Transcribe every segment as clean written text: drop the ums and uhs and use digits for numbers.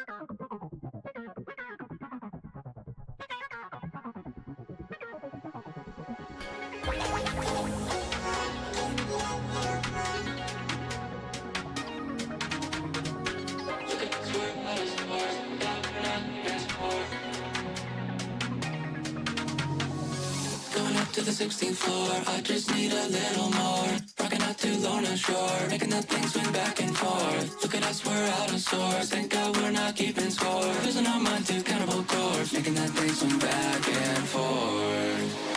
To the 16th floor, I just need a little more. Rocking out too low and shore, making that thing swing back and forth. Look at us, we're out of sorts. Thank God we're not keeping score. Losing our mind to cannibal chords, making that thing swing back and forth.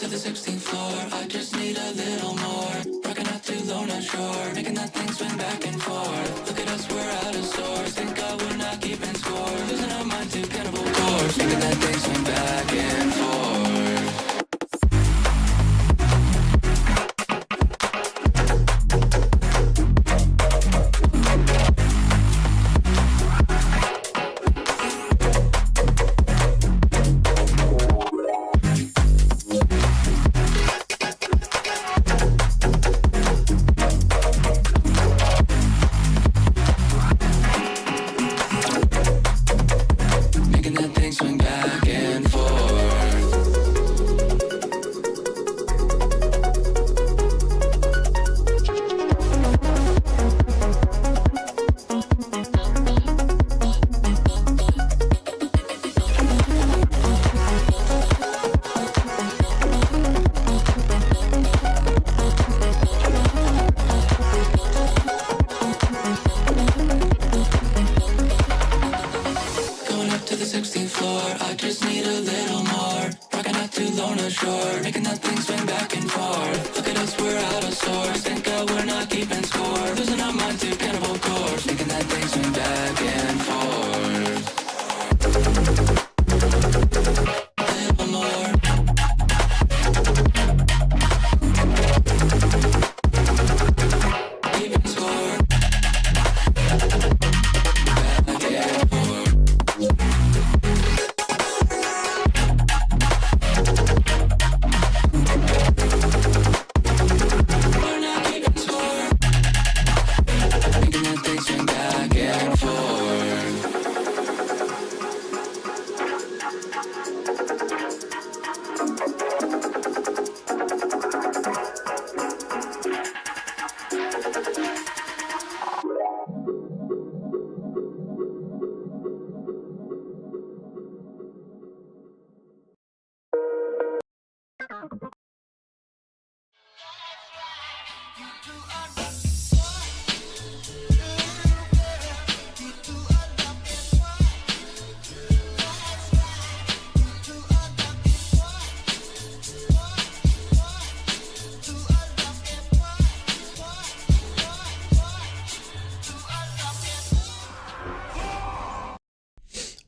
To the 16th floor, I just need a little more. Rocking out too low and shore, making that thing swing back and forth. Look at us, we're out of sorts. Thank God we're not keeping score. Losing our mind to cannibal chords, making that thing swing back and forth.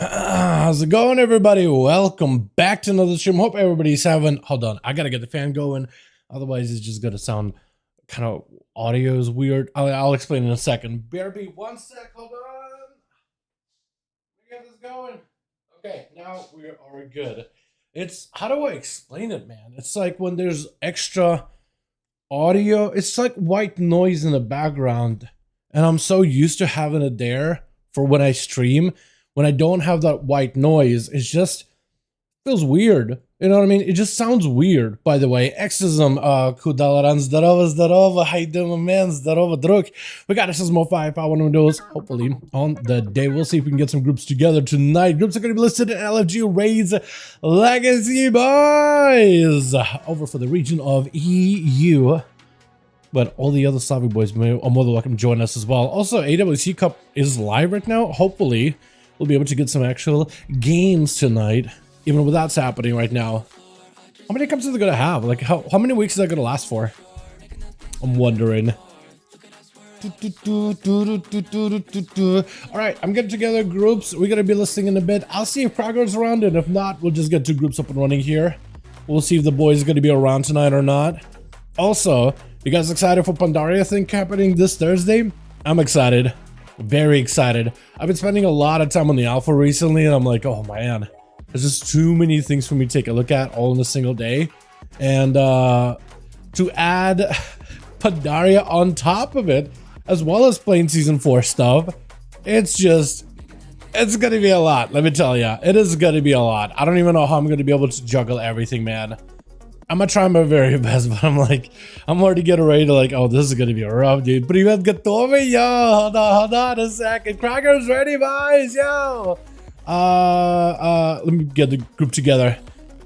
How's it going, everybody? Welcome back to another stream. Hope everybody's having, hold on, I gotta get the fan going, otherwise it's just gonna sound kind of, audio is weird. I'll explain in a second. BRB, one sec, hold on. We got this going. Okay, now we are good. It's, how do I explain it, man? It's like when there's extra audio, it's like white noise in the background, and I'm so used to having it there for when I stream. When I don't have that white noise, it's just feels weird. You know what I mean? It just sounds weird, by the way. Exism, Dalaran, zdarova, how you doing, man? Zdarova, druk. We got some more 5v5 1v1 DUELS, hopefully, on the day. We'll see if we can get some groups together tonight. Groups are going to be listed in LFG Raids Legacy, boys! Over for the region of EU. But all the other Slavic boys are more than welcome to join us as well. Also, AWC Cup is live right now. Hopefully, we'll be able to get some actual games tonight. Even with that's happening right now. How many cups is it gonna have? Like how many weeks is that gonna last for? I'm wondering. Alright, I'm getting together groups. We're gonna be listing in a bit. I'll see if Krager's around, and if not, we'll just get 2 groups up and running here. We'll see if the boys are gonna be around tonight or not. Also, you guys excited for Pandaria thing happening this Thursday? I'm excited. Very excited. I've been spending a lot of time on the alpha recently, and I'm like, oh man. There's just too many things for me to take a look at all in a single day. And to add Pandaria on top of it, as well as playing Season 4 stuff, it's gonna be a lot, let me tell ya. It is gonna be a lot. I don't even know how I'm gonna be able to juggle everything, man. I'm gonna try my very best, but I'm already getting ready to like, oh, this is gonna be rough, dude. Привет, готовы? Yo, hold on a second. Krager's ready, boys, yo. Let me get the group together.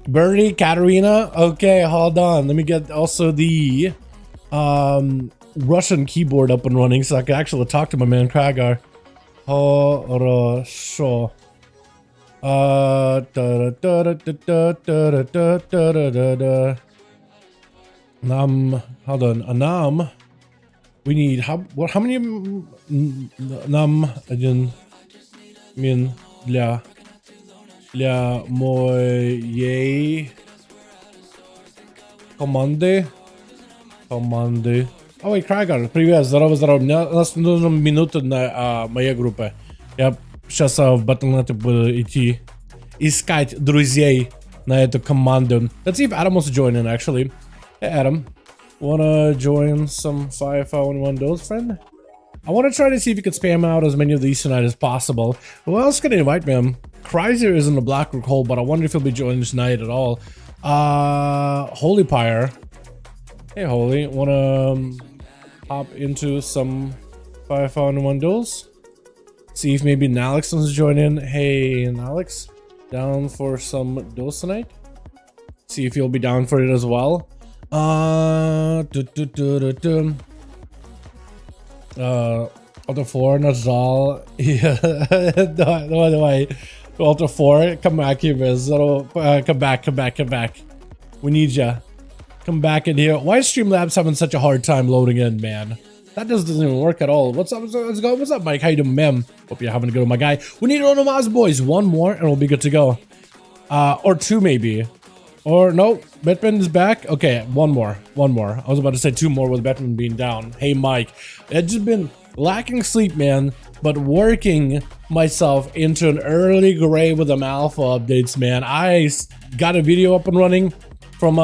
Bernie, Katarina. Okay, hold on. Let me get also the Russian keyboard up and running so I can actually talk to my man Kragar. Хорошо. Hold on. Nam. We need how many nam один min для моей команды. Ой, Крагер, привет, здорово. У нас нужна минута на моей группе. Я сейчас в Battle.net буду идти искать друзей на эту команду. Let's see if Adam wants to join in, actually. Hey, Adam. Wanna join some 5v5 1v1 DUELS, friend? I want to try to see if you can spam out as many of these tonight as possible. Who else can I invite, man? Chrysler is in the Blackrock hole, but I wonder if he'll be joining tonight at all. Holy Pyre. Hey, Holy. Wanna hop into some 5v5 1v1 DUELS? See if maybe Nalix wants to join in. Hey, Nalix. Down for some DUELS tonight? See if you'll be down for it as well. Alter 4, Nazal. Давай. Alter 4, come back here, Biz. Come back. We need ya. Come back in here. Why is Streamlabs having such a hard time loading in, man? That just doesn't even work at all. What's up? Let's go. What's up, Mike? How you doing, mem? Hope you're having a good one, my guy. We need one of Maz boys. One more, and we'll be good to go. Or 2 maybe. Or no, Batman is back. Okay, one more. I was about to say 2 more with Batman being down. Hey, Mike. It's just been lacking sleep, man, but working myself into an early grave with them alpha updates, man. I got a video up and running from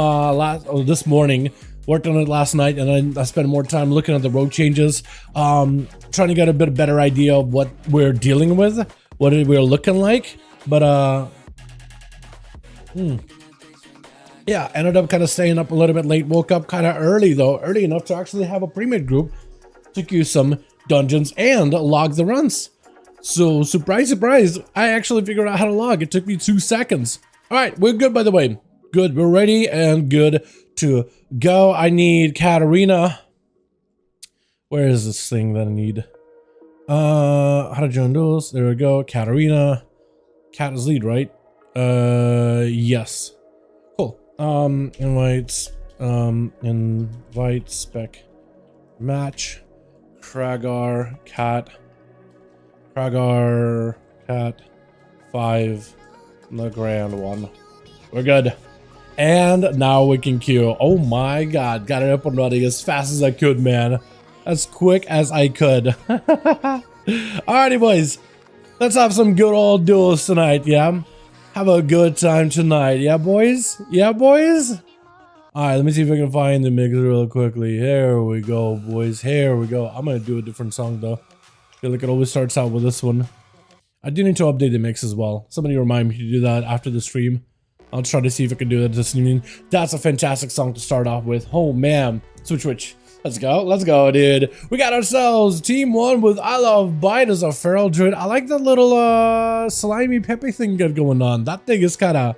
this morning. Worked on it last night, and then I spent more time looking at the road changes, trying to get a bit better idea of what we're dealing with, what we're looking like. But yeah, ended up kind of staying up a little bit late. Woke up kind of early though, early enough to actually have a pre-made group to queue some dungeons and log the runs. So surprise, I actually figured out how to log. It took me 2 seconds. All right, we're good, by the way. Good, we're ready and good to go. I need Katarina. Where is this thing that I need? How to join duels? There we go. Katarina. Cat is lead, right? Yes. Cool. Invite spec match Kragar cat 5 the grand one. We're good. And now we can queue. Oh my god, got it up and running as fast as I could, man. As quick as I could. Alrighty, boys. Let's have some good old duels tonight, yeah? Have a good time tonight, yeah, boys? Yeah, boys? Alright, let me see if I can find the mix real quickly. Here we go, boys. Here we go. I'm gonna do a different song, though. I feel like it always starts out with this one. I do need to update the mix as well. Somebody remind me to do that after the stream. I'll try to see if I can do that this evening. That's a fantastic song to start off with. Oh man, switch. Let's go, dude. We got ourselves team 1 with I Love Bite as a feral druid. I like that little slimy peppy thing got going on. That thing is kind of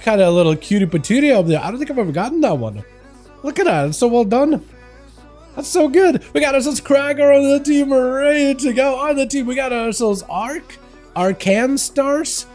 a little cutie patootie up there. I don't think I've ever gotten that one. Look at that, it's so well done. That's so good. We got ourselves Cracker on the team, ready to go. On the team, we got ourselves Arcane Stars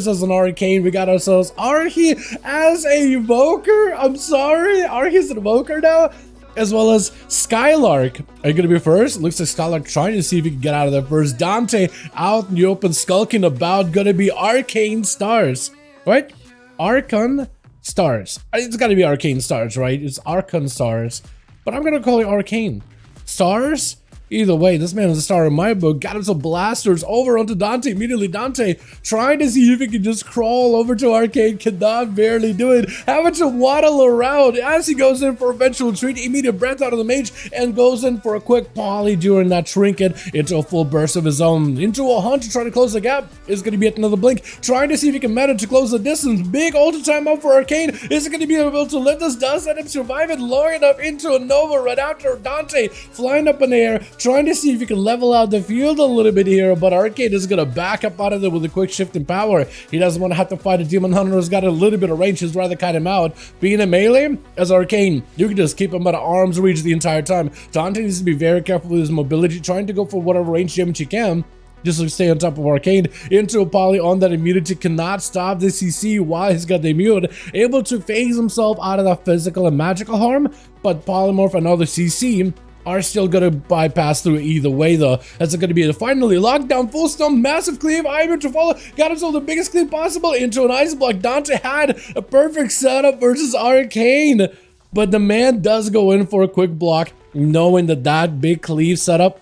as an Arcane. We got ourselves Archie as a Evoker. I'm sorry, Archie's an Evoker now. As well as Skylark. Are you gonna be first? Looks like Skylark trying to see if he can get out of there first. Dante out in the open, skulking about. Gonna be Arcane Stars, right? Arcane Stars. It's gotta be Arcane Stars, right? It's Arcane Stars. But I'm gonna call it Arcane Stars. Either way, this man is a star in my book. Got him some blasters over onto Dante. Immediately, Dante trying to see if he can just crawl over to Arcane. Cannot barely do it. Having to waddle around as he goes in for eventual treat. Immediate breath out of the mage and goes in for a quick poly during that trinket into a full burst of his own. Into a hunt to try to close the gap. Is going to be at another blink. Trying to see if he can manage to close the distance. Big ultra time up for Arcane. Is it going to be able to let this? Does let him survive it long enough into a Nova right after Dante flying up in the air. Trying to see if he can level out the field a little bit here, but Arcane is going to back up out of there with a quick shift in power. He doesn't want to have to fight a Demon Hunter who's got a little bit of range. He'd rather cut him out. Being a melee, as Arcane, you can just keep him out of arm's reach the entire time. Dante needs to be very careful with his mobility, trying to go for whatever range damage he can. Just to stay on top of Arcane. Into a poly on that immunity, cannot stop the CC while he's got the immune. Able to phase himself out of that physical and magical harm, but Polymorph and other CC are still going to bypass through either way though. That's going to be finally lockdown, full stun, massive cleave. Ivan to follow, got himself the biggest cleave possible into an ice block. Dante had a perfect setup versus Arcane, but the man does go in for a quick block, knowing that big cleave setup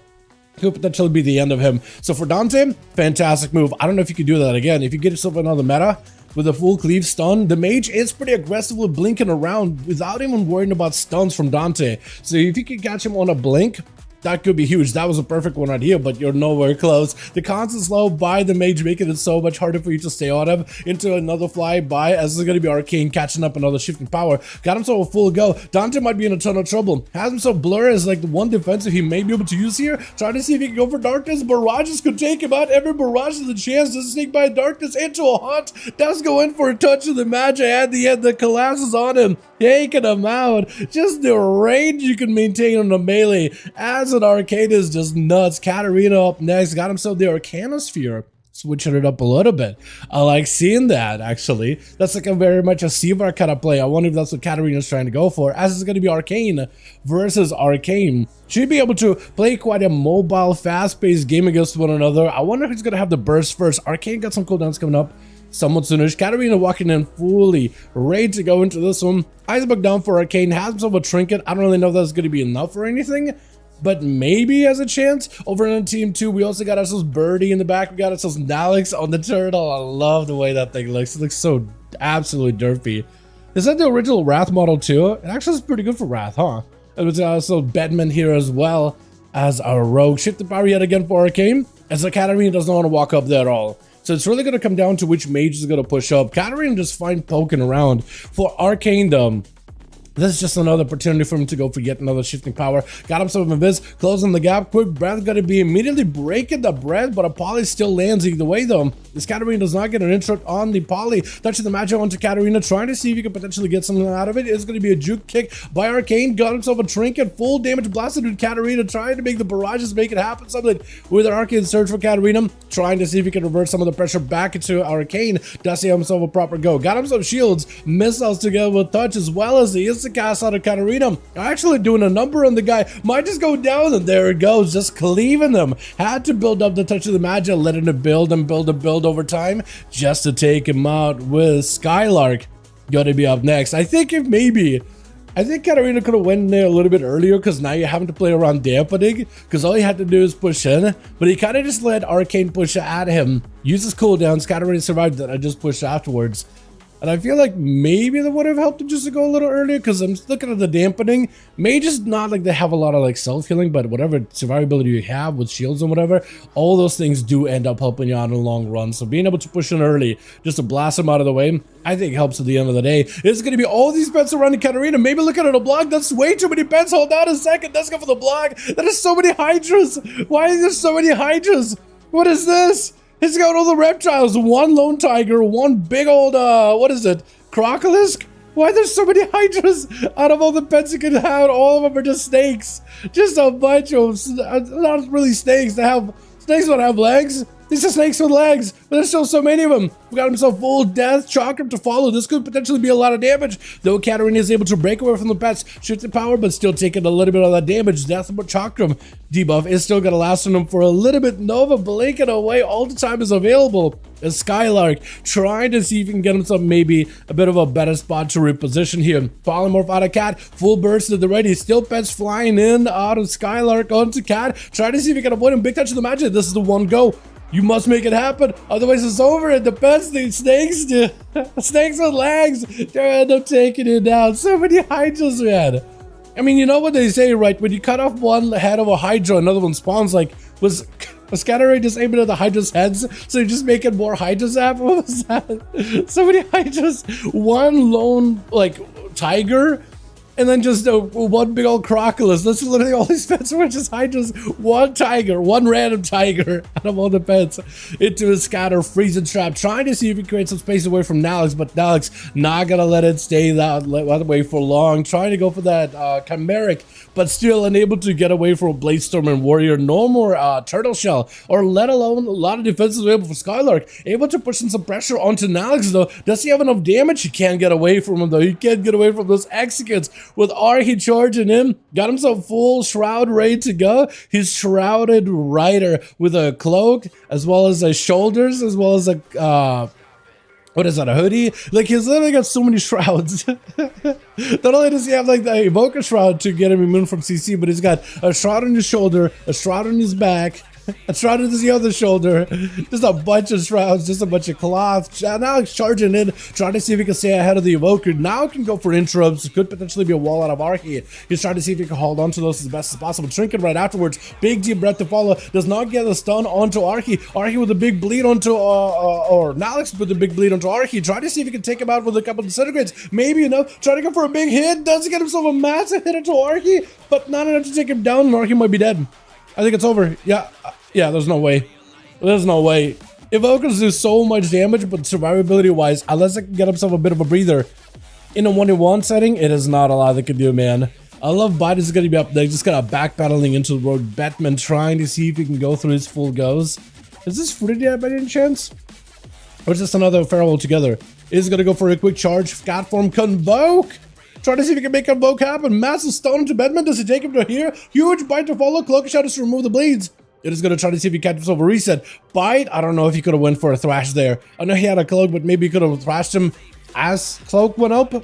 could potentially be the end of him. So for Dante, fantastic move. I don't know if you could do that again. If you get yourself another meta with a full cleave stun, the mage is pretty aggressively blinking around without even worrying about stuns from Dante. So if you can catch him on a blink, that could be huge. That was a perfect one right here, but you're nowhere close. The constant slow by the mage making it so much harder for you to stay on him. Into another fly by, as this is going to be Arcane catching up another shifting power. Got himself a full go. Dante might be in a ton of trouble. Has himself blur as like the one defensive he may be able to use here. Trying to see if he can go for darkness. Barrages could take him out. Every barrage has a chance to sneak by darkness into a hunt. Does go in for a touch of the Mage at the end that collapses on him, taking him out. Just the range you can maintain on a melee as an Arcane is just nuts. Katarina up next. Got himself the Arcanosphere. Switching it up a little bit. I like seeing that, actually. That's like a very much a Seavar kind of play. I wonder if that's what Katarina's trying to go for, as it's going to be Arcane versus Arcane. Should be able to play quite a mobile, fast-paced game against one another. I wonder who's going to have the burst first. Arcane got some cooldowns coming up somewhat soonish. Katarina walking in fully ready to go into this one. Icebook down for Arcane. Has himself a trinket. I don't really know if that's going to be enough or anything, but maybe has a chance. Over on team 2, we also got ourselves Birdie in the back. We got ourselves Nalix on the turtle. I love the way that thing looks. It looks so absolutely derpy. Is that the original Wrath model too? It actually is pretty good for Wrath, huh? It was also Bedman here as well as our rogue. Shifted power yet again for Arcane, as the Katarina doesn't want to walk up there at all. So it's really going to come down to which mage is going to push up. Katarina just fine poking around. For Arcane though, this is just another opportunity for him to go for yet another shifting power. Got himself a Invis, closing the gap. Quick breath, got to be immediately breaking the breath, but a poly still lands either way though. This Katarina does not get an intro on the poly. Touching the magic onto Katarina, trying to see if he can potentially get something out of it. It's going to be a juke kick by Arcane. Got himself a trinket, full damage blasted with Katarina, trying to make the barrages make it happen. Something with an Arcane surge for Katarina, trying to see if he can reverse some of the pressure back into Arcane. Does he have himself a proper go? Got himself shields, missiles together with touch, as well as the instant cast out of Katarina. Actually doing a number on the guy. Might just go down, and there it goes, just cleaving them. Had to build up the touch of the magic, letting it build and build and build over time just to take him out with Skylark. Gotta be up next. I think Katarina could have went there a little bit earlier, because now you're having to play around dampening, because all you had to do is push in, but he kind of just let Arcane push at him, uses cooldowns. Katarina survived that. I just pushed afterwards. And I feel like maybe that would have helped him just to go a little earlier, because I'm looking at the dampening. Mage is not like they have a lot of like self-healing, but whatever survivability you have with shields and whatever, all those things do end up helping you out in the long run. So being able to push in early just to blast them out of the way, I think helps at the end of the day. It's going to be all these pets around the Katarina. Maybe look at it on a block. That's way too many pets. Hold on a second. Let's go for the block. That is so many Hydras. Why is there so many Hydras? What is this? He's got all the reptiles, one lone tiger, one big old, what is it, crocolisk? Why there's so many hydras out of all the pets you can have? All of them are just snakes. Just a bunch of, not really snakes. Snakes don't have legs. These are snakes with legs, but there's still so many of them. We got himself full death, chakram to follow. This could potentially be a lot of damage. Though Katarina is able to break away from the pets, shift the power, but still taking a little bit of that damage. Death but chakram debuff is still gonna last on him for a little bit. Nova blinking away all the time is available. A Skylark trying to see if he can get himself maybe a bit of a better spot to reposition here. Polymorph out of Cat, full burst to the ready. Still pets flying in out of Skylark onto Cat. Trying to see if he can avoid him. Big touch of the magic. This is the one go. You must make it happen, otherwise it's over. It depends. The snakes, snakes with legs, they end up taking it down. So many Hydras, man. I mean, you know what they say, right? When you cut off one head of a Hydra, another one spawns. Like, was Scatter just aiming at the Hydra's heads? So you're just making more Hydras happen? What was that? So many Hydras. One lone, like, tiger. And then just one big old crocodile. That's literally all these pets were just Hydras. One tiger, one random tiger out of all the pets into a Scatter freezing trap, trying to see if he creates some space away from Nalix, but Nalix not gonna let it stay that way for long. Trying to go for that chimeric, but still unable to get away from Bladestorm and Warrior. No more Turtle Shell, or let alone a lot of defenses available for Skylark. Able to push in some pressure onto Nalix though. Does he have enough damage? He can't get away from him though. He can't get away from those executes. With Arcane charging in, got himself full shroud ready to go. He's shrouded rider with a cloak, as well as a shoulders, as well as a what is that, a hoodie? Like, he's literally got so many shrouds. Not only does he have like the Evoker shroud to get him immune from CC, but he's got a shroud on his shoulder, a shroud on his back, a shroud on the other shoulder, just a bunch of shrouds, just a bunch of cloth. Now he's charging in, trying to see if he can stay ahead of the Evoker. Now can go for interrupts. Could potentially be a wall out of Arcane. He's trying to see if he can hold on to those as best as possible. Trinket right afterwards. Big deep breath to follow. Does not get a stun onto Arcane. Arcane with a big bleed onto, or Nalix with a big bleed onto Arcane. Trying to see if he can take him out with a couple of disintegrates. Maybe enough. Trying to go for a big hit. Doesn't get himself a massive hit into Arcane, but not enough to take him down. Arcane might be dead. I think it's over. Yeah, there's no way. There's no way. Evokers do so much damage, but survivability-wise, unless I can get himself a bit of a breather, in a 1v1 setting, it is not a lot they can do, man. I love Biden is going to be up there, just kind of backpedaling into the road. Batman trying to see if he can go through his full goes. Is this fruited yet by any chance? Or is this another farewell altogether? Is going to go for a quick charge. Scat form Convoke. Trying to see if he can make Convoke happen. Massive stone into Batman. Does he take him to here? Huge bite to follow. Cloak Shadows to remove the bleeds. It is going to try to see if he catches himself a reset. Bite, I don't know if he could have went for a thrash there. I know he had a cloak, but maybe he could have thrashed him as cloak went up,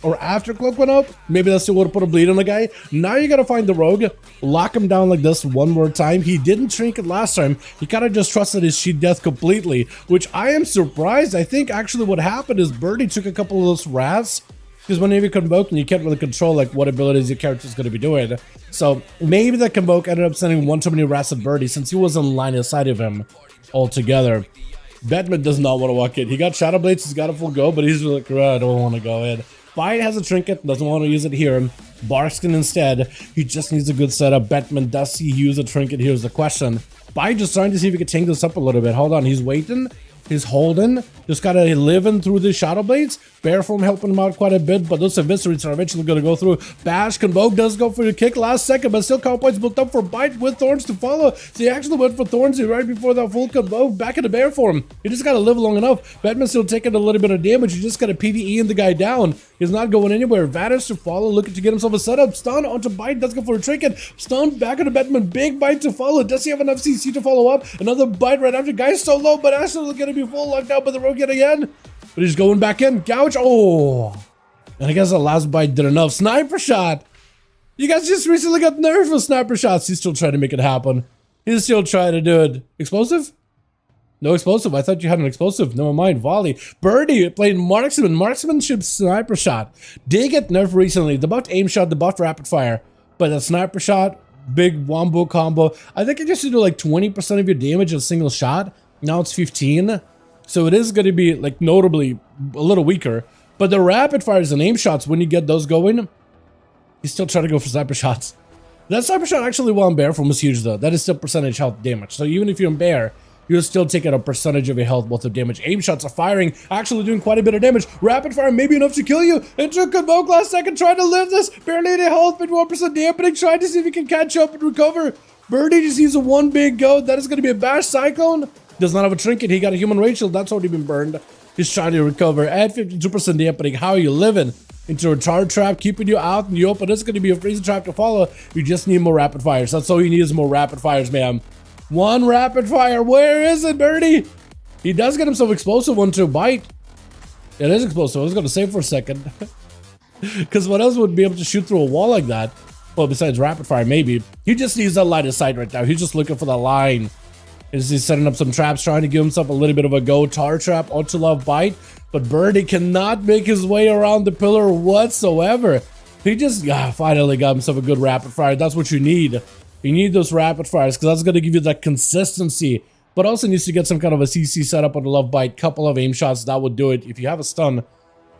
or after cloak went up. Maybe that still would have put a bleed on the guy. Now you got to find the rogue, lock him down like this one more time. He didn't trinket last time. He kind of just trusted his sheet death completely, which I am surprised. I think actually what happened is Birdie took a couple of those rats. Because whenever you convoke, and you can't really control like what abilities your character is going to be doing. So maybe that convoke ended up sending one too many rats at Birdie since he was in line inside of him altogether. Batman does not want to walk in. He got Shadow Blades, he's got a full go, but he's like, I don't want to go in. Fight has a trinket, doesn't want to use it here. Barkskin instead, he just needs a good setup. Batman, does he use a trinket? Here's the question. Fight just trying to see if he can tank this up a little bit. Hold on, he's waiting. He's holding, just gotta live in through the Shadow Blades. Bear Form helping him out quite a bit, but those eviscerates are eventually gonna go through. Bash, Convoke does go for the kick last second, but still count points built up for Bite with Thorns to follow. So he actually went for Thorns right before that full Convoke, back in the Bear Form. You just gotta live long enough. Batman's still taking a little bit of damage, you just gotta PvE in the guy down. He's not going anywhere. Vanish to follow, looking to get himself a setup. Stun onto Bite, does go for a trinket. Stun back into Batman, big Bite to follow. Does he have enough CC to follow up? Another Bite right after. Guy's so low, but actually gonna be full locked out by the rogue yet again. But he's going back in. Gouge. Oh. And I guess the last Bite did enough. Sniper shot. You guys just recently got nerfed with sniper shots. He's still trying to make it happen. He's still trying to do it. Explosive? No explosive. I thought you had an explosive. Never mind. Volley. Birdie played marksman. Marksmanship sniper shot. Did get nerfed recently. The buff aim shot, the buff rapid fire. But the sniper shot, big wombo combo. I think it used to do like 20% of your damage in a single shot. Now it's 15. So it is going to be like notably a little weaker. But the rapid fires and aim shots, when you get those going, you still try to go for sniper shots. That sniper shot actually while in bear form was huge though. That is still percentage health damage. So even if you're in bear, you're still taking a percentage of your health worth of damage. Aim shots are firing, actually doing quite a bit of damage. Rapid fire maybe enough to kill you. It took Convoke last second, trying to live this. Barely any health, but 1% dampening, trying to see if he can catch up and recover. Birdie just needs a one big go. That is going to be a bash cyclone. Does not have a trinket. He got a human raid shield. That's already been burned. He's trying to recover. At 52% dampening. How are you living? Into a tar trap, keeping you out in the open. It's going to be a freezing trap to follow. You just need more rapid fires. That's all you need is more rapid fires, man. One rapid fire. Where is it, Birdie? He does get himself explosive one to bite. It is explosive. I was going to save for a second. Because what else would be able to shoot through a wall like that? Well, besides rapid fire, maybe. He just needs that line of sight right now. He's just looking for the line. He's setting up some traps, trying to give himself a little bit of a go. Tar trap, ultra love bite. But Birdie cannot make his way around the pillar whatsoever. He just finally got himself a good rapid fire. That's what you need. You need those rapid fires because that's going to give you that consistency. But also needs to get some kind of a CC setup on the love bite. Couple of aim shots, that would do it. If you have a stun,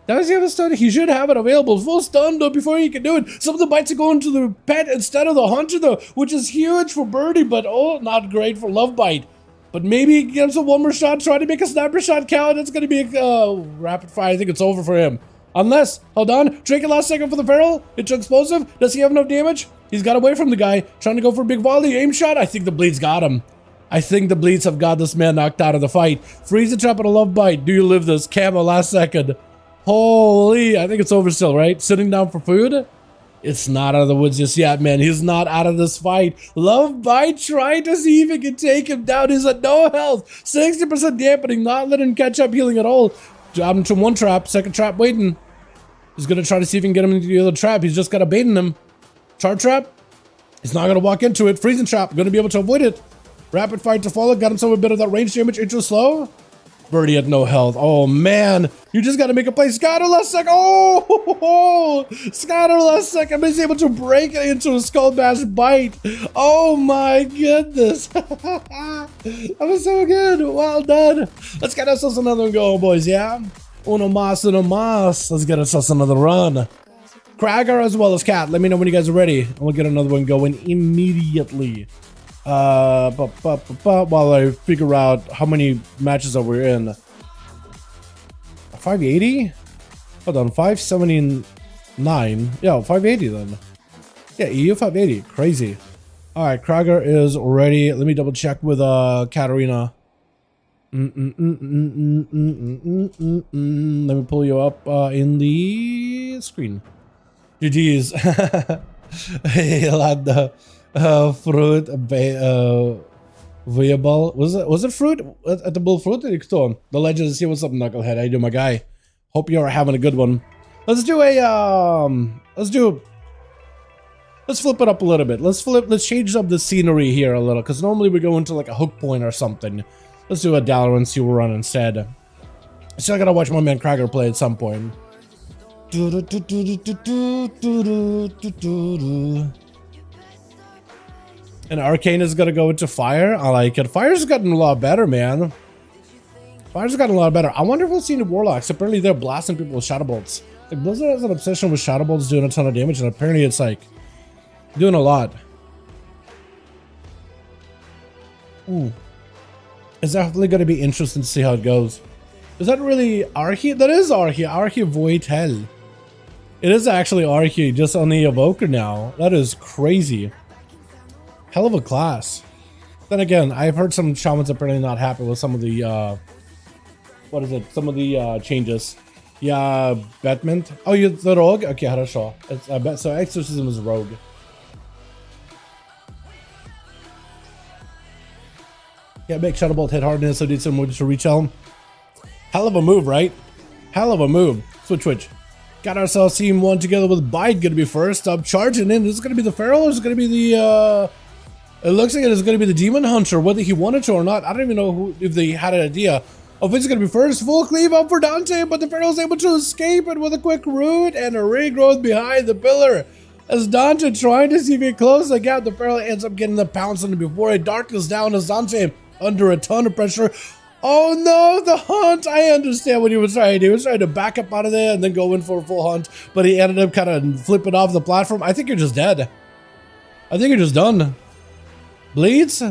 does he have a stun? He should have it available. Full stun though before he can do it. Some of the bites are going to the pet instead of the hunter though, which is huge for Birdie, but oh, not great for love bite. But maybe he gives him one more shot, try to make a sniper shot count. It's going to be a rapid fire. I think it's over for him. Unless, hold on, Drake last second for the feral. It's explosive. Does he have enough damage? He's got away from the guy, trying to go for a big volley. Aim shot. I think the bleeds got him. I think the bleeds have got this man knocked out of the fight. Freeze the trap and a love bite. Do you live this? Camo last second. Holy, I think it's over still, right? Sitting down for food? It's not out of the woods just yet, man. He's not out of this fight. Love bite trying to see if he can take him down. He's at no health. 60% dampening, not letting him catch up healing at all. Job him to one trap, second trap waiting. He's going to try to see if he can get him into the other trap. He's just got to bait in him. Char trap. He's not going to walk into it. Freezing trap. Going to be able to avoid it. Rapid fire to follow. Got himself a bit of that range damage. Intro slow. Birdie had no health. Oh, man. You just got to make a play. Scatter last second. Oh, Scatter last second. He's able to break it into a skull bash bite. Oh, my goodness. That was so good. Well done. Let's get ourselves another one going, boys, yeah? Uno mas, uno mas. Let's get ourselves another run. Kragger as well as Cat. Let me know when you guys are ready. And we'll get another one going immediately. While I figure out how many matches are we in. 580? Hold on, 579. Yeah, 580 then. Yeah, EU 580. Crazy. Alright, Kragger is ready. Let me double check with Katarina. Let me pull you up in the screen. GG's. Hey, lad. Fruit, viable. Was it fruit? At the bull fruit? The legend. See what's up, Knucklehead. How you doing, my guy? Hope you're having a good one. Let's do a let's flip it up a little bit. Let's change up the scenery here a little, because normally we go into like a hook point or something. Let's do a Dalaran, see what we're on instead. Still gotta watch my man Kragger play at some point. And Arcane is gonna go into fire. I like it. Fire's gotten a lot better, man. Fire's gotten a lot better. I wonder if we'll see any Warlocks. Apparently they're blasting people with Shadow Bolts. Like Blizzard has an obsession with Shadow Bolts doing a ton of damage, and apparently it's like doing a lot. Ooh. It's definitely gonna be interesting to see how it goes. Is that really Arcane? That is Arcane. Arcane Void Hell. It is actually Arcane, just on the Evoker now. That is crazy. Hell of a class. Then again, I've heard some shamans apparently not happy with some of the what is it? Some of the changes. Yeah, Batman. Oh, you the rogue? Okay, хорошо. It's so exorcism is rogue. Yeah, make Shadow Bolt hit hardness, so did some moves to reach him. Hell of a move, right? Hell of a move. Switch. Got ourselves team one together with Bite. Gonna be first up, charging in. Is it gonna be the Feral or is it gonna be the It looks like it is going to be the Demon Hunter, whether he wanted to or not. I don't even know if they had an idea of it's going to be first. Full cleave up for Dante, but the Pharaoh is able to escape it with a quick root and a regrowth behind the pillar. As Dante trying to see if he closes the gap, the Pharaoh ends up getting the pounce on it before it darkens down as Dante under a ton of pressure. Oh no, the hunt! I understand what he was trying to do. He was trying to back up out of there and then go in for a full hunt, but he ended up kind of flipping off the platform. I think you're just dead. I think you're just done. Bleeds?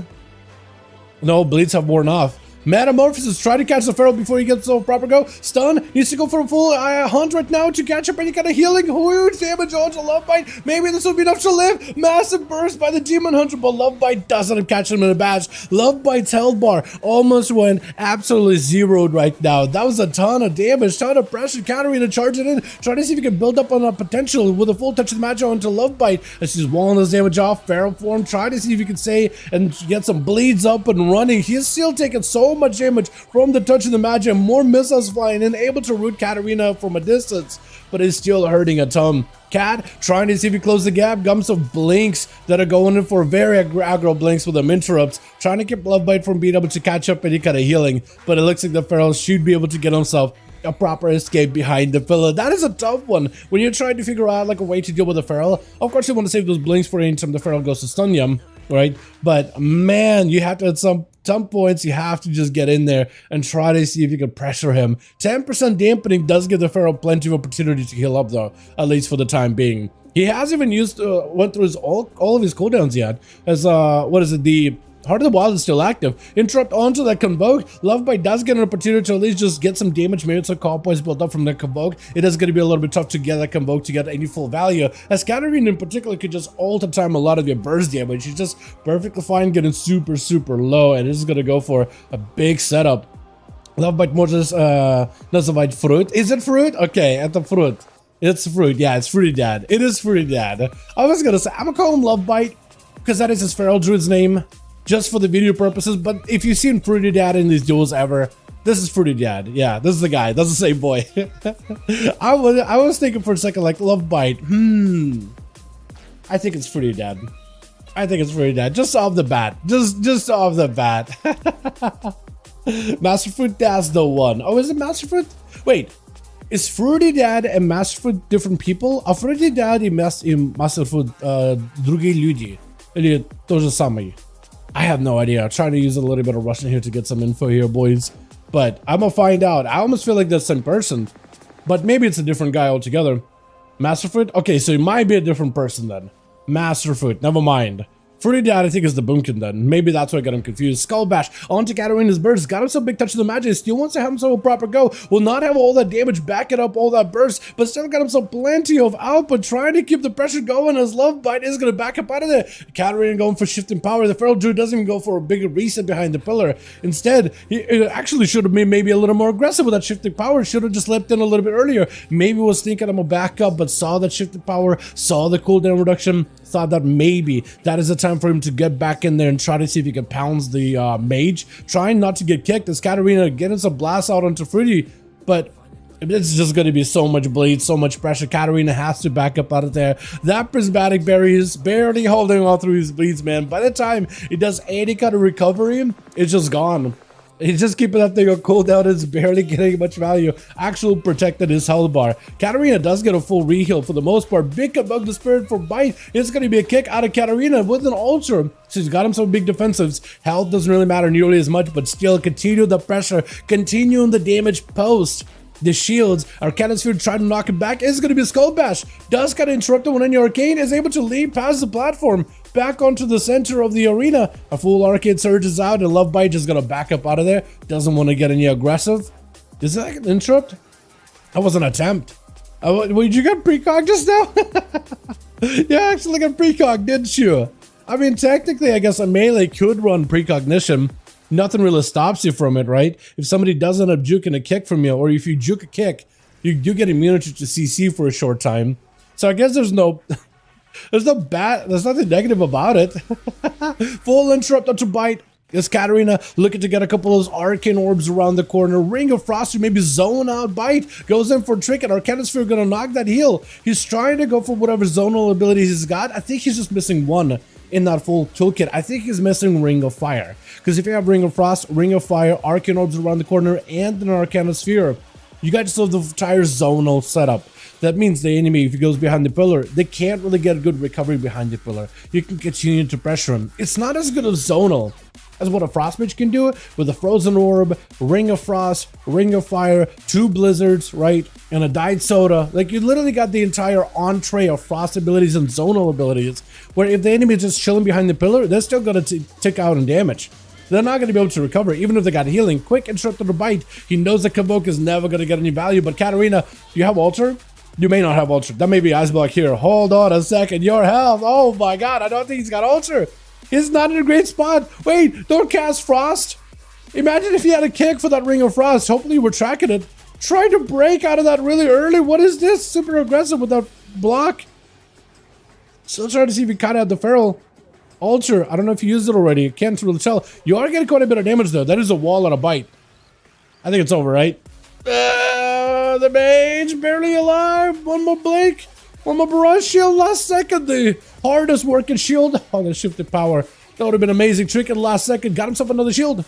No, bleeds have worn off. Metamorphosis, try to catch the Pharaoh before he gets a proper go. Stun, needs to go for a full hunt right now to catch up any kind of healing. Huge damage onto Love Bite. Maybe this will be enough to live. Massive burst by the Demon Hunter, but Love Bite doesn't catch him in a badge. Love Bite's health bar almost went absolutely zeroed right now. That was a ton of damage, ton of pressure. Katarina charging in, trying to see if he can build up on a potential with a full touch of the magic onto Love Bite. As she's walling his damage off, Pharaoh form, trying to see if he can stay and get some bleeds up and running. He's still taking so much damage from the touch of the magic, more missiles flying in, able to root Katarina from a distance, but is still hurting a ton. Cat trying to see if he closes the gap, comes of blinks that are going in for very aggro blinks with them interrupts, trying to keep Love Bite from being able to catch up any kind of healing, but it looks like the Pharaoh should be able to get himself a proper escape behind the pillar. That is a tough one when you're trying to figure out like a way to deal with the Pharaoh. Of course you want to save those blinks for any time the Pharaoh goes to stun you, right? But man, you have to at some points you have to just get in there and try to see if you can pressure him. 10% dampening does give the Pharaoh plenty of opportunity to heal up though, at least for the time being. He hasn't even used went through his all of his cooldowns yet, as what is it, the Heart of the Wild is still active. Interrupt onto that Convoke. Love Bite does get an opportunity to at least just get some damage. Maybe some call points built up from the Convoke. It is going to be a little bit tough to get that Convoke to get any full value, as Katarina in particular could just alter time a lot of your burst damage. She's just perfectly fine getting super low, and this is going to go for a big setup. Love Bite more just doesn't bite fruit. Is it fruit? Okay, at the fruit. It's fruit. Yeah, it's Fruity Dad. It is Fruity Dad. I was going to say, I'm going to call him Love Bite because that is his feral druid's name, just for the video purposes. But if you've seen Fruity Dad in these duels ever, this is Fruity Dad. Yeah, this is the guy. That's the same boy. I was thinking for a second, like, Love Bite. I think it's Fruity Dad. I think it's Fruity Dad. Just off the bat. Just off the bat. Master Fruit Dad's the one. Oh, is it Master Fruit? Wait. Is Fruity Dad and Master Fruit different people? А Fruity Dad и Master Fruit другие люди? Или то же самое? I have no idea. I'm trying to use a little bit of Russian here to get some info here, boys. But I'm gonna find out. I almost feel like they're the same person. But maybe it's a different guy altogether. Master Fruit? Okay, so it might be a different person then. Master Fruit, never mind. Fruity Dad, I think, is the Boomkin then. Maybe that's why I got him confused. Skull Bash onto Katarina's burst. Got him some big touch of the magic. Still wants to have himself a proper go. Will not have all that damage backing up all that burst, but still got himself plenty of output. Trying to keep the pressure going as Love Bite is going to back up out of there. Katarina going for shifting power. The Feral Druid doesn't even go for a bigger reset behind the pillar. Instead, he actually should have been maybe a little more aggressive with that shifting power. Should have just leapt in a little bit earlier. Maybe was thinking I'm going to back up, but saw that shifting power, saw the cooldown reduction, thought that maybe that is the time for him to get back in there and try to see if he can pounce the Mage, trying not to get kicked as Katarina getting some blast out onto Fruity, but it's just going to be so much bleed, so much pressure. Katarina has to back up out of there. That prismatic berry is barely holding all through his bleeds, man. By the time it does any kind of recovery, it's just gone. He's just keeping that thing on cooldown. It's barely getting much value. Actual protected his health bar. Katarina does get a full reheal for the most part. Big above the spirit for bite. It's going to be a kick out of Katarina with an ultra. She's got him some big defensives. Health doesn't really matter nearly as much, but still continue the pressure. Continuing the damage post. The shields, Arcane Sphere trying to knock him back. Is going to be a Skull Bash. Does kind of interrupt him when any Arcane is able to leap past the platform back onto the center of the arena. A full Arcane surges out and Love Bite is going to back up out of there. Doesn't want to get any aggressive. Is that an interrupt? That was an attempt. Did you get precog just now? Yeah, actually got precog, didn't you? I mean, technically, I guess a melee could run precognition. Nothing really stops you from it, right? If somebody does end up juking a kick from you, or if you juke a kick, you do get immunity to CC for a short time. So I guess there's nothing negative about it. Full interrupt onto bite. Is Katarina looking to get a couple of those Arcane Orbs around the corner. Ring of Frost to maybe zone out bite. Goes in for a trick, and Arcane Sphere gonna knock that heal. He's trying to go for whatever zonal abilities he's got. I think he's just missing one. in that full toolkit. I think he's missing Ring of Fire. Because if you have Ring of Frost, Ring of Fire, Arcane Orbs around the corner, and an Arcane Sphere, you got yourself the entire zonal setup. That means the enemy, if he goes behind the pillar, they can't really get a good recovery behind the pillar. You can continue to pressure him. It's not as good as zonal as what a Frost Mage can do with a Frozen Orb, Ring of Frost, Ring of Fire, 2 Blizzards, right, and a Dyed Soda. Like, you literally got the entire entree of Frost abilities and zonal abilities, where if the enemy is just chilling behind the pillar, they're still going to tick out in damage. They're not going to be able to recover, even if they got healing. Quick Interrupter to bite. He knows that Convoke is never going to get any value, but Katarina, do you have Altar? You may not have Altar. That may be Ice Block here. Hold on a second. Your health. Oh my god, I don't think he's got Altar. He's not in a great spot. Wait, don't cast Frost. Imagine if he had a kick for that Ring of Frost. Hopefully we're tracking it. Trying to break out of that really early. What is this? Super aggressive with that block. Still trying to see if he caught out the Feral. Altar. I don't know if you used it already. Can't really tell. You are getting quite a bit of damage though. That is a wall and a bite. I think it's over, right? The Mage barely alive. One more Blink. One more Barrage Shield. Last second. The hardest working shield. Oh, the shifted power. That would have been amazing. Trick in the last second. Got himself another shield.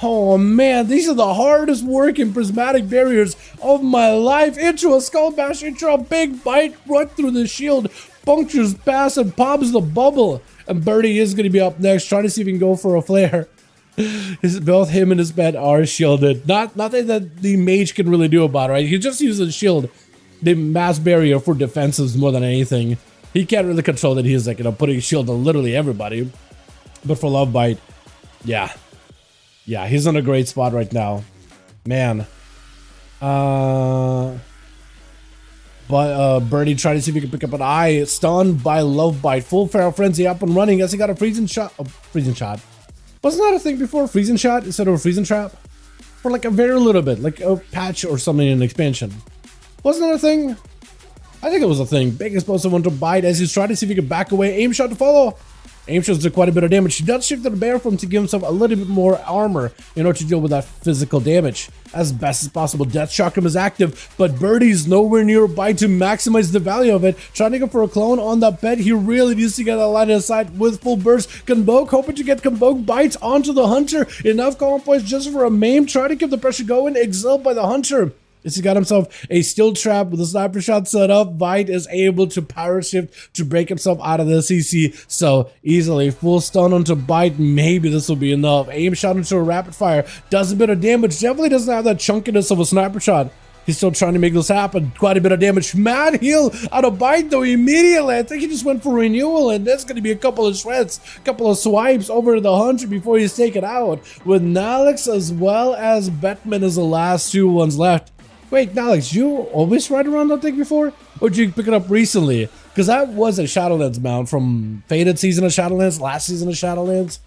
Oh man, these are the hardest working prismatic barriers of my life. Into a Skull Bash. Into a big bite right through the shield. Punctures pass and pops the bubble. And Birdie is going to be up next, trying to see if he can go for a flare. Both him and his pet are shielded. Nothing that the Mage can really do about it, right? He just uses shield, the mass barrier for defensives more than anything. He can't really control that he's like, putting shield on literally everybody. But for Love Bite, yeah, he's in a great spot right now, man. But Birdie tried to see if he could pick up an eye. Stunned by Love Bite. Full Feral Frenzy up and running as he got a freezing shot. Freezing shot. Wasn't that a thing before? Freezing shot instead of a freezing trap? For like a very little bit. Like a patch or something in an expansion. Wasn't that a thing? I think it was a thing. Big explosive one to bite as he's trying to see if he could back away. Aim shot to follow. Aim shots do quite a bit of damage. He does shift to the bear form to give himself a little bit more armor in order to deal with that physical damage as best as possible. Death Chakram is active, but Birdie's nowhere nearby to maximize the value of it. Trying to go for a clone on that pet. He really needs to get that line of sight with full burst. Convoke, hoping to get Convoke bites onto the Hunter. Enough calm points just for a maim. Trying to keep the pressure going. Exiled by the Hunter. As he got himself a steel trap with a sniper shot set up, Vite is able to power shift to break himself out of the CC so easily. Full stun onto Bite, maybe this will be enough. Aim shot into a rapid fire, does a bit of damage, definitely doesn't have that chunkiness of a sniper shot. He's still trying to make this happen, quite a bit of damage. Mad heal out of Bite though immediately. I think he just went for renewal and that's going to be a couple of shreds, a couple of swipes over to the Hunter before he's taken out. With Nalix as well as Batman as the last two ones left. Wait, Alex, you always ride around that thing before? Or did you pick it up recently? Because that was a Shadowlands mount from Faded season of Shadowlands, last season of Shadowlands.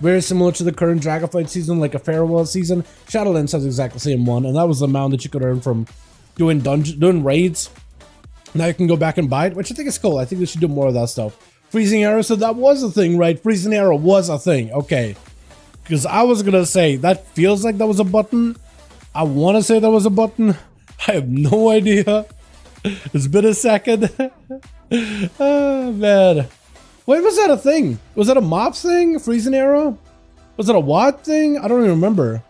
Very similar to the current Dragonflight season, like a Farewell season. Shadowlands has exactly the same one, and that was the mount that you could earn from doing raids. Now you can go back and buy it, which I think is cool. I think they should do more of that stuff. Freezing Arrow, so that was a thing, right? Freezing Arrow was a thing, okay. Because I was going to say, that feels like that was a button. I want to say that was a button. I have no idea. It's been a second. Oh, man. Wait, was that a thing? Was that a mop thing? Freezing Arrow? Was it a WAD thing? I don't even remember. Are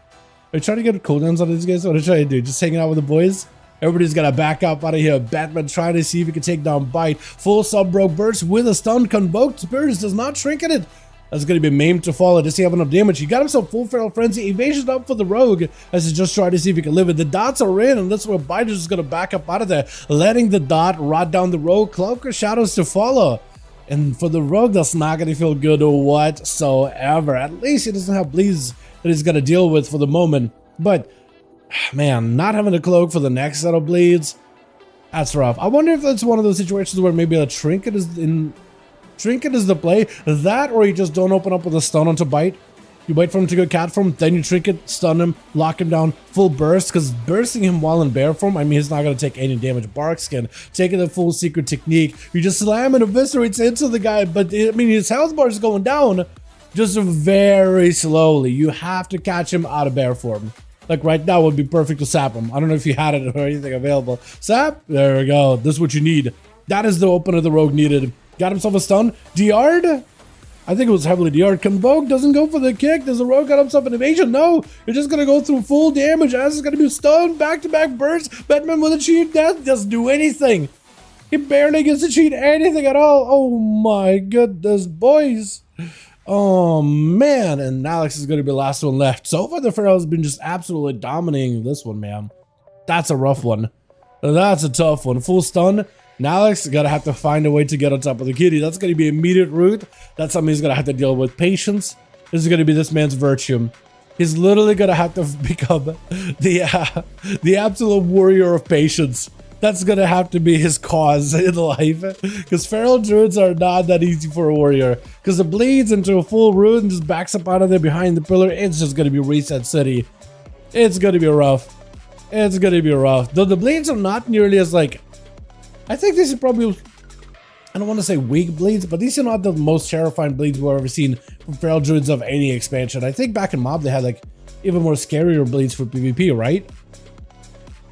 you trying to get cooldowns on these guys? What are you trying to do? Just hanging out with the boys? Everybody's got to back up out of here. Batman trying to see if he can take down Bite. Full sub-broke burst with a stun. Convoked Spirits does not trinket it. That's going to be maimed to fall. Does he have enough damage? He got himself full Feral Frenzy. Evasion up for the Rogue as he just tried to see if he can live it. The dots are in, and that's where Bite is going to back up out of there, letting the dot rot down the Rogue. Cloak of Shadows to follow. And for the Rogue, that's not going to feel good whatsoever. At least he doesn't have bleeds that he's going to deal with for the moment. But, man, not having a Cloak for the next set of bleeds, that's rough. I wonder if that's one of those situations where maybe a Trinket is in... Trinket is the play. That, or you just don't open up with a stun onto Bite. You wait for him to go cat form, then you Trinket, stun him, lock him down, full burst, because bursting him while in bear form, I mean, he's not going to take any damage. Bark Skin, taking the full secret technique. You just slam and eviscerates into the guy, but I mean, his health bar is going down just very slowly. You have to catch him out of bear form. Like right now would be perfect to sap him. I don't know if you had it or anything available. Sap, there we go. This is what you need. That is the opener the Rogue needed. Got himself a stun. DR'd? I think it was heavily DR'd. Convoke doesn't go for the kick. Does the rogue got himself an evasion? No. You're just going to go through full damage. As is going to be stunned. Back-to-back bursts. Batman with a cheat death doesn't do anything. He barely gets to cheat anything at all. Oh my goodness, boys. Oh man. And Alex is going to be the last one left. So far, the Pharaoh has been just absolutely dominating this one, man. That's a rough one. That's a tough one. Full stun. Now Alex is going to have to find a way to get on top of the kitty. That's going to be immediate route. That's something he's going to have to deal with. Patience. This is going to be this man's virtue. He's literally going to have to become the absolute warrior of patience. That's going to have to be his cause in life. Because feral druids are not that easy for a warrior. Because it bleeds into a full root and just backs up out of there behind the pillar. It's just going to be reset city. It's going to be rough. It's going to be rough. Though the bleeds are not nearly as like... I think this is probably, I don't want to say weak bleeds, but these are not the most terrifying bleeds we've ever seen from feral druids of any expansion. I think back in Mob they had like even more scarier bleeds for PvP, right?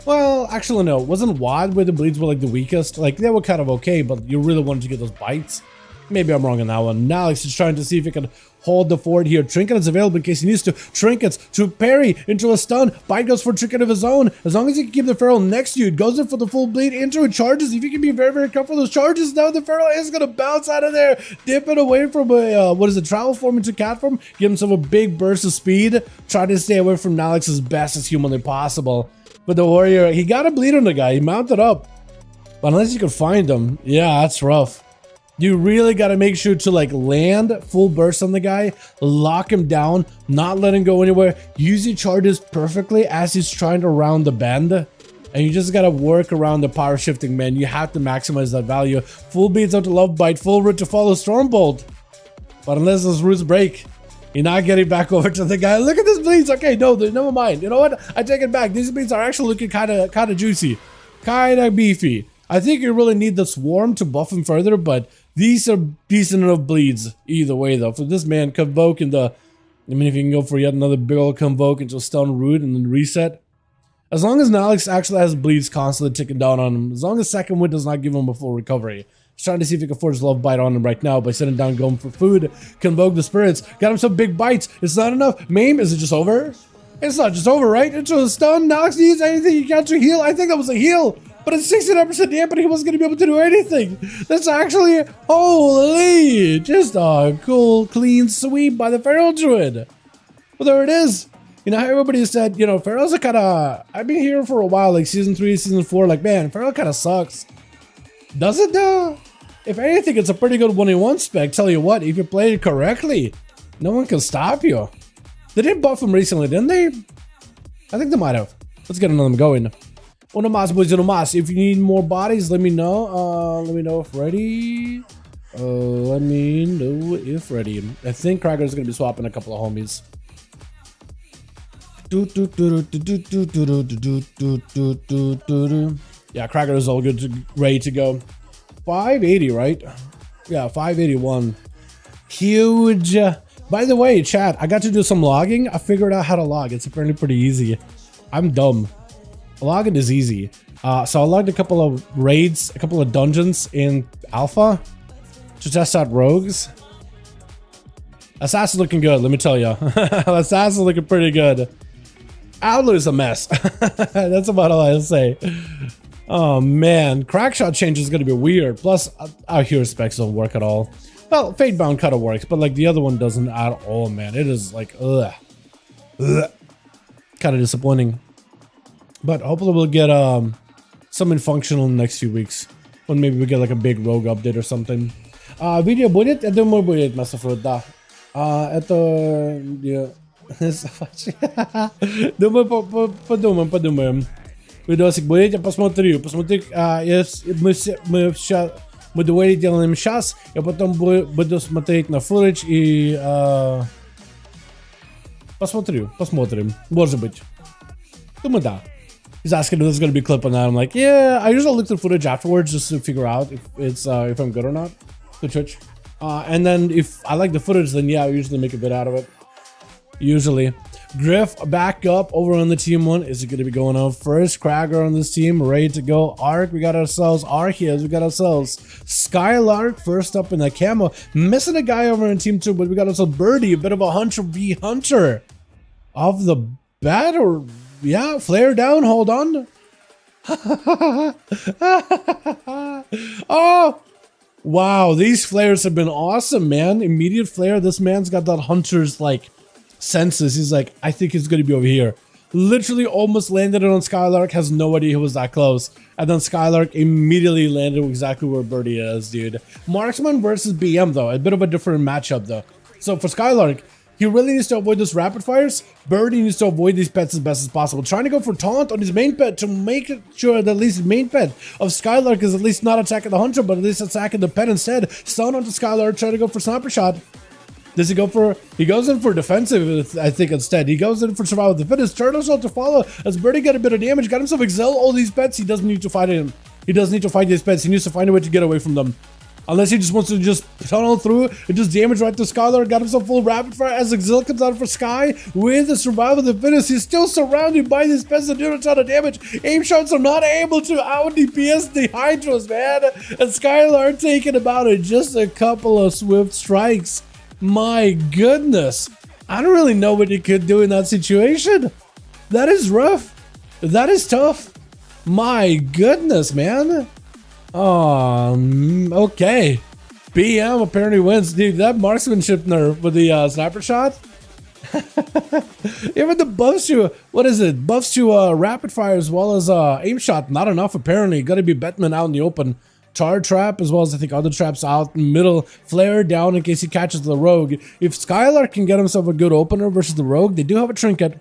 Well, actually no, wasn't WoD where the bleeds were like the weakest? Like they were kind of okay, but you really wanted to get those bites. Maybe I'm wrong on that one. Now Alex is trying to see if he can hold the fort here. Trinket is available in case he needs to. Trinkets to parry into a stun. Bite goes for Trinket of his own. As long as he can keep the Feral next to you, it goes in for the full bleed into it. Charges. If you can be very, very careful with those charges, now the Feral is going to bounce out of there. Dip it away from a, travel form into cat form. Give himself a big burst of speed. Try to stay away from Alex as best as humanly possible. But the warrior, he got a bleed on the guy. He mounted up. But unless you can find him, yeah, that's rough. You really got to make sure to like land full burst on the guy, lock him down, not let him go anywhere, use your charges perfectly as he's trying to round the bend. And you just got to work around the power shifting, man. You have to maximize that value. Full beats out to Love Bite, full root to follow Stormbolt. But unless those roots break, you're not getting back over to the guy. Look at this bleeds. Okay, no, never mind. You know what? I take it back. These bleeds are actually looking kind of juicy, kind of beefy. I think you really need the swarm to buff him further, but these are decent enough bleeds either way, though. For this man, Convoke in the... I mean, if you can go for yet another big old Convoke into a stun root and then reset. As long as Alex actually has bleeds constantly ticking down on him. As long as second wind does not give him a full recovery. He's trying to see if he can force Love Bite on him right now by sitting down, going for food. Convoke the spirits. Got him some big bites. It's not enough. Maim, is it just over? It's not just over, right? Into a stun. Alex needs anything you got to heal. I think that was a heal. But it's 69% damage, but he wasn't going to be able to do anything. That's actually, holy, just a cool, clean sweep by the Feral Druid. Well, there it is. You know how everybody said, you know, Ferals are kind of, I've been here for a while, like season 3, season 4, like, man, Feral kind of sucks. Does it though? If anything, it's a pretty good 1v1 spec. Tell you what, if you play it correctly, no one can stop you. They did buff him recently, didn't they? I think they might have. Let's get another going. Uno mas, boys, uno mas. If you need more bodies, let me know. Let me know if ready. Let me know if ready. I think Cracker's gonna be swapping a couple of homies. Yeah, Cracker is all good, ready to go. 580, right? Yeah, 581. Huge. By the way, chat, I got to do some logging. I figured out how to log. It's apparently pretty easy. I'm dumb. Logging is easy. So I logged a couple of raids, a couple of dungeons in alpha to test out rogues. Assassin's looking good, let me tell you. Assassin's looking pretty good. Outlaw is a mess. That's about all I'll say. Oh man, Crackshot change is gonna be weird. Plus, our hero specs don't work at all. Well, Fatebound kind of works, but like the other one doesn't at all, man. It is like, ugh. Kind of disappointing. But hopefully we'll get something functional in the next few weeks. When maybe we get like a big rogue update or something. Video будет? Я думаю, будет, Masterfruit, да. Это... Думаю, подумаем. Видосик будет, я посмотрю. Посмотри, мы дуэли делаем сейчас, я потом буду смотреть на фootage и... посмотрим. Может быть. Думаю, да. He's asking if there's gonna be a clip on that. I'm like, yeah. I usually look through footage afterwards just to figure out if it's if I'm good or not to Twitch. And then if I like the footage, then yeah, I usually make a bit out of it. Usually. Griff back up over on the team 1. Is it going to be going on first? Kragger on this team, ready to go. Arc, we got ourselves Arceus, we got ourselves Skylark first up in the camo. Missing a guy over in team 2, but we got ourselves Birdie, a bit of a hunter v hunter. Off the bat, or yeah, flare down, hold on. Oh! Wow, these flares have been awesome, man. Immediate flare. This man's got that hunter's like senses. He's like, I think he's gonna be over here. Literally almost landed it on Skylark, has no idea he was that close. And then Skylark immediately landed exactly where Birdie is, dude. Marksman versus BM though, a bit of a different matchup though. So for Skylark, he really needs to avoid those rapid fires. Birdie needs to avoid these pets as best as possible. Trying to go for taunt on his main pet to make sure that at least the main pet of Skylark is at least not attacking the hunter, but at least attacking the pet instead. Stun onto Skylark, trying to go for sniper shot. Does he go for... He goes in for defensive, I think, instead. He goes in for survival with the fitness. Turtle shot to follow as Birdie got a bit of damage. Got himself excel all these pets. He doesn't need to fight him. He doesn't need to fight these pets. He needs to find a way to get away from them. Unless he just wants to just tunnel through and just damage right to Skylark. Got himself full rapid fire as Exil comes out for Sky with the survival of the fittest. He's still surrounded by these pets that do a ton of damage. Aim shots are not able to out DPS the Hydras, man. And Skylark taking about it just a couple of swift strikes. My goodness. I don't really know what you could do in that situation. That is rough. That is tough. My goodness, man. Okay. BM apparently wins. Dude, that marksmanship nerf with the sniper shot. Even the buffs to, what is it? Buffs to rapid fire as well as aim shot. Not enough apparently. Gotta be Batman out in the open. Tar trap as well as I think other traps out in the middle. Flare down in case he catches the rogue. If Skylark can get himself a good opener versus the rogue, they do have a trinket.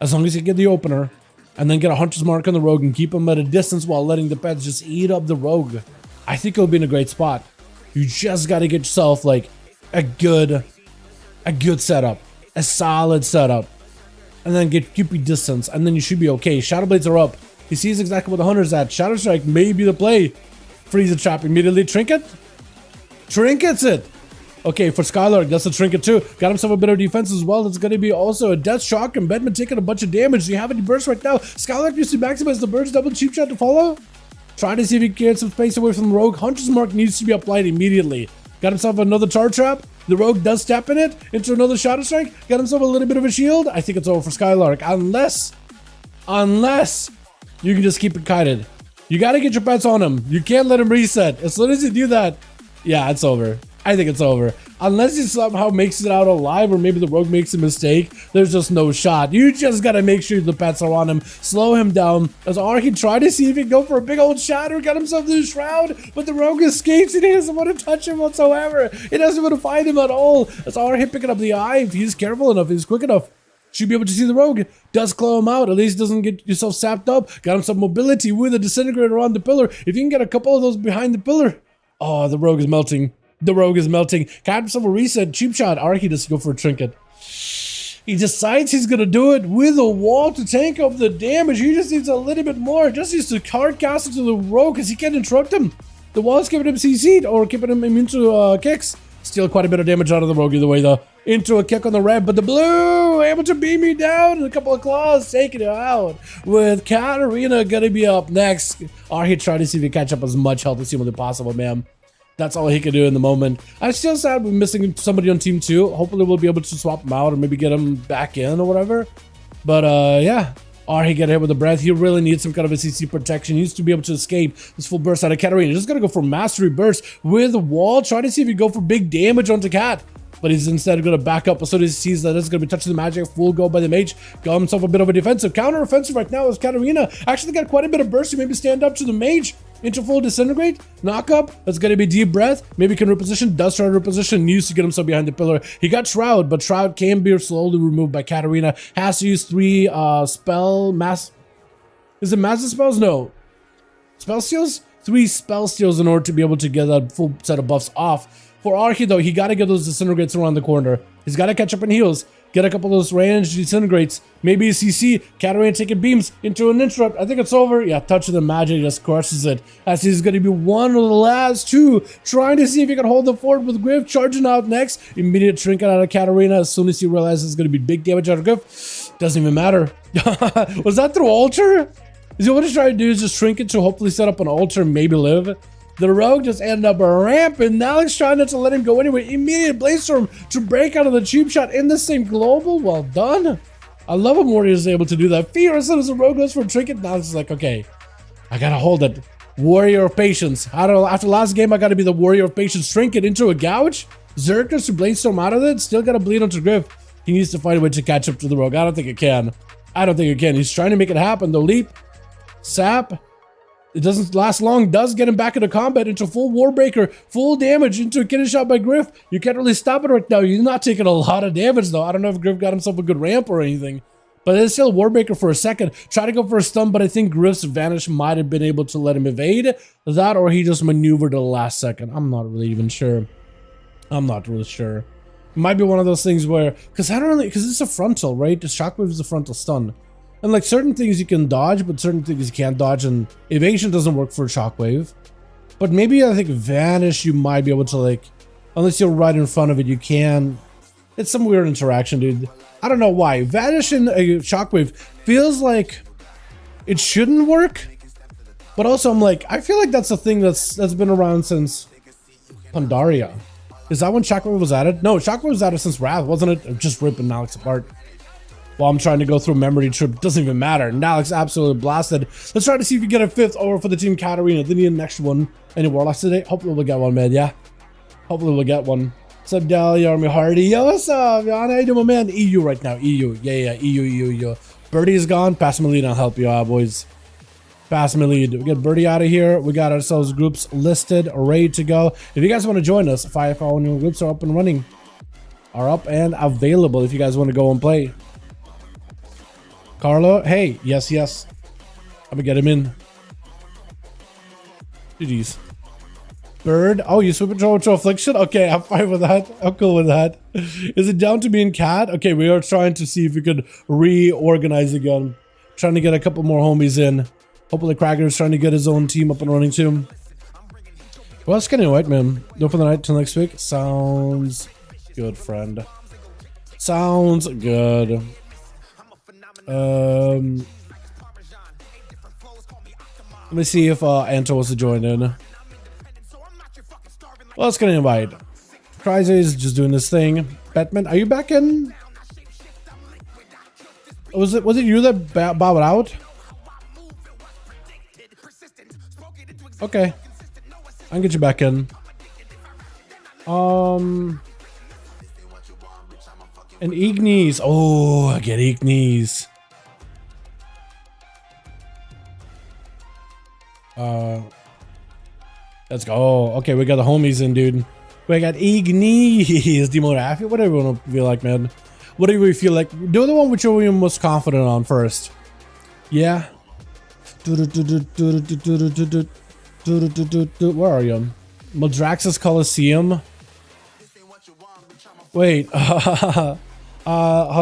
As long as he get the opener. And then get a hunter's mark on the rogue and keep him at a distance while letting the pets just eat up the rogue. I think it'll be in a great spot. You just got to get yourself like a good setup, a solid setup, and then keep your distance, and then you should be okay. Shadow blades are up. He sees exactly where the hunter's at. Shadow strike may be the play. Freeze the trap immediately. Trinket. Trinkets it. Okay, for Skylark, that's a trinket too. Got himself a bit of defense as well. That's going to be also a death shock, and Bedman taking a bunch of damage. Do you have any burst right now? Skylark needs to maximize the burst. Double cheap shot to follow. Trying to see if he can get some space away from the rogue. Hunter's mark needs to be applied immediately. Got himself another tar trap. The rogue does tap in it into another shadow strike. Got himself a little bit of a shield. I think it's over for Skylark. Unless you can just keep it kited. You got to get your pets on him. You can't let him reset. As soon as you do that, yeah, it's over. I think it's over. Unless he somehow makes it out alive, or maybe the rogue makes a mistake, there's just no shot. You just gotta make sure the pets are on him. Slow him down. As Arcane tried to see if he can go for a big old shatter, got himself to the shroud, but the rogue escapes and he doesn't want to touch him whatsoever. He doesn't want to find him at all. As Arcane picking up the eye, if he's careful enough, he's quick enough, should be able to see the rogue. Does claw him out. At least doesn't get yourself sapped up. Got himself mobility with a disintegrator on the pillar. If you can get a couple of those behind the pillar. Oh, the rogue is melting. The rogue is melting. Got himself a reset. Cheap shot. Arky does go for a trinket. He decides he's going to do it with a wall to tank up the damage. He just needs a little bit more. Just needs to hard cast it to the rogue because he can't interrupt him. The wall is keeping him CC'd or keeping him immune to kicks. Still quite a bit of damage out of the rogue either way though. Into a kick on the red, but the blue able to beam me down and a couple of claws taking it out. With Katarina going to be up next. Arky trying to see if he can catch up as much health as humanly possible, man. That's all he can do in the moment. I'm still sad we're missing somebody on team 2. Hopefully we'll be able to swap him out or maybe get him back in or whatever. But yeah. He get hit with a breath. He really needs some kind of a CC protection. He needs to be able to escape this full burst out of Katarina. Just gonna go for mastery burst with a wall. Try to see if he can go for big damage onto Cat. But he's instead going to back up as soon as he sees that it's going to be touching the magic. Full go by the mage. Got himself a bit of a defensive. Counter offensive right now as Katarina actually got quite a bit of burst to maybe stand up to the mage. Into full disintegrate. Knock up. That's going to be deep breath. Maybe can reposition. Does try to reposition. Needs to get himself behind the pillar. He got Shroud, but Shroud can be slowly removed by Katarina. Has to use 3 spell mass. Is it massive spells? No. Spell steals? 3 spell steals in order to be able to get that full set of buffs off. For Arky though, he got to get those disintegrates around the corner. He's got to catch up in heals. Get a couple of those range disintegrates. Maybe a CC. Katarina taking beams into an interrupt. I think it's over. Yeah, touch of the magic just crushes it. As he's going to be one of the last two. Trying to see if he can hold the fort with Griff. Charging out next. Immediate trinket out of Katarina. As soon as he realizes it's going to be big damage out of Griff. Doesn't even matter. Was that through altar? Is he what he's trying to do is just trinket to hopefully set up an altar and maybe live? The rogue just ended up ramping. Now he's trying not to let him go anyway. Immediate blaze storm to break out of the cheap shot in the same global. Well done. I love when Warrior is able to do that. Fear as soon as the rogue goes for a trinket. Now it's like, okay, I gotta hold it. Warrior of patience. I don't know. After last game, I gotta be the warrior of patience. Trinket into a gouge. Zerkers to blaze storm out of it. Still gotta bleed onto Griff. He needs to find a way to catch up to the rogue. I don't think it can. I don't think it can. He's trying to make it happen. The leap. Sap. It doesn't last long, does get him back into combat, into full Warbreaker, full damage, into a killing shot by Griff. You can't really stop it right now. He's not taking a lot of damage though. I don't know if Griff got himself a good ramp or anything. But it's still Warbreaker for a second. Try to go for a stun, but I think Griff's vanish might have been able to let him evade that, or he just maneuvered at the last second. I'm not really even sure. I'm not really sure. It might be one of those things where, because it's a frontal, right? The shockwave is a frontal stun. And like certain things you can dodge, but certain things you can't dodge, and evasion doesn't work for shockwave. But maybe I think vanish you might be able to, like, unless you're right in front of it, you can. It's some weird interaction, dude. I don't know why. Vanish in a shockwave feels like it shouldn't work. But also I'm like, I feel like that's a thing that's been around since Pandaria. Is that when shockwave was added? No, shockwave was added since Wrath, wasn't it? Just ripping Alex apart. While I'm trying to go through memory trip, doesn't even matter. Nalix absolutely blasted. Let's try to see if we get a fifth over for the team Katarina. They need a next one. Any Warlocks today? Hopefully we'll get one, man. Yeah. Hopefully we'll get one. What's up, Dally Army Hardy? Yo, what's up, man? How you doing, man? EU right now. EU. Yeah. EU. Birdie is gone. Pass me lead. I'll help you out, boys. Pass me lead. We get Birdie out of here. We got ourselves groups listed, ready to go. If you guys want to join us, 5V5 1V1 groups are up and running. Are up and available if you guys want to go and play. Carlo, hey, yes. I'm gonna get him in. GG's. Bird, oh, you switch over to Affliction? Okay, I'm fine with that. I'm cool with that. Is it down to me and Cat? Okay, we are trying to see if we could reorganize again. Trying to get a couple more homies in. Hopefully Cracker's trying to get his own team up and running too. Well, it's getting white, man. No for the night till next week. Sounds good, friend. Sounds good. Let me see if Anto wants to join in. Well, let's get an invite. Cryze is just doing this thing. Batman, are you back in? Was it you that bowed out? Okay, I can get you back in. And Ignis. Oh, I get Ignis. Let's go. Okay, we got the homies in, dude. We got Ignis, Demo Raffy, whatever you want to feel like, man. Whatever you feel like. Do the one which you're most confident on first. Yeah. Where are you? Modrax's Coliseum. Wait. Hold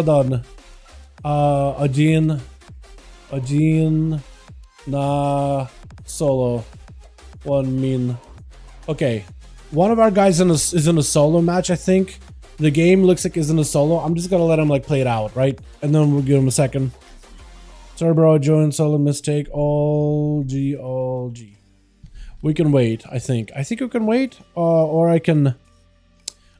on. Ajin. Nah. Solo. One mean. Okay. One of our guys is in a solo match, I think. The game looks like is in a solo. I'm just gonna let him like play it out, right? And then we'll give him a second. Sorry, bro. Join solo mistake. All G. We can wait. I think we can wait. Or I can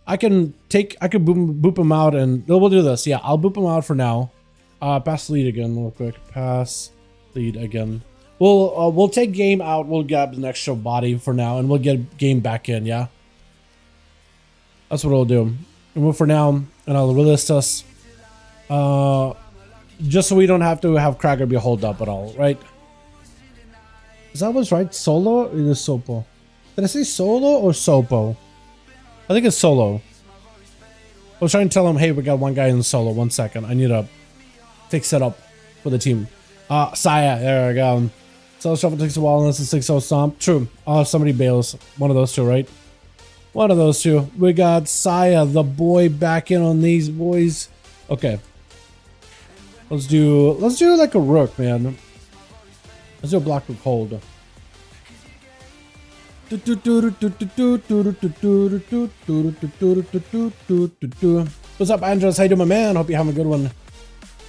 boop him out, and we'll do this. Yeah, I'll boop him out for now. Pass lead again, real quick. Pass lead again. We'll take game out. We'll grab the next show body for now, and we'll get game back in. Yeah, that's what I'll do. And we'll for now, and I'll relist us. Just so we don't have to have Cracker be hold up at all, right? Is that what's right? Solo or is it Sopo? Did I say solo or Sopo? I think it's solo. I was trying to tell him, hey, we got one guy in the solo. 1 second. I need to fix it up for the team. Saya, there we go. So shuffle takes a while unless it's 6-0 stomp. True. Somebody bails. One of those two, right? One of those two. We got Saya, the boy, back in on these boys. Okay. Let's do like a rook, man. Let's do a black rook hold. What's up, Andres? How you doing, my man? Hope you have a good one.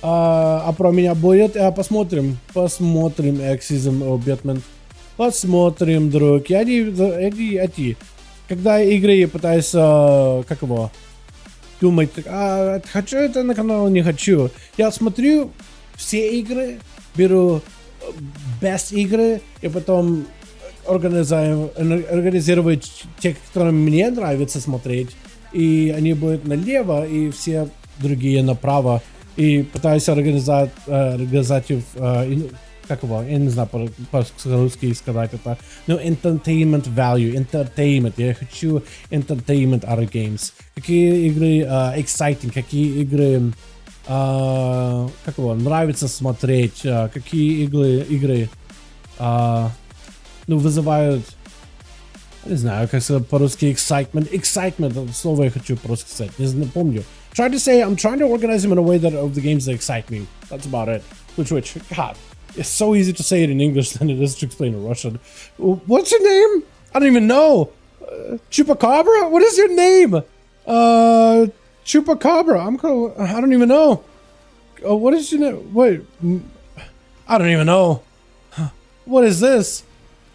А про меня будет? Посмотрим. Посмотрим, Exism Objetment. Посмотрим, друг. Я эти. Когда игры пытаюсь, как его, думать, хочу это на канал, не хочу. Я смотрю все игры, беру best игры и потом организировать те, которые мне нравится смотреть. И они будут налево, и все другие направо. И пытаюсь организовать как его, я не знаю по-русски сказать это, но entertainment value, entertainment, я хочу entertainment out of games. Какие игры exciting, какие игры как его, нравится смотреть, какие игры ну, вызывают, не знаю, как сказать по-русски excitement, это слово я хочу просто сказать, не помню. I'm trying to organize them in a way that of the games that excite me. That's about it. Which, God, it's so easy to say it in English than it is to explain in Russian. What's your name? I don't even know. Chupacabra? What is your name? Chupacabra. I don't even know. What is your name? Wait. I don't even know. What is this?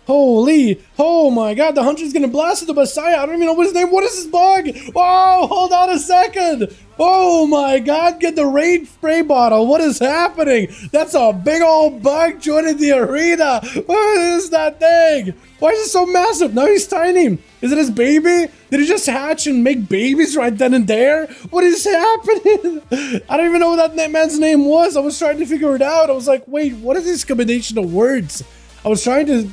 Holy, oh my god, the hunter's gonna blast the Messiah. I don't even know what his name. What is this bug? Oh, hold on a second. Oh my god, get the raid spray bottle. What is happening? That's a big old bug joining the arena. What is that thing? Why is it so massive? Now he's tiny. Is it his baby? Did he just hatch and make babies right then and there? What is happening? I don't even know what that man's name was. I was trying to figure it out. I was like, wait, what is this combination of words? I was trying to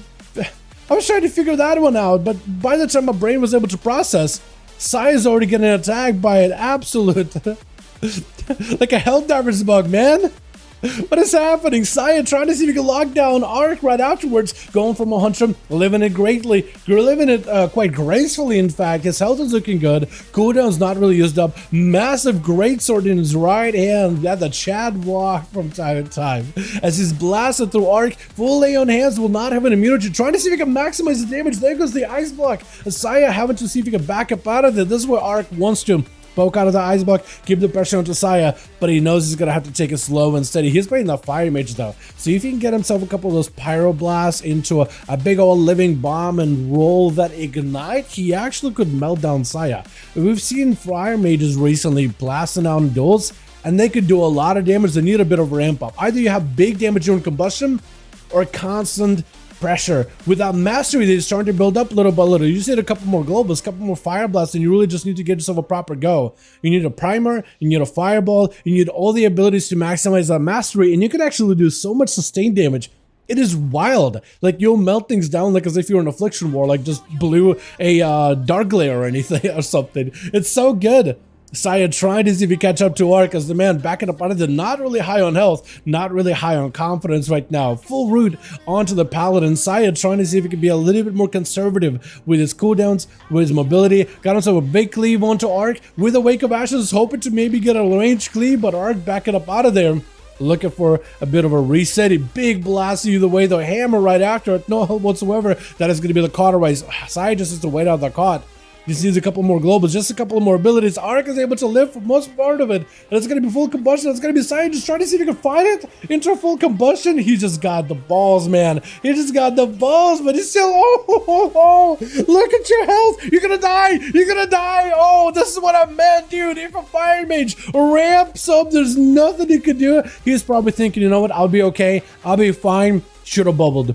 figure that one out, but by the time my brain was able to process, Sai is already getting attacked by an absolute, like a Helldiver's bug, man. What is happening? Saya trying to see if he can lock down Arc right afterwards, going from a hunter, living it greatly. You're living it quite gracefully, in fact. His health is looking good. Cooldown's not really used up. Massive greatsword in his right hand. Yeah, the Chad walk from time to time. As he's blasted through Arc, full lay on hands will not have an immunity. Trying to see if he can maximize the damage. There goes the ice block. Saya having to see if he can back up out of it. This is where Arc wants to poke out of the ice block, keep the pressure onto Saya, but he knows he's gonna have to take it slow and steady. He's playing the Fire Mage though, so if he can get himself a couple of those Pyroblasts into a big old living bomb and roll that ignite, he actually could melt down Saya. We've seen Fire Mages recently blasting out in duels, and they could do a lot of damage. They need a bit of ramp up. Either you have big damage during combustion, or constant pressure. With that mastery, they're starting to build up little by little. You just need a couple more globals, a couple more fire blasts, and you really just need to get yourself a proper go. You need a primer, you need a fireball, you need all the abilities to maximize that mastery, and you can actually do so much sustained damage. It is wild. Like, you'll melt things down like as if you're in Affliction War, like just blew a Dark Glare or anything or something. It's so good. Saya trying to see if he catch up to Arc as the man backing up out of the not really high on health, not really high on confidence right now. Full root onto the Paladin. Saya trying to see if he can be a little bit more conservative with his cooldowns, with his mobility. Got himself a big cleave onto Arc with a Wake of Ashes, hoping to maybe get a range cleave, but Arc backing up out of there. Looking for a bit of a reset. A big blast either way, the hammer right after it. No help whatsoever. That is going to be the cauterize. Saya just has to wait out the caught. Just needs a couple more globals, just a couple more abilities. Arc is able to live for most part of it. And it's going to be full combustion. It's going to be Sai just trying to see if he can find it into full combustion. He just got the balls, man. He just got the balls, but he's still, oh, look at your health. You're going to die. You're going to die. Oh, this is what I meant, dude. If a Fire Mage ramps up, there's nothing he could do. He's probably thinking, you know what? I'll be okay. I'll be fine. Should have bubbled.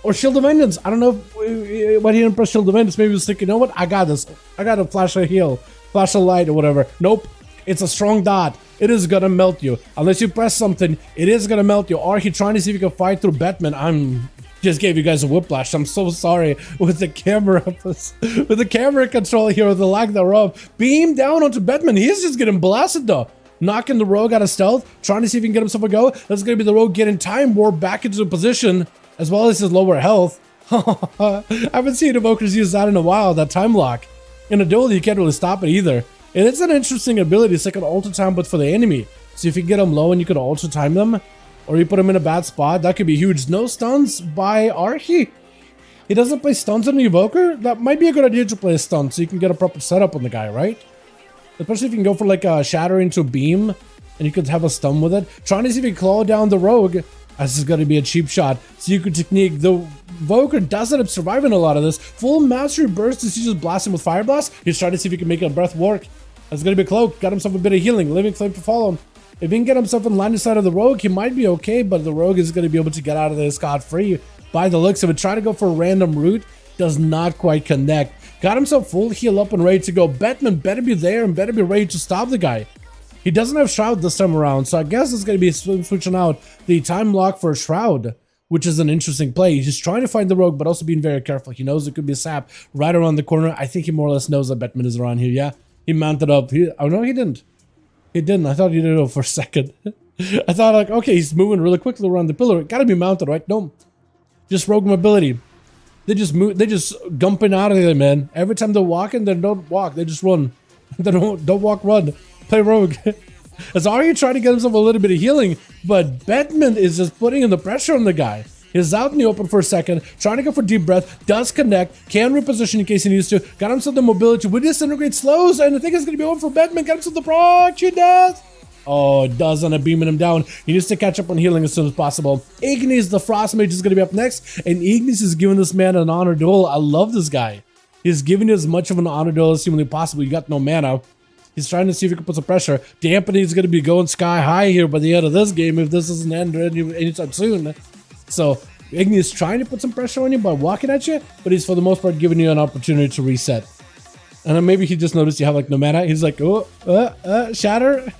Or Shield of Vengeance. I don't know why he didn't press Shield of Vengeance. Maybe he was thinking, you know what? I got this. I got a flash of heal, flash of light or whatever. Nope. It's a strong dot. It is gonna melt you. Unless you press something, it is gonna melt you. Or he trying to see if he can fight through Batman. Just gave you guys a whiplash. I'm so sorry with the camera control here, with the lack thereof. Beam down onto Batman. He's just getting blasted though. Knocking the rogue out of stealth, trying to see if he can get himself a go. That's gonna be the rogue getting time warp back into position, as well as his lower health. I haven't seen Evokers use that in a while, that time lock. In a duel, you can't really stop it either. And it's an interesting ability. It's like an alter time, but for the enemy. So if you get them low and you could alter time them, or you put them in a bad spot, that could be huge. No stuns by Archie. He doesn't play stuns on the Evoker. That might be a good idea to play a stun so you can get a proper setup on the guy, right? Especially if you can go for like a shatter into a beam and you could have a stun with it. Trying to see if you can claw down the rogue. This is going to be a cheap shot. So you could technique. The Evoker does end up surviving a lot of this. Full mastery burst is he just blasting with Fire Blast. He's trying to see if he can make a breath work. That's going to be a cloak. Got himself a bit of healing. Living Flame to follow him. If he can get himself in line inside of the rogue, he might be okay, but the rogue is going to be able to get out of this scot-free by the looks of it. Trying to go for a random route does not quite connect. Got himself full heal up and ready to go. Batman better be there and better be ready to stop the guy. He doesn't have Shroud this time around, so I guess it's going to be switching out the time lock for Shroud, which is an interesting play. He's trying to find the rogue, but also being very careful. He knows it could be a sap right around the corner. I think he more or less knows that Batman is around here, yeah? He mounted up. Oh, no, he didn't. He didn't. I thought he did it for a second. I thought, like, okay, he's moving really quickly around the pillar. Gotta be mounted, right? No. Just rogue mobility. They just move. They just gumping out of there, man. Every time they're walking, they don't walk. They just run. They don't walk, run. Play rogue. As Arya trying to get himself a little bit of healing, but Batman is just putting in the pressure on the guy. He's out in the open for a second, trying to go for deep breath, does connect, can reposition in case he needs to, got himself the mobility with disintegrate slows, and I think it's going to be over for Batman, got himself the proc, he does! Oh, it does end up beaming him down. He needs to catch up on healing as soon as possible. Ignis, the Frost Mage, is going to be up next, and Ignis is giving this man an honor duel. I love this guy. He's giving you as much of an honor duel as humanly possible. You got no mana. He's trying to see if he can put some pressure. Dampening is going to be going sky high here by the end of this game if this doesn't end anytime soon. So, Ignis is trying to put some pressure on you by walking at you, but he's for the most part giving you an opportunity to reset. And then maybe he just noticed you have like no mana. He's like, oh, shatter.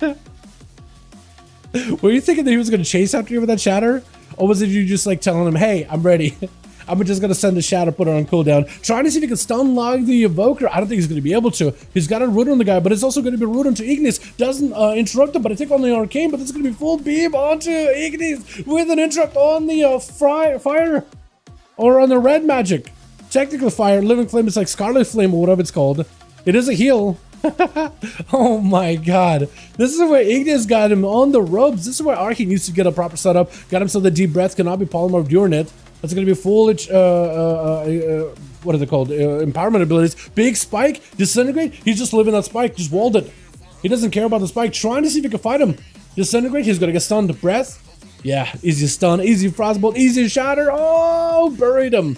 Were you thinking that he was going to chase after you with that shatter? Or was it you just like telling him, hey, I'm ready. I'm just going to send a shatter, put it on cooldown. Trying to see if he can stun log the Evoker. I don't think he's going to be able to. He's got a root on the guy, but it's also going to be root onto Ignis. Doesn't interrupt him, but I think on the Arcane, but it's going to be full beam onto Ignis with an interrupt on the fire or on the red magic. Technical fire, living flame is like Scarlet Flame or whatever it's called. It is a heal. Oh my god. This is where Ignis got him on the ropes. This is where Archie needs to get a proper setup. Got himself the deep breath, cannot be polymer during it. That's going to be full, what are they called? Empowerment abilities. Big spike, disintegrate. He's just living that spike, just walled it. He doesn't care about the spike. Trying to see if he can fight him. Disintegrate, he's going to get stunned. Breath. Yeah, easy stun, easy frostbolt, easy shatter. Oh, buried him.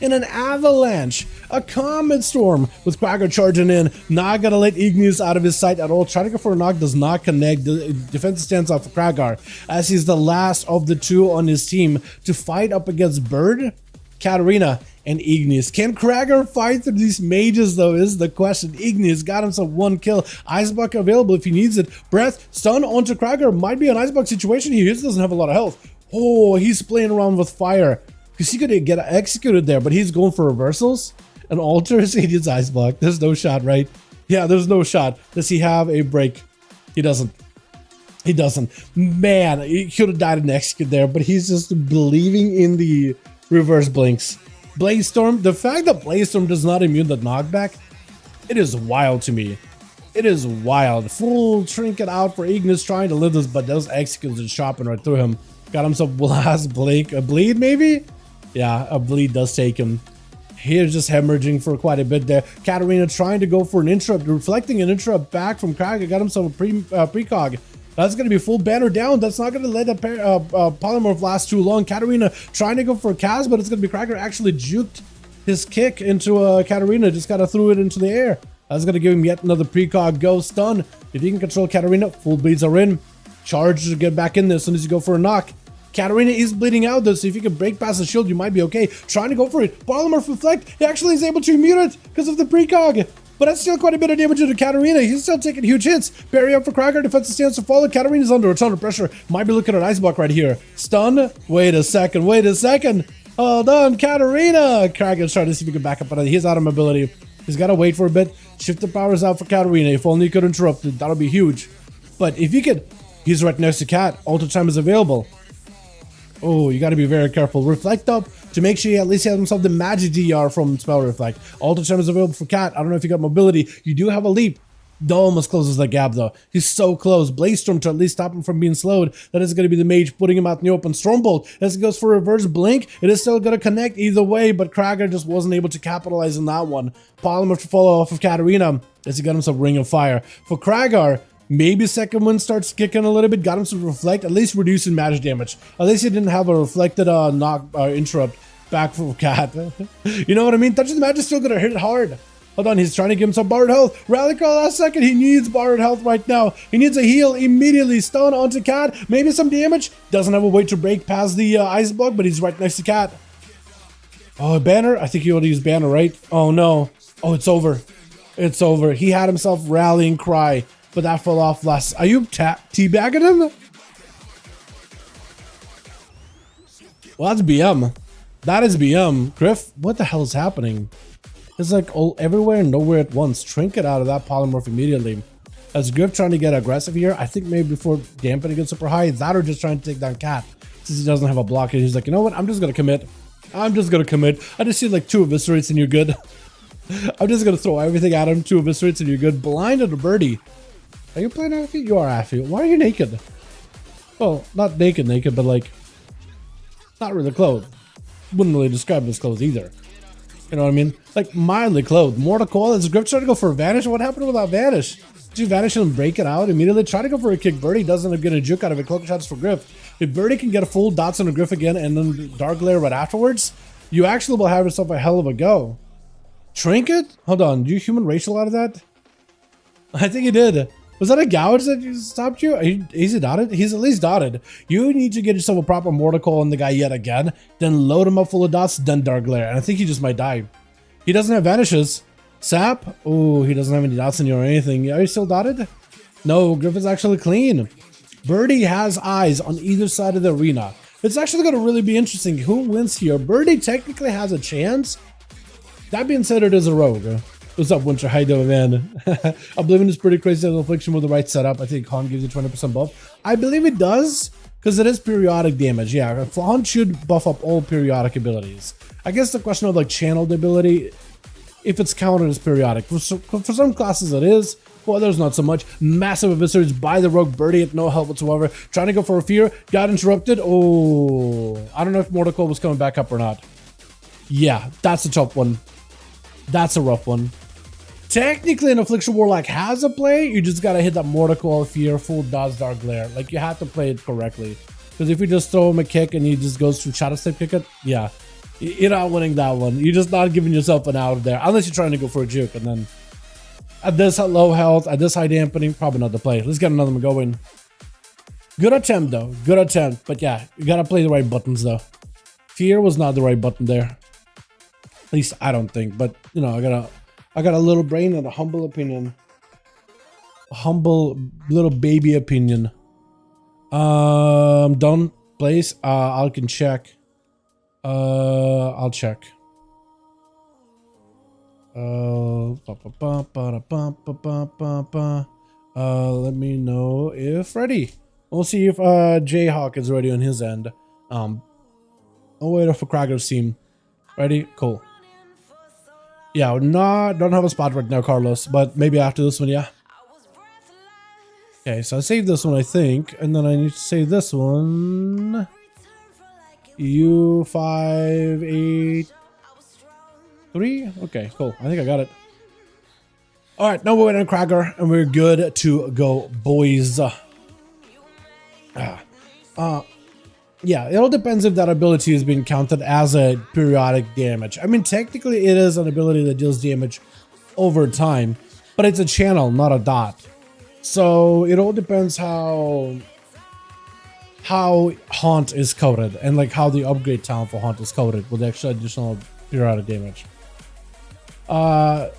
In an avalanche, a comet storm with Krager charging in. Not gonna let Ignis out of his sight at all. Trying to go for a knock, does not connect. The defense stands off for Krager as he's the last of the two on his team to fight up against Bird, Katarina, and Ignis. Can Krager fight through these mages though is the question. Ignis got himself one kill. Icebox available if he needs it. Breath, stun onto Krager. Might be an Icebox situation here. He just doesn't have a lot of health. Oh, he's playing around with fire. Because he could get executed there, but he's going for reversals and alters. He needs ice block. There's no shot, right? Yeah, there's no shot. Does he have a break? He doesn't. He doesn't. Man, he could have died in execute there, but he's just believing in the reverse blinks. Blaze Storm, the fact that Blaze Storm does not immune the knockback, it is wild to me. It is wild. Full trinket out for Ignis trying to live this, but those executes are chopping right through him. Got himself blast blink. A bleed maybe? Yeah, a bleed does take him. He's just hemorrhaging for quite a bit there. Katarina trying to go for an interrupt, reflecting an interrupt back from Krager. Got himself a precog. That's going to be full banner down. That's not going to let a polymorph last too long. Katarina trying to go for a cast, but it's going to be Krager actually juked his kick into Katarina. Just got to throw it into the air. That's going to give him yet another precog. Go stun. If he can control Katarina, full bleeds are in. Charge to get back in there as soon as you go for a knock. Katarina is bleeding out though, so if you can break past the shield, you might be okay. Trying to go for it. Polymorph reflect. He actually is able to immune it because of the precog. But that's still quite a bit of damage to Katarina. He's still taking huge hits. Barry up for Krager. Defensive stance to follow. Katarina's under a ton of pressure. Might be looking at an ice block right here. Stun. Wait a second. Wait a second. Hold on, Katarina. Krager's trying to see if he can back up on it. He's out of mobility. He's got to wait for a bit. Shift the powers out for Katarina. If only he could interrupt it, that'll be huge. But if you could, he's right next to Cat. Alter time is available. Oh, you got to be very careful. Reflect up to make sure he at least has himself the magic DR from Spell Reflect. Alter time is available for Cat. I don't know if you got mobility. You do have a leap. Almost closes the gap though. He's so close. Blaze Storm to at least stop him from being slowed. That is going to be the Mage putting him out in the open. Stormbolt, as he goes for reverse blink, it is still going to connect either way, but Krager just wasn't able to capitalize on that one. Polymer to follow off of Katarina as he got himself Ring of Fire. For Kragar, maybe second one starts kicking a little bit, got him to reflect, at least reducing magic damage. At least he didn't have a reflected interrupt back for Cat. You know what I mean? Touching the Magic is still going to hit it hard. Hold on, he's trying to give him some borrowed health. Rally call last second. He needs borrowed health right now. He needs a heal immediately. Stun onto Cat. Maybe some damage. Doesn't have a way to break past the ice block, but he's right next to Cat. Oh, Banner? I think he ought to use Banner, right? Oh, no. Oh, it's over. It's over. He had himself rallying cry, but that fell off last. Are you teabagging him? Well, that's BM. That is BM. Griff, what the hell is happening? It's like all everywhere and nowhere at once. Trinket out of that polymorph immediately. As Griff trying to get aggressive here, I think maybe before dampening it super high, that or just trying to take down Cat. Since he doesn't have a blockade, he's like, you know what? I'm just gonna commit. I'm just gonna commit. I just see like 2 eviscerates and you're good. I'm just gonna throw everything at him. 2 eviscerates and you're good. Blind and a birdie. Are you playing Affy? You are Affy. Why are you naked? Well, not naked, but like not really clothed. Wouldn't really describe him as clothes either. You know what I mean? Like mildly clothed. More to call. Is Griff trying to go for a vanish? What happened with that vanish? Did you vanish and break it out immediately? Try to go for a kick. Birdie doesn't get a juke out of it. Cloak shots for Griff. If Birdie can get a full dots on a Griff again and then Dark Lair right afterwards, you actually will have yourself a hell of a go. Trinket? Hold on. Did you human racial out of that? I think he did. Was that a gouge that stopped you? Is he dotted? He's at least dotted. You need to get yourself a proper mortal call on the guy yet again, then load him up full of dots, then Dark Glare. And I think he just might die. He doesn't have vanishes. Sap? Oh, he doesn't have any dots in you or anything. Are you still dotted? No, Griff is actually clean. Birdie has eyes on either side of the arena. It's actually going to really be interesting. Who wins here? Birdie technically has a chance. That being said, it is a rogue. What's up, Winter? How you doing, man? Oblivion is pretty crazy as Affliction with the right setup. I think Han gives you 20% buff. I believe it does, because it is periodic damage. Yeah, Han should buff up all periodic abilities. I guess the question of like channeled ability, if it's counted as periodic. For some classes it is, for others not so much. Massive eviscerates by the rogue. Birdie at no help whatsoever. Trying to go for a fear, got interrupted. Oh, I don't know if Mortal Coil was coming back up or not. Yeah, that's a tough one. That's a rough one. Technically, an Affliction Warlock has a play. You just gotta hit that Mortal Coil, Fear, full dodge, Dark Glare. Like, you have to play it correctly. Because if you just throw him a kick and he just goes to Shadow Step kick it, yeah, you're not winning that one. You're just not giving yourself an out there. Unless you're trying to go for a juke. And then at this low health, at this high dampening, probably not the play. Let's get another one going. Good attempt, though. Good attempt. But yeah, you gotta play the right buttons, though. Fear was not the right button there. At least I don't think. But, you know, I got a little brain and a humble opinion. A humble little baby opinion. Done place. I can check. I'll check. Let me know if ready. We'll see if Jayhawk is ready on his end. I'll wait for Krager's team. Ready? Cool. Yeah, don't have a spot right now, Carlos, but maybe after this one, yeah. Okay, so I saved this one, I think, and then I need to save this one. U583. Okay, cool. I think I got it. All right, now we're waiting on Krager, and we're good to go, boys. Yeah, it all depends if that ability is being counted as a periodic damage. I mean, technically it is an ability that deals damage over time, but it's a channel, not a dot. So it all depends how Haunt is coded and like how the upgrade talent for Haunt is coded with extra additional periodic damage. I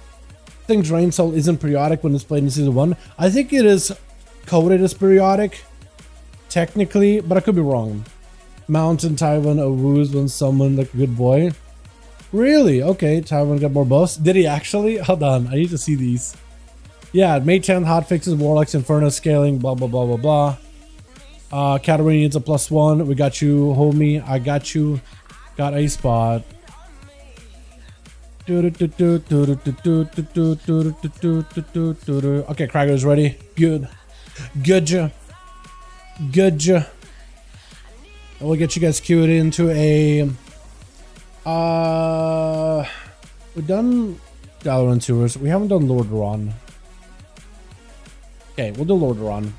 think Drain Soul isn't periodic when it's played in Season 1. I think it is coded as periodic, technically, but I could be wrong. Mountain Tywin woos when someone like a good boy. Really? Okay, Tywin got more buffs. Did he actually? Hold on, I need to see these. Yeah, Mage 10 hotfixes, Warlock's Inferno scaling, blah blah blah blah blah. Katarina needs a +1. We got you, homie. I got you. Got a spot. Okay, Cragger's ready. Good. Good. Good. We'll get you guys queued into a we've done Dalaran tours. We haven't done Lordaeron. Okay, we'll do Lordaeron.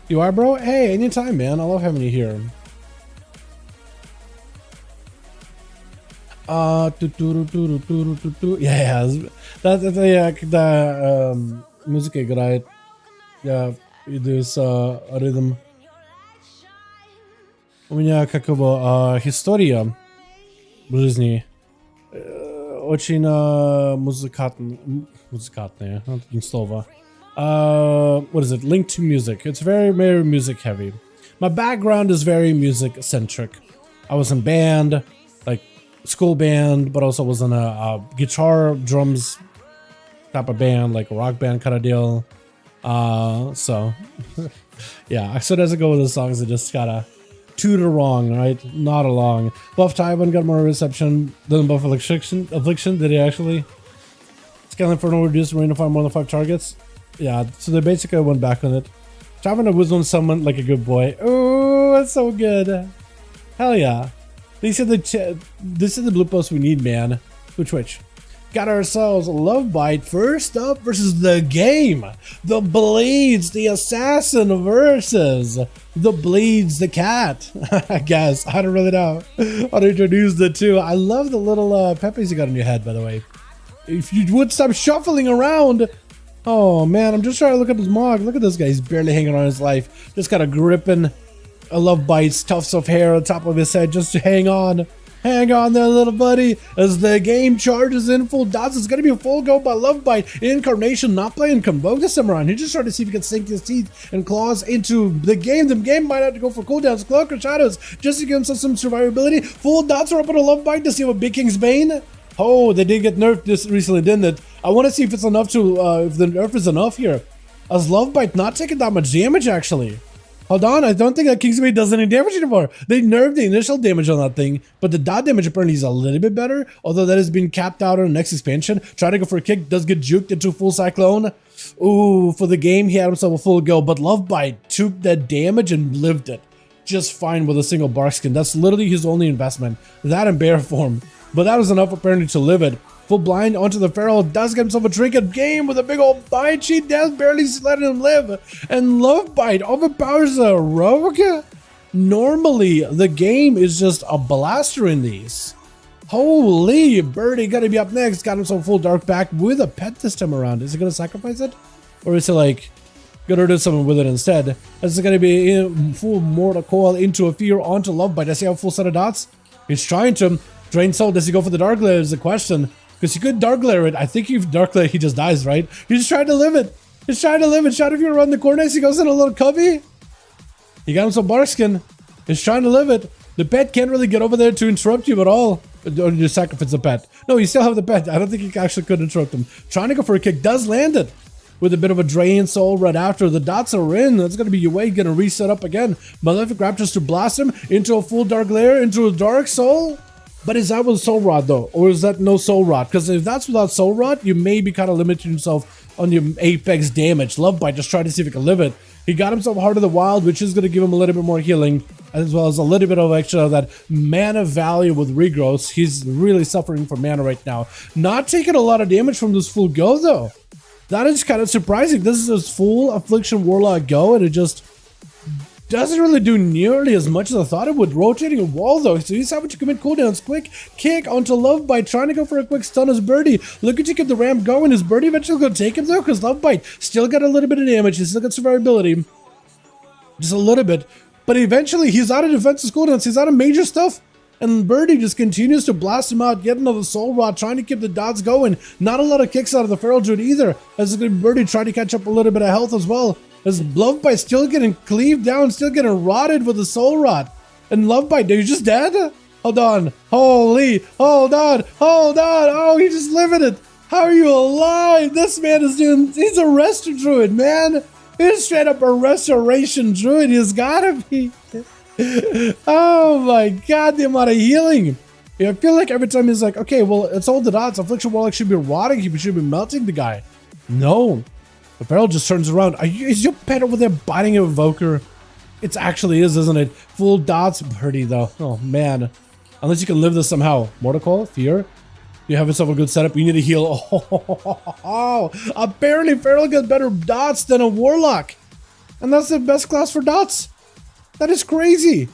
You are, bro? Hey, anytime, man. I love having you here. Yeah, that's the music играет. Я иду с ритм. У меня как его история в жизни очень музыкальная, таким слово. What is it? Linked to music. It's very, very music heavy. My background is very music centric. I was in band, like school band, but also was in a guitar, drums type of band, like a rock band kind of deal. So yeah, I said as I go with the songs, I just gotta toot or wrong, right? Not along. Buff Tywin got more reception than Buff Affliction. Did he actually? Scaling for no reduced marine to find more than 5 targets. Yeah, so they basically went back on it. Tywin was on someone like a good boy. Oh, that's so good. Hell yeah. These are this is the blue post we need, man. Twitch. Got ourselves a love bite first up versus the game. The Bleeds, the assassin versus the Bleeds, the cat. I guess. I don't really know how to introduce the two. I love the little peppies you got on your head, by the way. If you would stop shuffling around. Oh man, I'm just trying to look at his mog. Look at this guy. He's barely hanging on his life. Just got a gripping, a love bites, tufts of hair on top of his head just to hang on. Hang on there, little buddy, as the game charges in full dots. It's going to be a full go by Love Bite. Incarnation not playing Convoke this time around. He just trying to see if he can sink his teeth and claws into the game. The game might have to go for cooldowns, Cloak or Shadows, just to give himself some survivability. Full dots are up on a Love Bite to see what Big King's Bane. Oh, they did get nerfed this recently, didn't it? I want to see if it's enough to, if the nerf is enough here. As Love Bite not taking that much damage, actually. Hold on, I don't think that Kingsbane does any damage anymore. They nerfed the initial damage on that thing, but the dot damage apparently is a little bit better, although that has been capped out on the next expansion. Trying to go for a kick, does get juked into a full Cyclone. Ooh, for the game, he had himself a full go, but Love Bite took that damage and lived it just fine with a single bark skin. That's literally his only investment. That in bear form. But that was enough apparently to live it. Full blind onto the feral, does get himself a trinket game with a big old bite. She does barely letting him live. And Love Bite overpowers a rogue. Normally, the game is just a blaster in these. Holy, Birdie gonna be up next. Got himself full dark back with a pet this time around. Is he gonna sacrifice it? Or is he like gonna do something with it instead? Is it gonna be in full mortal coil into a fear onto Love Bite? Does he have a full set of dots? He's trying to. Drain Soul, does he go for the Dark Glare is the question. Because he could Dark Glare it. I think if Dark Glare, he just dies, right? He's just trying to live it. He's trying to live it. Shout if you're around the corner, he goes in a little cubby. He got him some Barkskin. He's trying to live it. The pet can't really get over there to interrupt you at all. Or you sacrifice the pet. No, you still have the pet. I don't think he actually could interrupt him. Trying to go for a kick, does land it. With a bit of a Drain Soul right after. The dots are in. That's going to be your way. Going to reset up again. Malefic Raptors to blast him into a full Dark Glare, into a Dark Soul. But is that with Soul Rod though? Or is that no Soul Rod? Because if that's without Soul Rod, you may be kind of limiting yourself on your apex damage. Love Bite, just try to see if he can live it. He got himself Heart of the Wild, which is going to give him a little bit more healing, as well as a little bit of extra of that mana value with regrowths. He's really suffering from mana right now. Not taking a lot of damage from this full go though. That is kind of surprising. This is his full Affliction Warlock go, and it just doesn't really do nearly as much as I thought it would. Rotating a wall though, so he's having to commit cooldowns. Quick kick onto Love Bite, trying to go for a quick stun as Birdie. Look at you get the ramp going. Is Birdie eventually going to take him though? Because Love Bite still got a little bit of damage. He's still got survivability. Just a little bit. But eventually he's out of defensive cooldowns. He's out of major stuff. And Birdie just continues to blast him out, get another Soul Rod, trying to keep the dots going. Not a lot of kicks out of the Feral Druid either. As it's going to be Birdie trying to catch up a little bit of health as well. As Love Bite still getting cleaved down, still getting rotted with a Soul Rod. And Love Bite, are you just dead? Hold on. Holy. Hold on. Hold on. Oh, he just living it. How are you alive? This man is doing, he's a Restore Druid, man. He's straight up a Restoration Druid. He's gotta be. Oh my god, the amount of healing. I feel like every time he's like, okay, well, it's all the dots. Affliction Warlock should be rotting. He should be melting the guy. No. The Feral just turns around. Is your pet over there biting an Evoker? It actually is, isn't it? Full dots. Pretty, though. Oh, man. Unless you can live this somehow. Mortal Coil? Fear? You have yourself a good setup. You need to heal. Oh, apparently Feral gets better dots than a Warlock. And that's the best class for dots. That is crazy.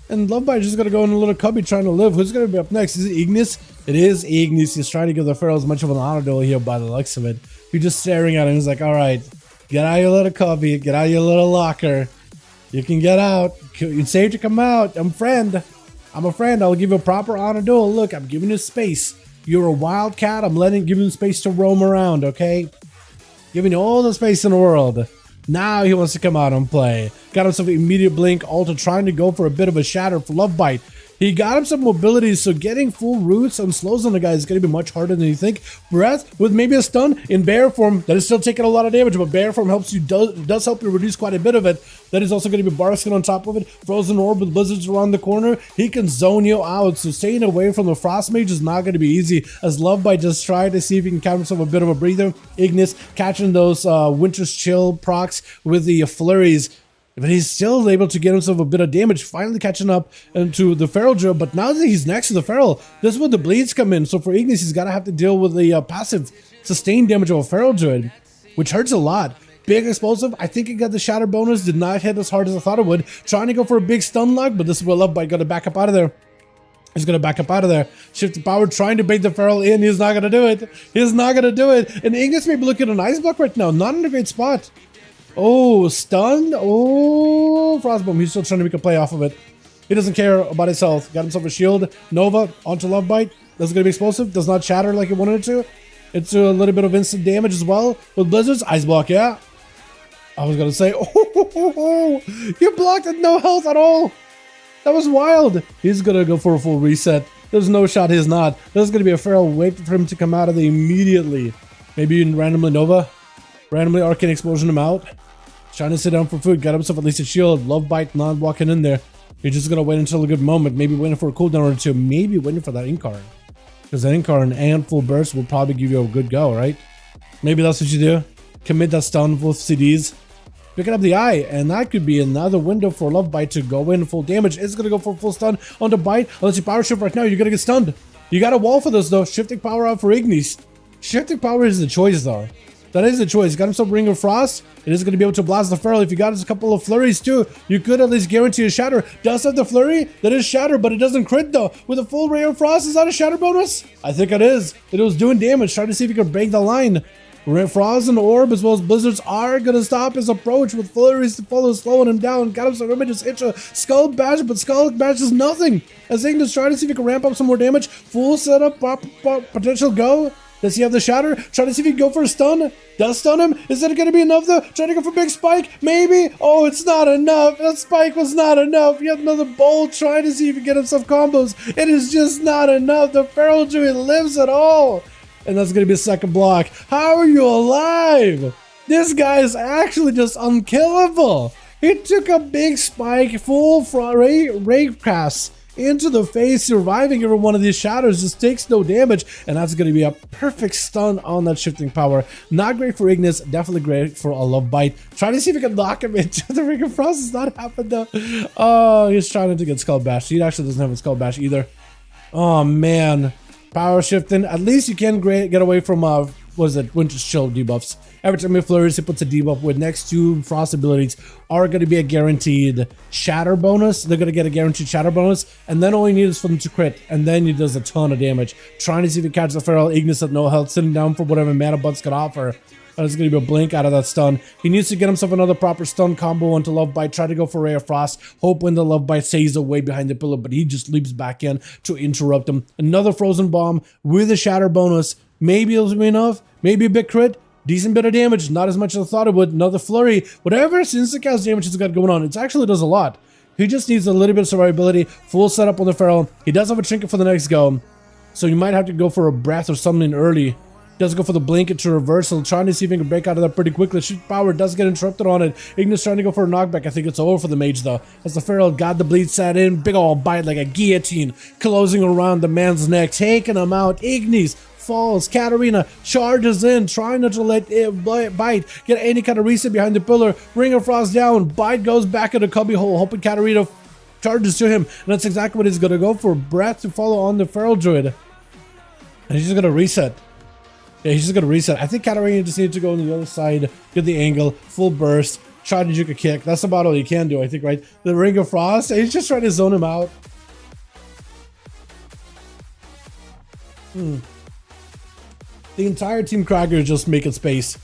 And Lovebite just gonna go in a little cubby trying to live. Who's gonna be up next? Is it Ignis? It is Ignis. He's trying to give the Feral as much of an honor duel here by the looks of it. You're just staring at him. He's like, all right, get out of your little cubby. Get out of your little locker. You can get out. It's safe to come out. I'm a friend. I'll give you a proper honor duel. Look, I'm giving you space. You're a wildcat. I'm giving you space to roam around, okay? Giving you all the space in the world. Now he wants to come out and play. Got himself an immediate blink, also trying to go for a bit of a shatter for Lovebite. He got himself mobility, so getting full roots and slows on the guy is going to be much harder than you think. Breath with maybe a stun in bear form. That is still taking a lot of damage, but bear form helps you, does help you reduce quite a bit of it. That is also going to be bar skin on top of it. Frozen orb with blizzards around the corner. He can zone you out, so staying away from the frost mage is not going to be easy. As Lovebite just tried to see if he can catch himself a bit of a breather. Ignis catching those winter's chill procs with the flurries. But he's still able to get himself a bit of damage, finally catching up into the Feral Druid. But now that he's next to the Feral, this is where the bleeds come in. So for Ignis, he's got to have to deal with the passive sustained damage of a Feral Druid, which hurts a lot. Big explosive. I think he got the shatter bonus. Did not hit as hard as I thought it would. Trying to go for a big stun lock, but this is where Lovebite got to back up out of there. He's going to back up out of there. Shift the power, trying to bait the Feral in. He's not going to do it. He's not going to do it. And Ignis may be looking at an ice block right now. Not in a great spot. Oh, stunned. Oh, Frostbomb. He's still trying to make a play off of it. He doesn't care about his health. Got himself a shield. Nova onto Lovebite. That's going to be explosive. Does not shatter like he wanted it to. It's a little bit of instant damage as well. With Blizzards. Ice block, yeah. I was going to say, oh, you blocked at no health at all. That was wild. He's going to go for a full reset. There's no shot he's not. There's going to be a Feral wait for him to come out of there immediately. Maybe randomly Nova. Randomly Arcane Explosion him out. Trying to sit down for food. Got himself at least a shield. Lovebite not walking in there. He's just going to wait until a good moment. Maybe waiting for a cooldown or two. Maybe waiting for that Incarn. Because that Incarn and full burst will probably give you a good go, right? Maybe that's what you do. Commit that stun with CDs. Picking up the eye. And that could be another window for Lovebite to go in full damage. It's going to go for full stun on the bite. Unless you power shift right now, you're going to get stunned. You got a wall for this though. Shifting power out for Ignis. Shifting power is the choice though. That is the choice. Got himself Ring of Frost. It is going to be able to blast the Feral. If you got us a couple of flurries too, you could at least guarantee a shatter. Does have the flurry? That is shatter, but it doesn't crit though. With a full Ray of Frost, is that a shatter bonus? I think it is. It was doing damage. Trying to see if he could break the line. Frost and Orb as well as Blizzards are going to stop his approach with flurries to follow, slowing him down. Got him some images, hit a Skull Bash, but Skull Bash is nothing. As Ignis trying to see if he can ramp up some more damage. Full setup, potential go. Does he have the shatter? Trying to see if he can go for a stun. Does stun him? Is that going to be enough though? Trying to go for big spike? Maybe? Oh, it's not enough. That spike was not enough. Yet another bolt trying to see if he can get himself combos. It is just not enough. The Feral Druid lives at all. And that's going to be a second block. How are you alive? This guy is actually just unkillable. He took a big spike, full ray cast into the face, surviving every one of these shatters, just takes no damage, and that's going to be a perfect stun on that shifting power. Not great for Ignis, definitely great for a Lovebite. Trying to see if he can knock him into the Ring of Frost. It's not happened though. Oh, he's trying to get Skull Bash. He actually doesn't have a Skull Bash either. Oh man, power shifting. At least you can get away from what is it, Winter's Chill debuffs. Every time he flurries, he puts a debuff with next two Frost abilities are going to be a guaranteed shatter bonus. They're going to get a guaranteed shatter bonus, and then all you need is for them to crit, and then he does a ton of damage. Trying to see if he catches the Feral. Ignis at no health, sitting down for whatever mana butts could offer. There's going to be a blink out of that stun. He needs to get himself another proper stun combo onto Lovebite. Try to go for Ray of Frost. Hope when the Lovebite stays away behind the pillar, but he just leaps back in to interrupt him. Another Frozen Bomb with a shatter bonus. Maybe it'll be enough. Maybe a big crit. Decent bit of damage. Not as much as I thought it would. Another flurry. Whatever instant cast damage he's got going on, it actually does a lot. He just needs a little bit of survivability. Full setup on the Feral. He does have a trinket for the next go, so you might have to go for a breath or something early Does go for the blink into reversal, trying to see if he can break out of that pretty quickly. Shoot power does get interrupted on it. Ignis trying to go for a knockback. I think it's over for the mage though, as the Feral got the bleed set in. Big ol' bite like a guillotine, closing around the man's neck, taking him out. Ignis falls. Katarina charges in, trying not to let it bite get any kind of reset behind the pillar. Ring of Frost down. Bite goes back in the cubby hole, hoping Katarina charges to him, and that's exactly what he's gonna go for. Breath to follow on the Feral Druid, and he's just gonna reset. Yeah, he's just gonna reset. I think Katarina just needs to go on the other side, get the angle, full burst, try to juke a kick. That's about all you can do, I think, right? The Ring of Frost, he's just trying to zone him out. The entire Team Cracker is just making space,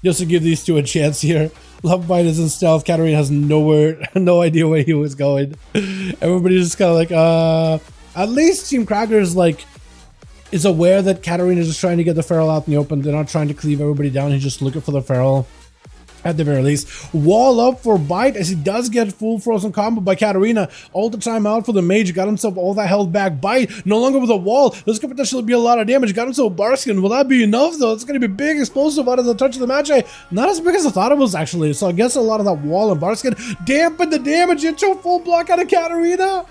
just to give these two a chance here. Lovebite is in stealth. Katarina has no idea where he was going. Everybody's just kind of like, at least Team Cracker is like, is aware that Katarina is just trying to get the Feral out in the open. They're not trying to cleave everybody down. He's just looking for the Feral at the very least. Wall up for Bite as he does get full frozen combo by Katarina. All the time out for the Mage. Got himself all that held back. Bite no longer with a wall. This could potentially be a lot of damage. Got himself Barskin. Will that be enough though? It's going to be big explosive out of the touch of the Mage. Not as big as I thought it was actually. So I guess a lot of that wall and Barskin dampened the damage into a full block out of Katarina.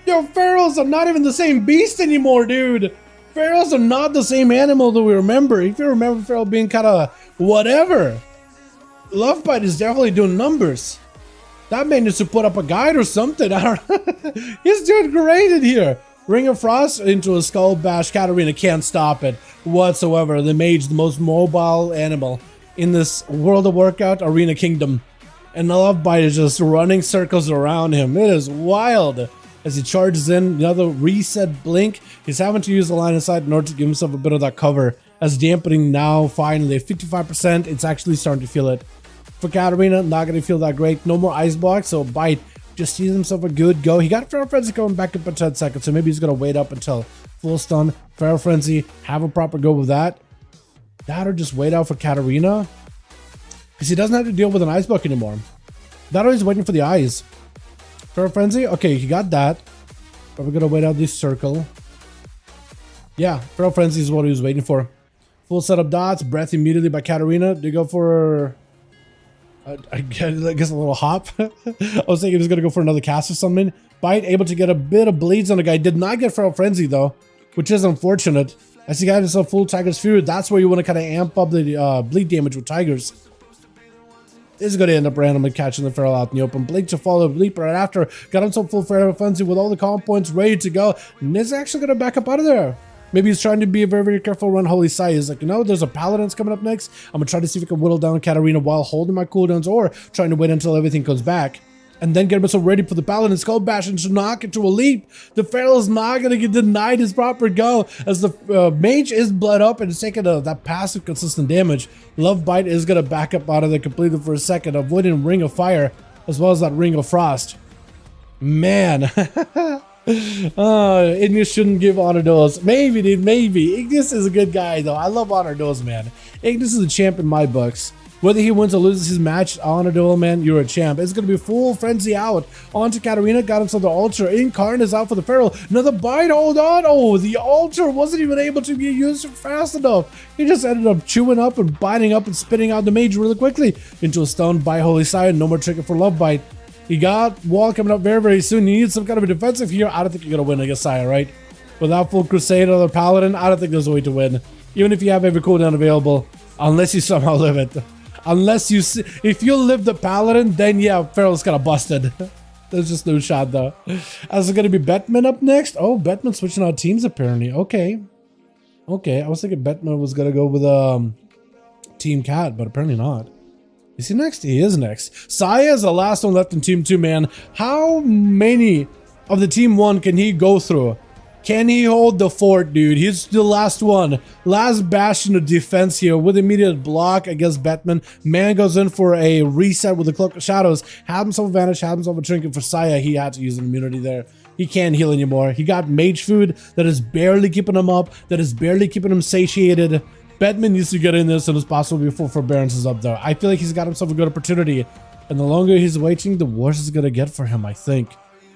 Yo, Ferals are not even the same beast anymore, dude. Ferals are not the same animal that we remember. If you remember Feral being kind of whatever, Lovebite is definitely doing numbers. That man needs to put up a guide or something. I don't know. He's doing great in here. Ring of Frost into a skull bash. Katarina can't stop it whatsoever. The Mage, the most mobile animal in this World of Warcraft Arena Kingdom. And the Lovebite is just running circles around him. It is wild. As he charges in, another reset blink. He's having to use the line of sight in order to give himself a bit of that cover. As dampening now, finally, at 55%, it's actually starting to feel it. For Katarina, not going to feel that great. No more ice block, so Bite just sees himself a good go. He got Feral Frenzy coming back up in 10 seconds, so maybe he's going to wait up until full stun. Feral Frenzy, have a proper go with that. That or just wait out for Katarina. Because he doesn't have to deal with an ice block anymore. That or he's waiting for the eyes. Feral Frenzy? Okay, he got that. But we're gonna wait out this circle. Yeah, Feral Frenzy is what he was waiting for. Full set of dots, breath immediately by Katarina. They go for... I guess a little hop. I was thinking he was gonna go for another cast or something. Bite, able to get a bit of bleeds on the guy. Did not get Feral Frenzy though, which is unfortunate. As he got himself full Tiger's Fury, that's where you want to kind of amp up the bleed damage with Tigers. Is going to end up randomly catching the Feral out in the open. Blink to follow, leap right after. Got himself full Feral Frenzy with all the calm points ready to go. And is actually going to back up out of there. Maybe he's trying to be a very, very careful run Holy Sight. He's like, you know, there's a Paladin's coming up next. I'm going to try to see if I can whittle down Katarina while holding my cooldowns or trying to wait until everything comes back. And then get himself ready for the Paladin Skull Bash and to knock into a leap. The Feral is not going to get denied his proper go as the Mage is bled up and is taking that passive consistent damage. Lovebite is going to back up out of there completely for a second, avoiding Ring of Fire as well as that Ring of Frost. Man. Ignis shouldn't give Honor Duels. Maybe, dude, maybe. Ignis is a good guy, though. I love Honor Duels, man. Ignis is a champ in my books. Whether he wins or loses his match on a duel, man, you're a champ. It's going to be full frenzy out. On to Katarina. Got himself the altar. Incarn is out for the Feral. Another bite. Hold on. Oh, the altar wasn't even able to be used fast enough. He just ended up chewing up and biting up and spitting out the Mage really quickly into a stun by Holy Sight. No more trigger for Lovebite. He got wall coming up very, very soon. He needs some kind of a defensive here. I don't think you're going to win against Saya, right? Without full Crusade or the Paladin, I don't think there's a way to win. Even if you have every cooldown available, unless you somehow live it. Unless you, if you live the Paladin, then yeah, Feral's kind of busted. There's just no shot though. Is it going to be Batman up next? Oh, Batman switching out teams apparently. Okay. Okay, I was thinking Batman was going to go with Team Cat, but apparently not. Is he next? He is next. Saya is the last one left in Team 2, man. How many of the Team 1 can he go through? Can he hold the fort, dude? He's the last one. Last bastion of defense here with immediate block against Batman. Man goes in for a reset with the Cloak of Shadows. Had himself a vanish, had himself a trinket for Saya. He had to use an immunity there. He can't heal anymore. He got mage food that is barely keeping him up, that is barely keeping him satiated. Batman needs to get in there as soon as possible before Forbearance is up there. I feel like he's got himself a good opportunity. And the longer he's waiting, the worse it's going to get for him, I think.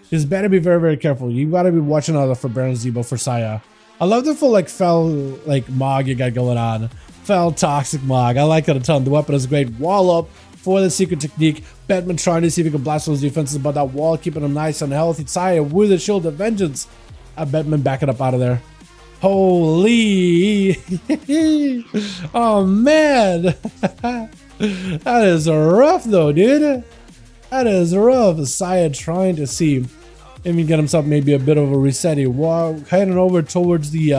He's better be very, very careful. You gotta be watching out for Baron Zebo for Saya. I love the full like fell like Mog you got going on. Fell toxic Mog. I like it a ton. The weapon is great. Wall up for the secret technique. Batman trying to see if he can blast those defenses, but that wall keeping him nice and healthy. Saya with a shield of vengeance. Batman backing up out of there. Holy. Oh man. That is rough though, dude. That is rough. Saya trying to see if he can get himself maybe a bit of a reset. Heading over towards the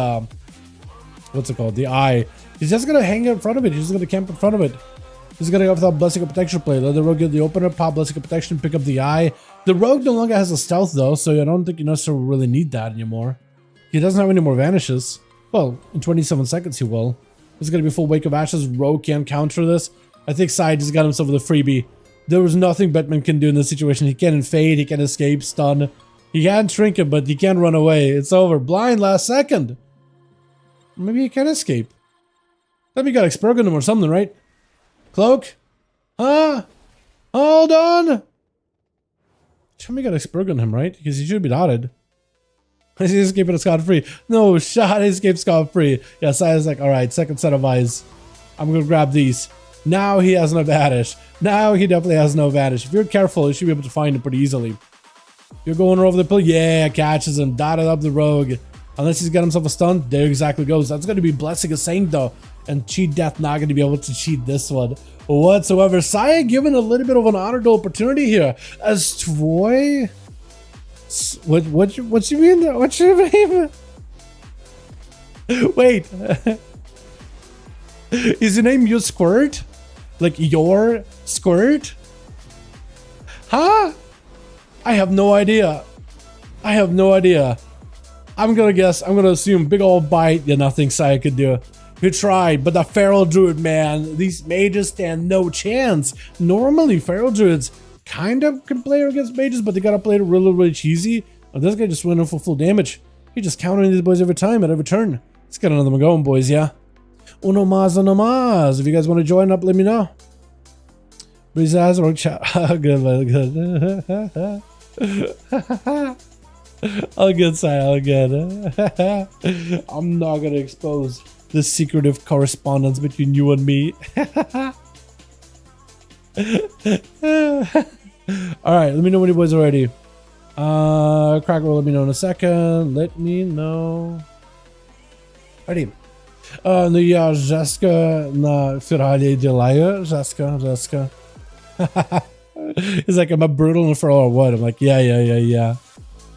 what's it called? The eye. He's just gonna hang in front of it. He's just gonna camp in front of it. He's gonna go for that Blessing of Protection play. Let the rogue get the opener, pop Blessing of Protection, pick up the eye. The rogue no longer has a stealth though, so I don't think you necessarily really need that anymore. He doesn't have any more vanishes. Well, in 27 seconds he will. There's gonna be full Wake of Ashes. Rogue can't counter this. I think Sai just got himself with a freebie. There was nothing Batman can do in this situation. He can't fade, he can escape, stun. He can't shrink it, but he can't run away. It's over. Blind last second. Maybe he can escape. Maybe he got Expurg on him or something, right? Cloak? Huh? Hold on! Tell me got Expurg on him, right? Because he should be dotted. He's escaping a scot-free. No shot, he escaped scot-free. Yeah, Saya's like, alright, second set of eyes. I'm gonna grab these. Now he has no advantage. Now he definitely has no advantage. If you're careful, you should be able to find him pretty easily. You're going over the pill. Yeah, catches him. Dotted up the rogue. Unless he's got himself a stun, there exactly goes. That's going to be Blessing of Saint though. And Cheat Death not going to be able to cheat this one whatsoever. Saya given a little bit of an honored opportunity here. As Troy... What you mean? What you mean? Wait. Is your name your Squirt? Like your Squirt? Huh? I have no idea. I have no idea. I'm gonna guess. I'm gonna assume big old bite. Yeah, nothing Saya could do. He tried, but the Feral Druid, man, these mages stand no chance. Normally, Feral Druids kind of can play against mages, but they gotta play it really, really cheesy. And this guy just went in for full damage. He just countering these boys every time at every turn. Let's get another one going, boys, yeah? Uno más, uno más. If you guys want to join up, let me know. Breeze has work chat. Good, good. All good, Sai, all good. I'm not gonna expose the secretive correspondence between you and me. Alright, let me know when you boys are ready. Cracker will let me know in a second. Let me know. Ready. No ja, Jessica na Ferrari de Laia. Jessica. He's like, am I brutal for or what? I'm like, yeah.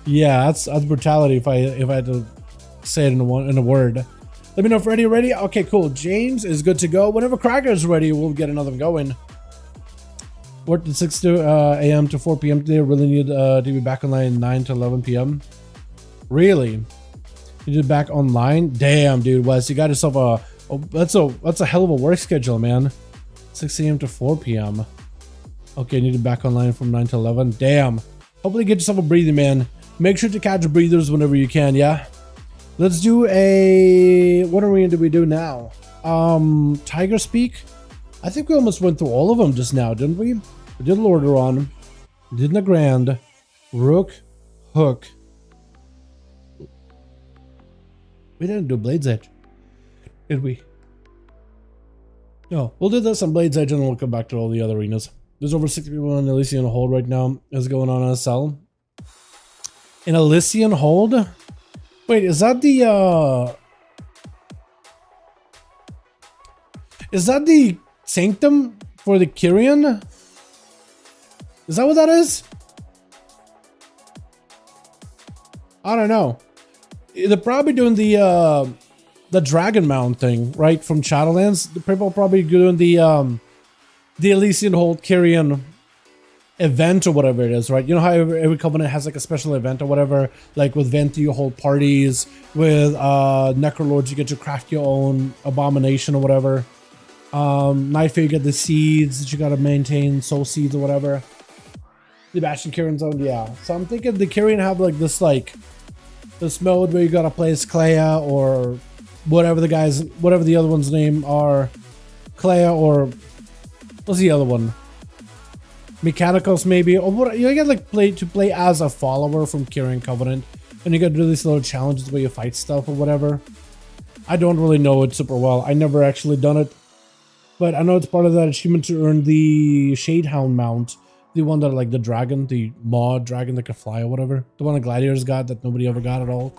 Yeah, that's brutality if I had to say it in a word. Let me know if ready. Okay, cool. James is good to go. Whenever Cracker's ready, we'll get another one going. Worked at 6 a.m. to 4 p.m. today. Really need to be back online 9 to 11 p.m. Really? You did back online? Damn, dude, Wes, you got yourself that's a hell of a work schedule, man. 6 a.m. to 4 p.m. Okay, need to be back online from 9 to 11. Damn. Hopefully get yourself a breather, man. Make sure to catch breathers whenever you can, yeah? Let's do a... What are we going to do now? Tiger Speak? I think we almost went through all of them just now, didn't we? We did Lordaeron. Did Nagrand. Rook. Hook. We didn't do Blade's Edge, did we? No, we'll do this on Blade's Edge and then we'll come back to all the other arenas. There's over 60 people in Elysian Hold right now. Is going on a cell. In Elysian Hold? Wait, is that the Sanctum for the Kyrian? Is that what that is? I don't know. They're probably doing the Dragon Mount thing, right? From Shadowlands. The people are probably doing the Elysian Hold Kyrian event or whatever it is, right? You know how every Covenant has like a special event or whatever, like with Venti you hold parties, with Necrolords you get to craft your own abomination or whatever. Nightfall you get the seeds that you gotta maintain, soul seeds or whatever. The Bastion Kyrian zone, yeah. So I'm thinking the Kyrian have like this mode where you gotta play as Clea or whatever the other one's name are. Clea or what's the other one? Mechanicals maybe, or what? You get like play as a follower from Kyrian Covenant, and you gotta do these little challenges where you fight stuff or whatever. I don't really know it super well. I never actually done it, but I know it's part of that achievement to earn the Shadehound mount, the one that like the dragon, the mod dragon that can fly or whatever, the one the gladiators got that nobody ever got at all.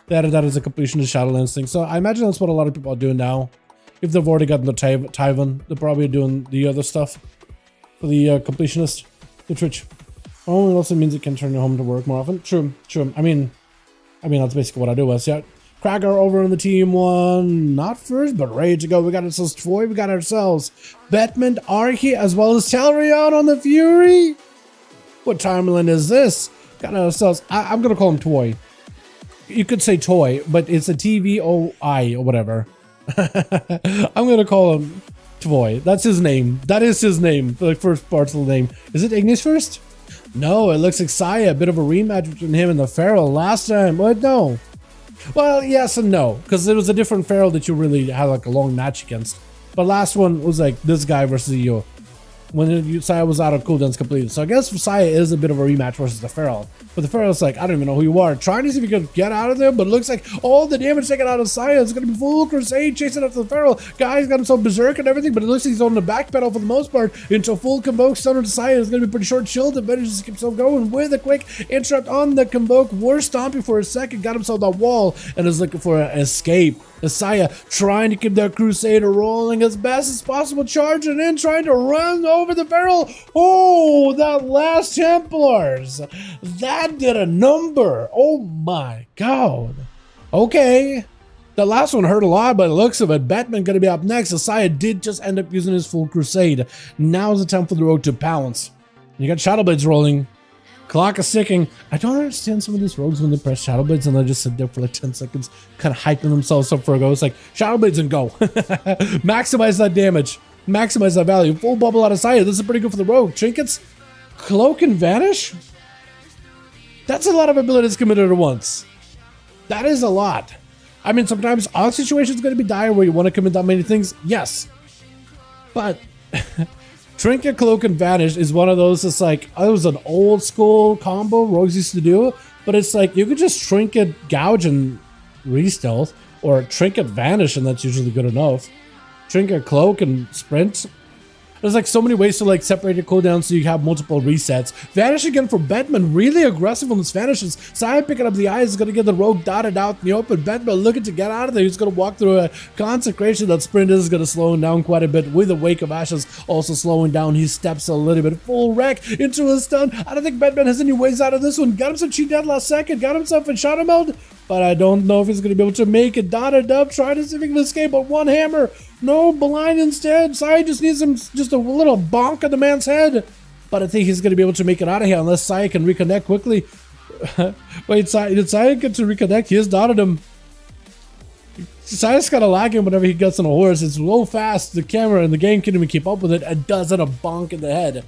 They added that as a completion to Shadowlands thing, so I imagine that's what a lot of people are doing now. If they've already gotten the Tyvan, they're probably doing the other stuff for the completionist, the Twitch. Oh, it also means it can turn you home to work more often. True, true. I mean, that's basically what I do was, yeah. Cracker over on the team one, not first, but ready to go. We got ourselves Troy, we got ourselves Batman, Arcane, as well as Dalaran on the Fury. What timeline is this? Got ourselves, I'm gonna call him Toy. You could say Toy, but it's a TVOI or whatever. I'm gonna call him Toy. That's his name. That is his name. The first part's the name. Is it Ignis first? No, it looks like Saya. A bit of a rematch between him and the Feral last time. But no. Well, yes and no, because it was a different Feral that you really had like a long match against. But last one was like this guy versus you. When Saya was out of cooldowns completed. So I guess Saya is a bit of a rematch versus the Feral. But the Feral's like, I don't even know who you are. Trying to see if you can get out of there, but it looks like all the damage taken out of Saya is going to be full crusade chasing after the Feral. Guy's got himself berserk and everything, but it looks like he's on the back pedal for the most part into full convoke. Stun to Saya is going to be pretty short shield. And manages to keep himself going with a quick interrupt on the convoke. War stomping for a second, got himself that wall and is looking for an escape. Saya trying to keep that Crusader rolling as best as possible, charging in, trying to run over the Feral. Oh, that last Templars. That did a number. Oh my god. Okay. The last one hurt a lot by the looks of it. Batman gonna be up next. Saya did just end up using his full Crusade. Now's the time for the road to pounce. You got Shadowblades rolling. Clock is ticking. I don't understand some of these rogues when they press Shadowblades and they just sit there for like 10 seconds, kind of hyping themselves up for a go. It's like, Shadowblades and go. Maximize that damage. Maximize that value. Full bubble out of Saya. This is pretty good for the rogue. Trinkets, Cloak and Vanish? That's a lot of abilities committed at once. That is a lot. I mean, sometimes our situation is going to be dire where you want to commit that many things. Yes. But... Trinket, Cloak, and Vanish is one of those that's like, it was an old school combo rogues used to do, but it's like you could just Trinket, Gouge, and re-stealth, or Trinket, Vanish, and that's usually good enough. Trinket, Cloak, and Sprint. There's like so many ways to like separate your cooldowns so you have multiple resets. Vanish again for Batman, really aggressive on his vanishes. Saya picking up the eyes is going to get the rogue dotted out in the open. Batman looking to get out of there. He's going to walk through a consecration. That Sprint is going to slow him down quite a bit with the Wake of Ashes also slowing down. He steps a little bit full wreck into a stun. I don't think Batman has any ways out of this one. Got himself cheat dead last second. Got himself a Shadow Meld. But I don't know if he's going to be able to make it. Dotted up. Trying to see if he can escape. But one hammer. No, blind instead. Saya just needs him just a little bonk on the man's head. But I think he's going to be able to make it out of here unless Saya can reconnect quickly. Wait, did Saya get to reconnect? He has dotted him. Saya's kind of lagging whenever he gets on a horse. It's low fast. The camera and the game can't even keep up with it. And does it a bonk in the head.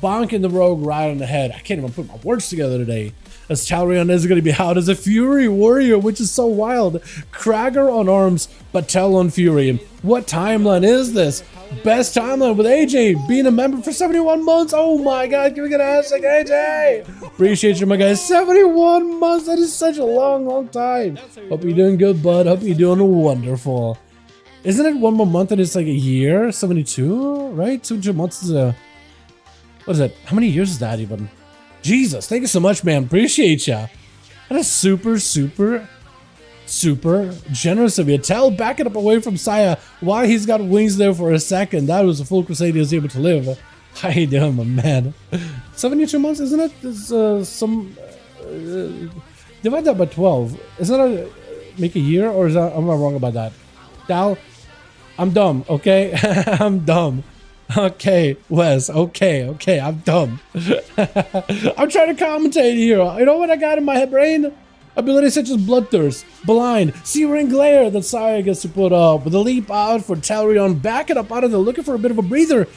Bonking the rogue right on the head. I can't even put my words together today. As Dalaran is going to be out as a Fury Warrior, which is so wild. Krager on arms, Batel on Fury. What timeline is this? Best timeline with AJ being a member for 71 months. Oh my god, can we get a hashtag AJ? Appreciate you, my guys. 71 months. That is such a long time. Hope you're doing good, bud. Hope you're doing wonderful. Isn't it one more month and it's like a year? 72, right? 72 months is a... What is it? How many years is that even? Jesus, thank you so much, man. Appreciate ya. That is super generous of you. Tell, back it up away from Saya while he's got wings there for a second. That was a full crusade he was able to live. How you doing, my man? 72 months, isn't it? There's divide that by 12. Isn't that make a year, or is that, am I wrong about that? Dal, I'm dumb, okay? I'm dumb. Okay, Wes, okay, I'm dumb. I'm trying to commentate here. You know what I got in my brain? Abilities such as Bloodthirst, Blind, Searing Glare that Saya gets to put up. With a leap out for Dalaran, back it up out of there, looking for a bit of a breather.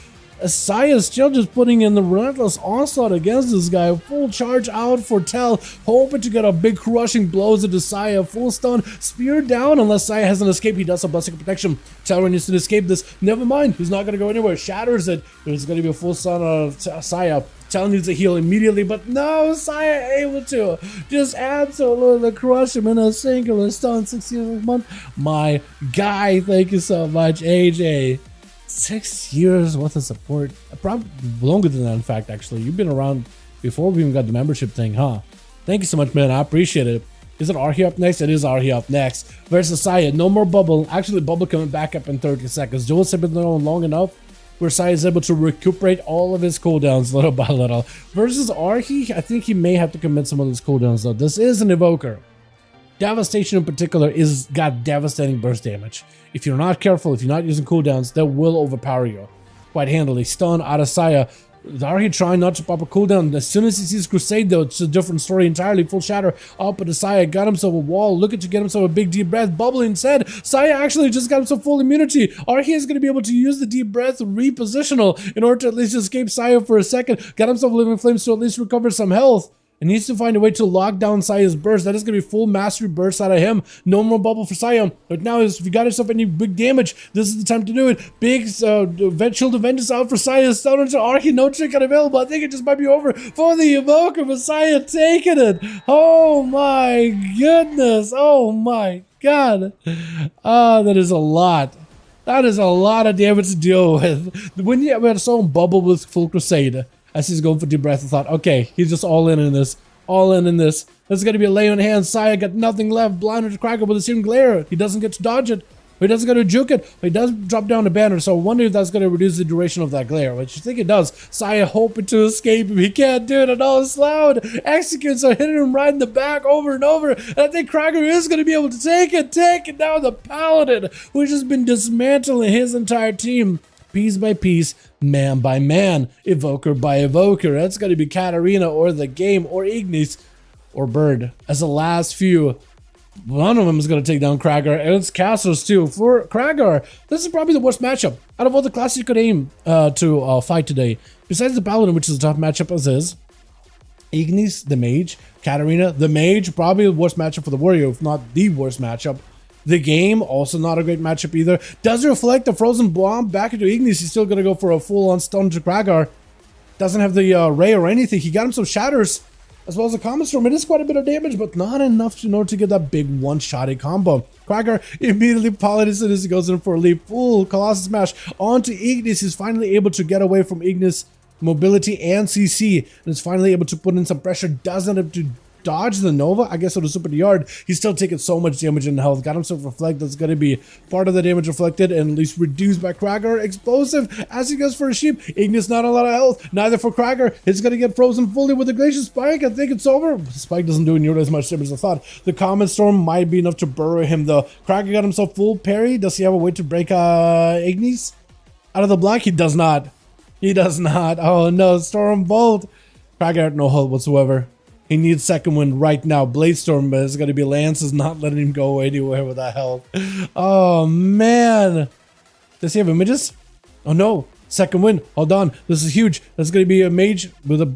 Saya is still just putting in the relentless onslaught against this guy. Full charge out for Tel, hoping to get a big crushing blows into Saya. Full stun, spear down unless Saya has an escape. He does some blessing of protection. Dalaran needs to escape this. Never mind, he's not going to go anywhere. Shatters it. There's going to be a full stun of Saya. telling you to heal immediately, but no, Saya able to just absolutely crush him in a singular stun. 6 years a month. My guy, thank you so much, AJ. 6 years worth of support. Probably longer than that, in fact, actually. You've been around before we even got the membership thing, huh? Thank you so much, man. I appreciate it. Is it Arhi up next? It is Arhi up next. Versus Saya. No more bubble. Actually, bubble coming back up in 30 seconds. Duels have been going long enough where Saya is able to recuperate all of his cooldowns little by little. Versus Arhi, I think he may have to commit some of his cooldowns though. This is an Evoker. Devastation in particular is got devastating burst damage. If you're not careful, if you're not using cooldowns, that will overpower you quite handily. Stun out of Saya. Arhi trying not to pop a cooldown. As soon as he sees Crusade though, it's a different story entirely. Full shatter up at Saya, got himself a wall, looking to get himself a big deep breath. Bubble instead. Saya actually just got himself full immunity. Arhi is going to be able to use the deep breath repositional in order to at least escape Saya for a second. Got himself living flames to at least recover some health. And needs to find a way to lock down Saya's burst. That is going to be full mastery burst out of him. No more bubble for Saya. But now, if you got yourself any big damage, this is the time to do it. Big Shield of Vengeance out for Saya. Stun into Arhi. No trick unavailable. I think it just might be over for the Evoker. But Saya taking it. Oh my goodness. Oh my god. That is a lot. That is a lot of damage to deal with. When you had someone bubble with full Crusade, as he's going for deep breath, I thought, okay, he's just all in this. All in this. There's going to be a lay on hands. Saya got nothing left. Blinded to Cracker with a searing glare. He doesn't get to dodge it. He doesn't get to juke it. He does drop down the banner, so I wonder if that's going to reduce the duration of that glare, which I think it does. Saya hoping to escape him. He can't do it at all. It's loud. Executes are hitting him right in the back over and over. And I think Cracker is going to be able to take it down the Paladin, which has been dismantling his entire team. Piece by piece, man by man, Evoker by Evoker. That's going to be Katarina or the game or Ignis or Bird as the last few. One of them is going to take down Kragar, and it's Castles too. For Kragar, this is probably the worst matchup out of all the classes you could aim to fight today. Besides the Paladin, which is a tough matchup as is, Ignis, the Mage, Katarina, the Mage, probably the worst matchup for the Warrior, if not the worst matchup. The game, also not a great matchup either. Does reflect the Frozen Bomb back into Ignis. He's still going to go for a full-on stun to Kragar. Doesn't have the Ray or anything. He got him some shatters, as well as a Common Storm. It is quite a bit of damage, but not enough in order to get that big one-shotty combo. Kragar immediately Paladin as he goes in for a leap. Full Colossus Smash onto Ignis. He's finally able to get away from Ignis mobility and CC, and is finally able to put in some pressure. Doesn't have to dodge the Nova. I guess it was super yard. He's still taking so much damage in health. Got himself reflect. That's going to be part of the damage reflected and at least reduced by Kragar. Explosive as he goes for a sheep. Ignis not a lot of health. Neither for Kragar. He's going to get frozen fully with the Glacial Spike. I think it's over. The Spike doesn't do nearly as much damage as I thought. The Common Storm might be enough to burrow him though. Kragar got himself full parry. Does he have a way to break Ignis out of the block? He does not. He does not. Oh no. Storm Bolt. Kragar had no health whatsoever. He needs second wind right now. Blade Storm, but it's going to be Lance is not letting him go anywhere with that health. Oh, man. Does he have images? Oh, no. Second wind. Hold on. This is huge. That's going to be a Mage with a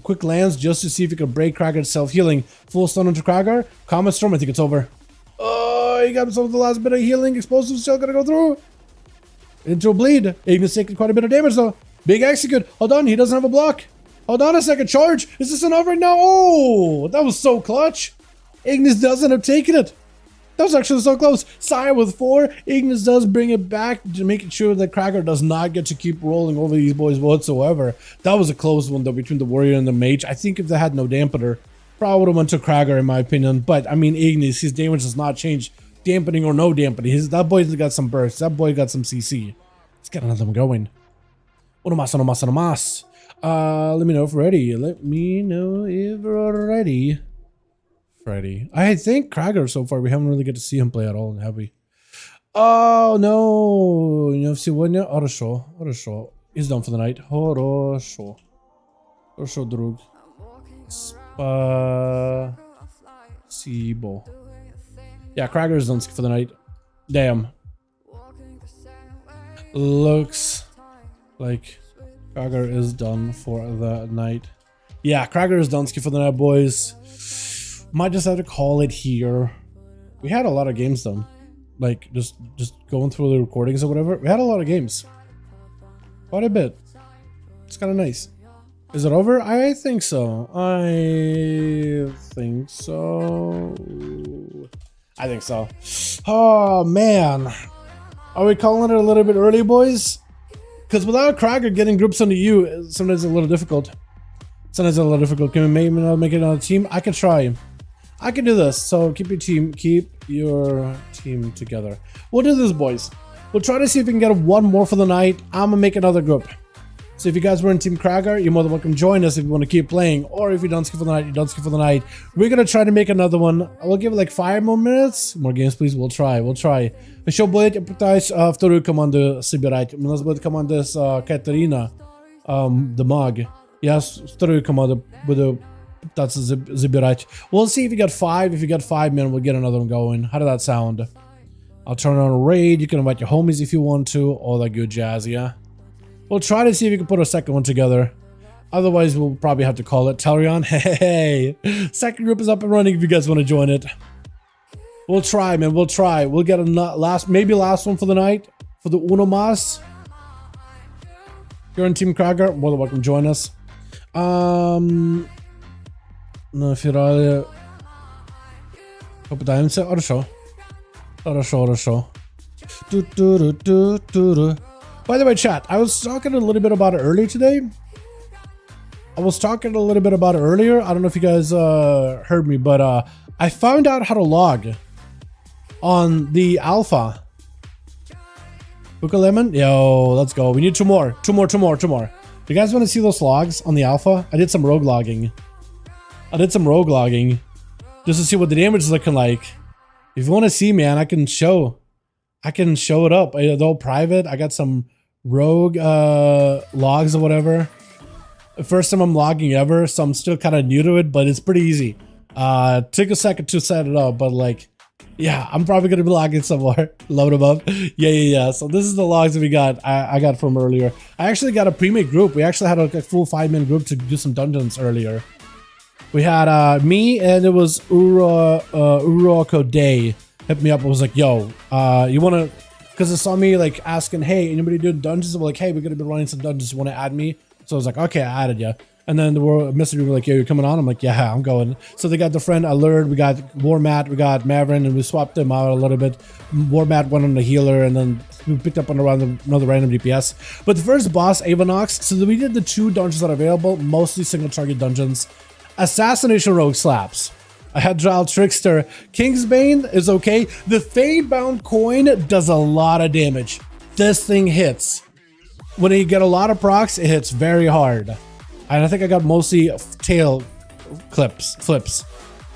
quick lance just to see if he can break Kragar's self-healing. Full stun into Kragar. Common Storm. I think it's over. Oh, he got himself the last bit of healing. Explosive still going to go through. Into a bleed. Ignis taking quite a bit of damage, though. Big execute. Hold on. He doesn't have a block. Hold on a second, charge! Is this enough right now? Oh, that was so clutch! Ignis doesn't have taken it! That was actually so close! Saya with 4, Ignis does bring it back to making sure that Kragar does not get to keep rolling over these boys whatsoever. That was a close one though between the Warrior and the Mage. I think if they had no dampener, probably would have went to Kragar in my opinion. But I mean Ignis, his damage does not change, dampening or no dampening. That boy's got some burst, that boy got some CC. Let's get another one going. Uno más. Let me know if ready. Let me know if we're ready. Freddy. I think Kragar so far, we haven't really get to see him play at all, have we? Oh no. You know, see what now? Хорошо. He's done for the night. Хорошо, drug. Spasibo. Yeah, Kragar is done for the night. Damn. Looks like Kragar is done for the night. Yeah, Kragar is done for the night, boys. Might just have to call it here. We had a lot of games done. Like, just going through the recordings or whatever. We had a lot of games. Quite a bit. It's kind of nice. Is it over? I think so. I think so. I think so. Oh, man. Are we calling it a little bit early, boys? Because without Krager getting groups on the U, sometimes it's a little difficult. Sometimes it's a little difficult. Can we maybe not make it another team? I can try. I can do this. So keep your team together. We'll do this, boys. We'll try to see if we can get one more for the night. I'm gonna make another group. So if you guys were in Team Krager, you're more than welcome to join us if you want to keep playing. Or if you don't skip for the night, you don't skip for the night. We're going to try to make another one. We'll give it like 5 more minutes. More games, please. We'll try. Що буде пытаюсь вторую команду собирать. У нас будет команда с Катерина, the Mage. Я вторую команду буду пытаться забирать. We'll see if you got 5. If you got 5, man, we'll get another one going. How did that sound? I'll turn on a raid. You can invite your homies if you want to. All that good jazz, yeah? We'll try to see if we can put a second one together. Otherwise, we'll probably have to call it Talion. Hey, second group is up and running if you guys want to join it. We'll try, man. We'll try. We'll get a maybe last one for the night for the Uno Mas. You're in Team Krager. More than welcome to join us. Нафирали. Попытаемся. Хорошо. By the way, chat, I was talking a little bit about it earlier today. I don't know if you guys heard me, but I found out how to log on the alpha. Book a lemon? Yo, let's go. We need two more. You guys want to see those logs on the alpha? I did some rogue logging. Just to see what the damage is looking like. If you want to see, man, I can show it up. Though private, I got some rogue logs or whatever. First time I'm logging ever, so I'm still kind of new to it, but it's pretty easy. Took a second to set it up, but like, yeah, I'm probably gonna be logging somewhere. Load them up. Yeah. So this is the logs that we got. I got from earlier. I actually got a pre-made group. We actually had a full 5-man group to do some dungeons earlier. We had me and it was Uroko Day hit me up and was like, yo, you wanna, because it saw me like asking, hey, anybody doing dungeons? I'm like, hey, we're gonna be running some dungeons, you wanna add me? So I was like, okay, I added you. And then the message me like, yo, you're coming on? I'm like, yeah, I'm going. So they got the friend Alert, we got Warmat, we got Maverick, and we swapped them out a little bit. Warmat went on the healer, and then we picked up on another random DPS. But the first boss, Avanox, so we did the 2 dungeons that are available, mostly single target dungeons. Assassination Rogue slaps. I had Drow Trickster. Kingsbane is okay. The Fadebound coin does a lot of damage. This thing hits. When you get a lot of procs, it hits very hard. And I think I got mostly tail flips.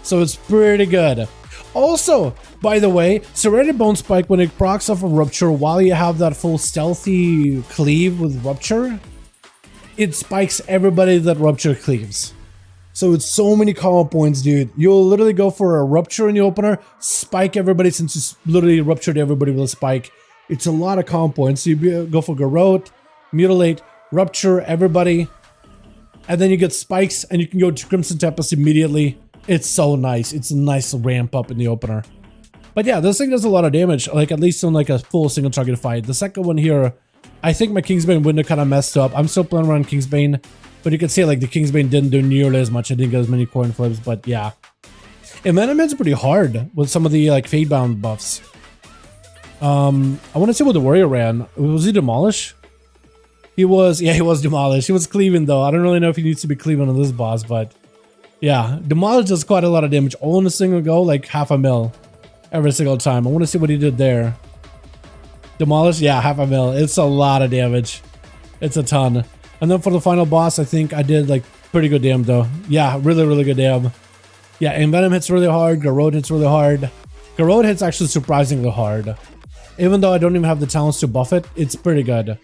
So it's pretty good. Also, by the way, Serenity Bone Spike, when it procs off of Rupture, while you have that full stealthy cleave with Rupture, it spikes everybody that Rupture cleaves. So it's so many combo points, dude. You'll literally go for a Rupture in the opener, spike everybody, since you literally ruptured everybody with a spike. It's a lot of combo points. So you go for Garrote, Mutilate, Rupture, everybody. And then you get spikes and you can go to Crimson Tempest immediately. It's so nice. It's a nice ramp up in the opener. But yeah, this thing does a lot of damage, like at least on like a full single target fight. The second one here, I think my Kingsbane window kind of messed up. I'm still playing around Kingsbane, but you can see like the Kingsbane didn't do nearly as much. I didn't get as many coin flips, but yeah. Envenomed's pretty hard with some of the like Fadebound buffs. I want to see what the warrior ran. Was he Demolish? He was Demolished. He was cleaving though. I don't really know if he needs to be cleaving on this boss, but yeah, Demolished does quite a lot of damage all in a single go, like 0.5 mil every single time. I want to see what he did there. Demolished, yeah, 0.5 mil. It's a lot of damage. It's a ton. And then for the final boss, I think I did like pretty good damage though. Yeah, really good damage. Yeah, Envenom hits really hard. Garrote hits really hard. Garrote hits actually surprisingly hard. Even though I don't even have the talents to buff it, it's pretty good.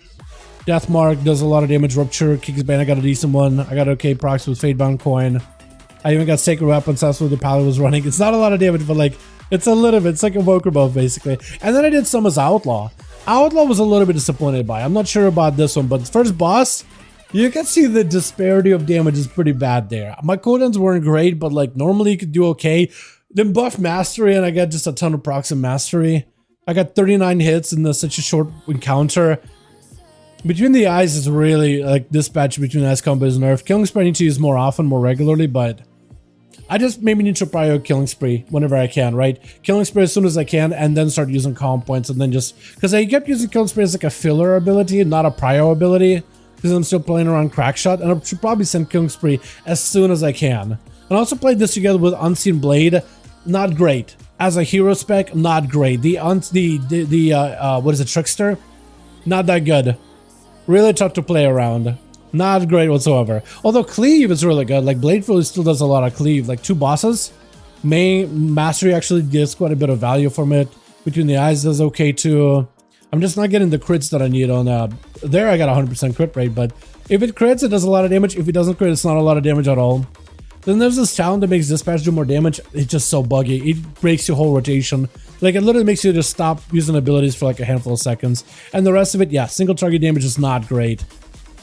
Deathmark does a lot of damage. Rupture, Kingsbane, I got a decent one. I got okay procs with Fadebound coin. I even got Sacred Weapons, that's what the Paladin was running. It's not a lot of damage, but like, it's a little bit. It's like Evoker buff, basically. And then I did some as Outlaw. Outlaw was a little bit disappointed by. I'm not sure about this one, but the first boss, you can see the disparity of damage is pretty bad there. My cooldowns weren't great, but like normally you could do okay. Then buff Mastery, and I got just a ton of procs in Mastery. I got 39 hits in such a short encounter. Between the eyes is really like dispatch between eyes combo is nerfed. Killing spree I need to use more often, more regularly, but I just maybe need to prior killing spree whenever I can, right? Killing spree as soon as I can, and then start using calm points, and then just because I kept using killing spree as like a filler ability, not a prior ability, because I'm still playing around crackshot, and I should probably send killing spree as soon as I can. And I also played this together with Unseen Blade, not great. As a hero spec, not great. What is it, Trickster? Not that good. Really tough to play around. Not great whatsoever. Although cleave is really good. Like Bladeful still does a lot of cleave. Like 2 bosses. Mastery actually gets quite a bit of value from it. Between the eyes does okay too. I'm just not getting the crits that I need on there. I got 100% crit rate, but if it crits, it does a lot of damage. If it doesn't crit, it's not a lot of damage at all. Then there's this talent that makes dispatch do more damage. It's just so buggy. It breaks your whole rotation. Like it literally makes you just stop using abilities for like a handful of seconds. And the rest of it, yeah, single target damage is not great.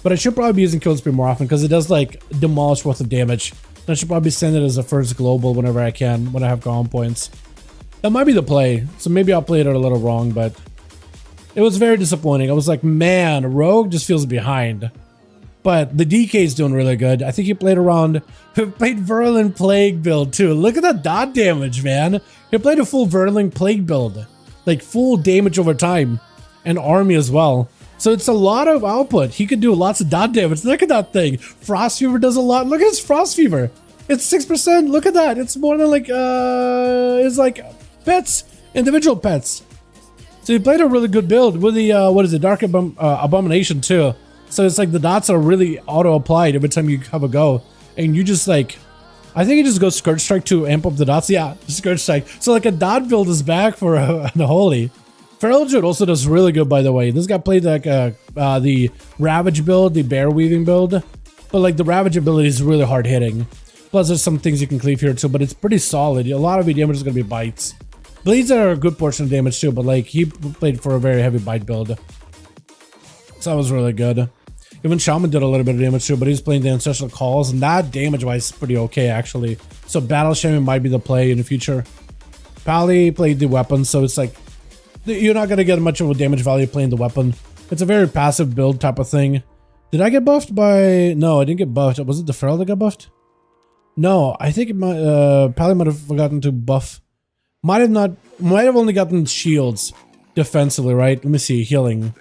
But I should probably be using Kill Spree more often because it does like demolish worth of damage. And I should probably send it as a first global whenever I can, when I have calm points. That might be the play. So maybe I'll play it a little wrong, but it was very disappointing. I was like, man, Rogue just feels behind. But the DK is doing really good. I think he played Virulent Plague build too. Look at that dot damage, man. He played a full Virulent Plague build. Like full damage over time. And army as well. So it's a lot of output. He could do lots of dot damage. Look at that thing. Frost Fever does a lot. Look at his Frost Fever. It's 6%. Look at that. It's more than like, it's like pets. Individual pets. So he played a really good build with the, what is it? Dark Abomination too. So it's like the dots are really auto-applied every time you have a go. And you just like, I think you just go Scourge Strike to amp up the dots. Yeah, Scourge Strike. So like a dot build is back for the Holy. Feral Druid also does really good, by the way. This guy played like the Ravage build, the Bear Weaving build. But like the Ravage ability is really hard hitting. Plus there's some things you can cleave here too, but it's pretty solid. A lot of your damage is going to be bites. Bleeds are a good portion of damage too, but like he played for a very heavy bite build. So that was really good. Even Shaman did a little bit of damage too, but he's playing the Ancestral Calls, and that damage-wise is pretty okay, actually. So Battle Shaman might be the play in the future. Pally played the weapon, so it's like, you're not going to get much of a damage value playing the weapon. It's a very passive build type of thing. Did I get buffed by... No, I didn't get buffed. Was it the Feral that got buffed? No, I think it might, Pally might have forgotten to buff. Might have only gotten shields defensively, right? Let me see, healing.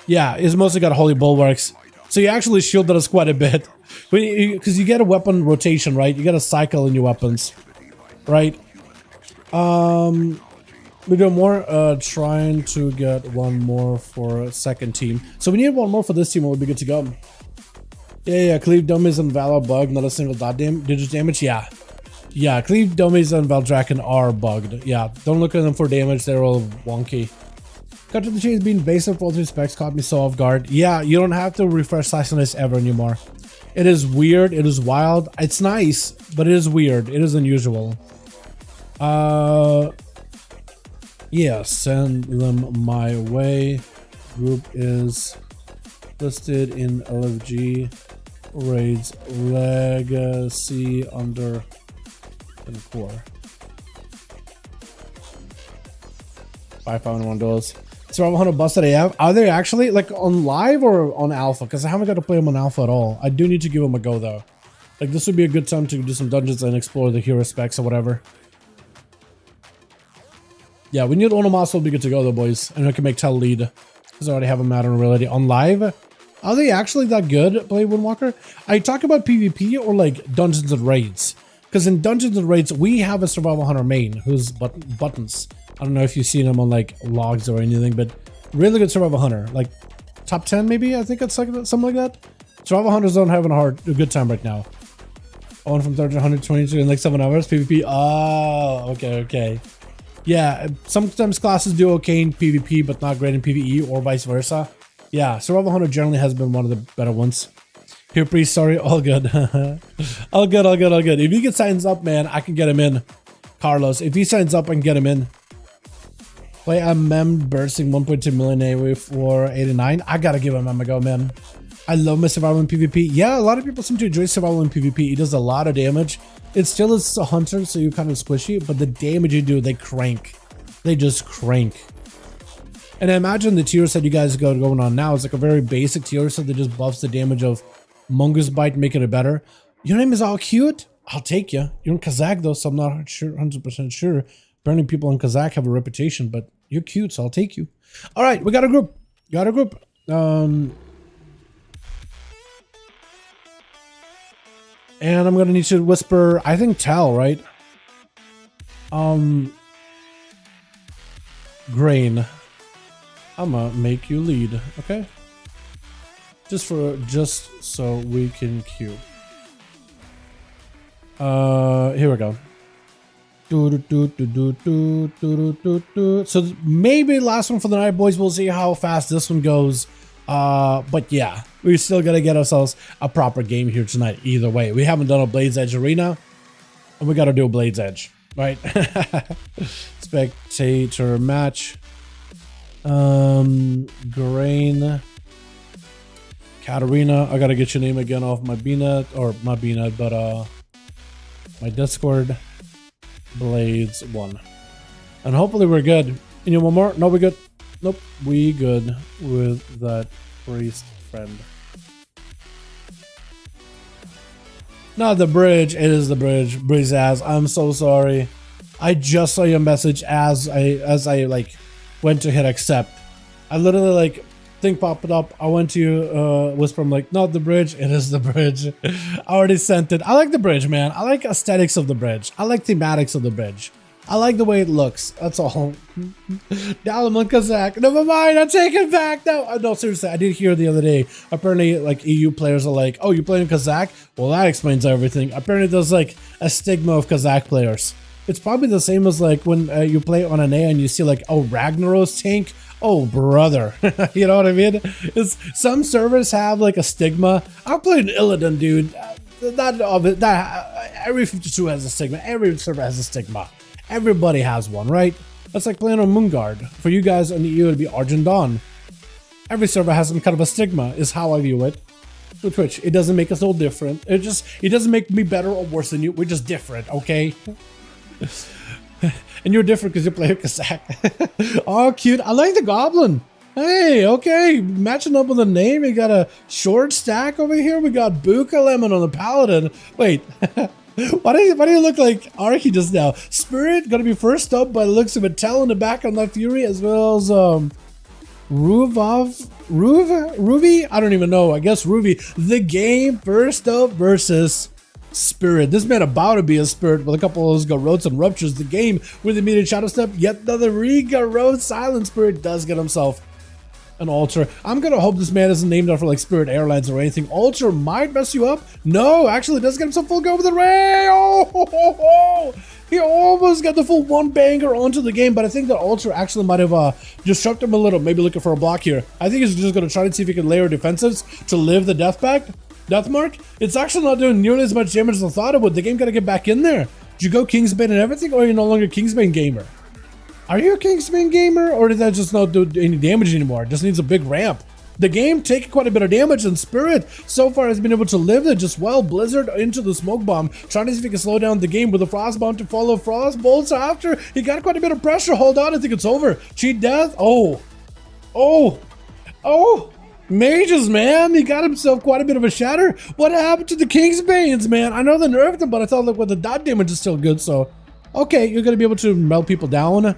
Yeah, he's mostly got Holy Bulwarks. So you actually shielded us quite a bit. Because you get a weapon rotation, right? You get a cycle in your weapons. Right? We do more, trying to get one more for a second team. So we need one more for this team and we'll be good to go. Yeah, Cleave Dummies and Valor bug, not a single dot digit damage. Yeah, Cleave Dummies and Valdraken are bugged. Yeah, don't look at them for damage, they're all wonky. Cut to the Chase being basic for all 3 specs caught me so off guard. Yeah, you don't have to refresh Sassiness ever anymore. It is weird, it is wild. It's nice, but it is weird. It is unusual. Yeah, send them my way. Group is listed in LFG. Raids Legacy under core. 5V5 1v1 Duels. Survival 100 busted AF. Are they actually like on live or on alpha? Because I haven't got to play them on alpha at all. I do need to give them a go though. Like this would be a good time to do some dungeons and explore the hero specs or whatever. Yeah, we need Onomas will be good to go though, boys. And I can make Tell lead. Because I already have a matter in reality. On live? Are they actually that good at Play Windwalker? I talk about PvP or like Dungeons and Raids. Because in Dungeons and Raids, we have a Survival Hunter main who's Buttons. I don't know if you've seen him on like logs or anything, but really good Survival Hunter. Like top 10 maybe, I think it's like something like that. Survival Hunters don't have a good time right now. On from 1322 in like 7 hours. PvP. Oh, okay. Yeah, sometimes classes do okay in PvP, but not great in PvE or vice versa. Yeah, Survival Hunter generally has been one of the better ones. Here, Priest, sorry, all good. all good. If he gets signs up, man, I can get him in. Carlos, if he signs up, I can get him in. Play a mem bursting 1.2 million AOE for 89. I gotta give him a go, man. I love my survival in PvP. Yeah, a lot of people seem to enjoy survival in PvP. It does a lot of damage. It still is a hunter, so you're kind of squishy, but the damage you do, they crank. They just crank. And I imagine the tier set you guys got going on now is like a very basic tier set that just buffs the damage of Mongoose Bite, making it better. Your name is all cute. I'll take you. You're in Kazakh though, so I'm not sure, 100% sure. Apparently people in Kazakh have a reputation, but you're cute, so I'll take you. All right, we got a group. Got a group. And I'm gonna need to whisper, I think tell, right? Grain. I'ma make you lead, okay? Just so we can queue. Here we go. So maybe last one for the night, boys. We'll see how fast this one goes. But yeah, we still gotta get ourselves a proper game here tonight. Either way, we haven't done a Blades Edge arena, and we gotta do a Blades Edge, right? Spectator match. Grain. Katarina, I gotta get your name again off my BNet, or not BNet, but my Discord. Blades 1. And hopefully we're good. And you want more? No, we good. Nope, we good with that priest friend. Not the bridge, it is the bridge. Breeze as I'm so sorry. I just saw your message as I like went to hit accept. I literally like thing popped up. I went to whisper, I'm like, not the bridge, it is the bridge. I already sent it. I like the bridge, man. I like aesthetics of the bridge. I like thematics of the bridge. I like the way it looks. That's all. Dalaran Kazakh. Never mind, I take it back. No, seriously, I did hear the other day. Apparently, like EU players are like, oh, you playing Kazakh? Well, that explains everything. Apparently, there's like a stigma of Kazakh players. It's probably the same as like when you play on an NA and you see like, oh, Ragnaros tank. Oh, brother. You know what I mean? Some servers have like a stigma. I played Illidan, dude. Every 52 has a stigma. Every server has a stigma. Everybody has one, right? That's like playing on Moonguard. For you guys on the EU, it'd be Argent Dawn. Every server has some kind of a stigma, is how I view it. With Twitch, it doesn't make us all different. It doesn't make me better or worse than you. We're just different, okay? And you're different because you play a Kazakh. Oh, cute. I like the goblin. Hey, okay. Matching up with the name. We got a short stack over here. We got Buka Lemon on the Paladin. Wait. Why do you look like Arcane just now? Spirit gonna be first up by the looks of it. Tell in the back on that Fury, as well as Ruby? I don't even know. I guess Ruby. The game first up versus Spirit. This man about to be a Spirit with a couple of those Garrotes and Ruptures. The game with immediate Shadow Step. Yet another Garrote Silent Spirit does get himself an altar. I'm gonna hope this man isn't named after like Spirit Airlines or anything. Altar might mess you up. No, actually does get himself full go with the ray. Oh, he almost got the full one banger onto the game, but I think that Altar actually might have disrupted him a little. Maybe looking for a block here. I think he's just gonna try to see if he can layer defensives to live the death mark. It's actually not doing nearly as much damage as I thought it would. The game gotta get back in there. Did you go Kingsbane and everything, or are you no longer Kingsbane gamer? Are you a Kingsbane gamer, or did that just not do any damage anymore? It just needs a big ramp. The game taking quite a bit of damage, and Spirit so far has been able to live it just well. Blizzard into the smoke bomb, trying to see if he can slow down the game with a frost bomb to follow. Frost bolts after. He got quite a bit of pressure. Hold on, I think it's over. Cheat death. Oh. Mages, man. He got himself quite a bit of a shatter. What happened to the Kingsbanes, man? I know they nerfed him, but I thought like with the dot damage is still good, so. Okay, you're gonna be able to melt people down.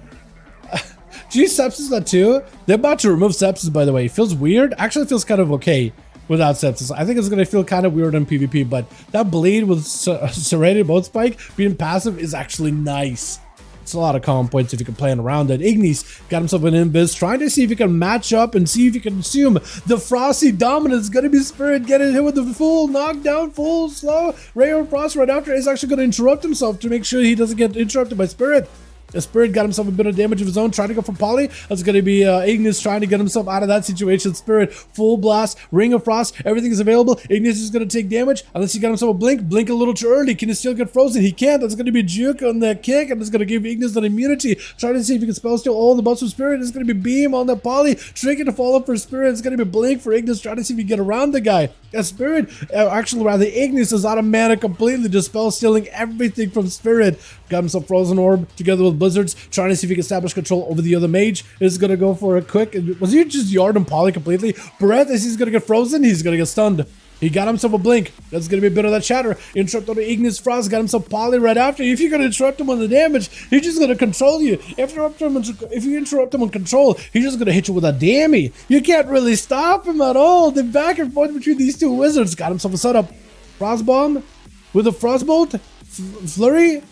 Geez, sepsis that too. They're about to remove sepsis, by the way. It feels weird. Actually, it feels kind of okay without sepsis. I think it's gonna feel kind of weird in PvP, but that bleed with serrated boat spike being passive is actually nice. It's a lot of common points if you can plan around it. Ignis got himself an invis, trying to see if he can match up and see if he can consume the Frosty Dominance. Gonna be Spirit getting hit with the full knockdown, full slow. Ray or Frost right after is actually gonna interrupt himself to make sure he doesn't get interrupted by Spirit. The Spirit got himself a bit of damage of his own, trying to go for Poly. That's going to be Ignis trying to get himself out of that situation. Spirit, full blast, Ring of Frost, everything is available. Ignis is going to take damage, unless he got himself a blink. Blink a little too early. Can he still get frozen? He can't. That's going to be Juke on the kick, and it's going to give Ignis an immunity. Trying to see if he can spell steal all the buffs from Spirit. It's going to be Beam on the Poly. Tricky to follow for Spirit. It's going to be Blink for Ignis, trying to see if he can get around the guy. Spirit, actually rather Ignis is out of mana completely, just spell stealing everything from Spirit. Got himself Frozen Orb together with Blizzards, trying to see if he can establish control over the other Mage. Is gonna go for a quick, was he just yard and poly completely? Breath, as he's gonna get frozen, he's gonna get stunned. He got himself a blink. That's going to be a bit of that shatter. Interrupt on the Ignis Frost. Got himself poly right after. If you're going to interrupt him on the damage, he's just going to control you. If you interrupt him on control, he's just going to hit you with a dammy. You can't really stop him at all. The back and forth between these two wizards. Got himself a setup. Frostbomb with a Frostbolt. Flurry.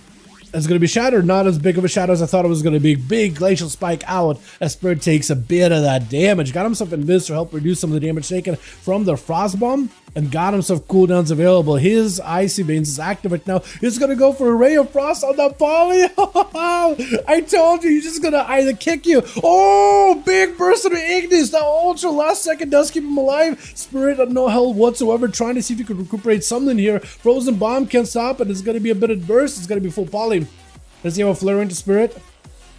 It's going to be shattered. Not as big of a shatter as I thought it was going to be. Big Glacial Spike out as Spirit takes a bit of that damage. Got himself Invis to help reduce some of the damage taken from the Frostbomb. And got himself cooldowns available. His Icy Veins is active right now. He's going to go for a Ray of Frost on the poly. I told you, he's just going to either kick you. Oh, big burst of Ignis. The ultra last second does keep him alive. Spirit at no health whatsoever. Trying to see if he could recuperate something here. Frozen Bomb can't stop it. It's going to be a bit of burst. It's going to be full poly. Does he have a flurry into Spirit?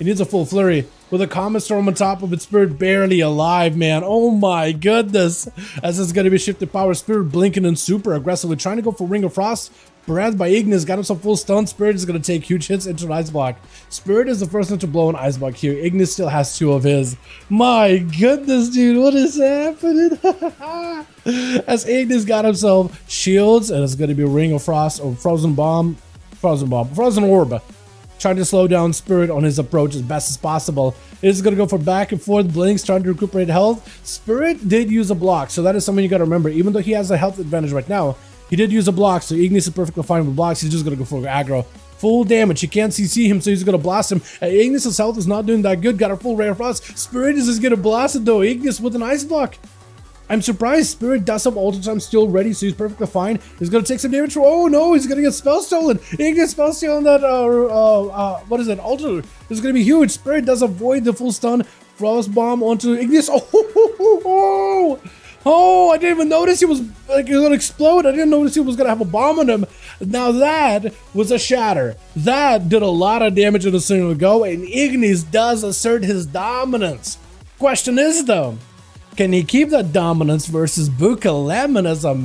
He needs a full flurry. With a Comet Storm on top of it, Spirit barely alive, man. Oh my goodness. As it's going to be shifted power, Spirit blinking and super aggressively, trying to go for Ring of Frost. Breath by Ignis, got himself full stun. Spirit is going to take huge hits into an Ice Block. Spirit is the first one to blow an Ice Block here. Ignis still has two of his. My goodness, dude, what is happening? As Ignis got himself shields, and it's going to be Ring of Frost or Frozen Orb. Trying to slow down Spirit on his approach as best as possible. It's going to go for back and forth blinks, trying to recuperate health. Spirit did use a block, so that is something you got to remember. Even though he has a health advantage right now, he did use a block, so Ignis is perfectly fine with blocks. He's just going to go for aggro. Full damage. You can't CC him, so he's going to blast him. Ignis' health is not doing that good. Got a full Ray of Frost. Spirit is just going to blast it though. Ignis with an Ice Block. I'm surprised Spirit does have Ultra Time still ready, so he's perfectly fine. He's going to take some damage. Oh no, he's going to get spell stolen. Ignis spell stealing that, what is it? Ultra. This is going to be huge. Spirit does avoid the full stun. Frost Bomb onto Ignis. Oh, I didn't even notice he was like he was going to explode. I didn't notice he was going to have a bomb on him. Now that was a shatter. That did a lot of damage in a single go, and Ignis does assert his dominance. Question is though, can he keep that dominance versus Buka Lemon as a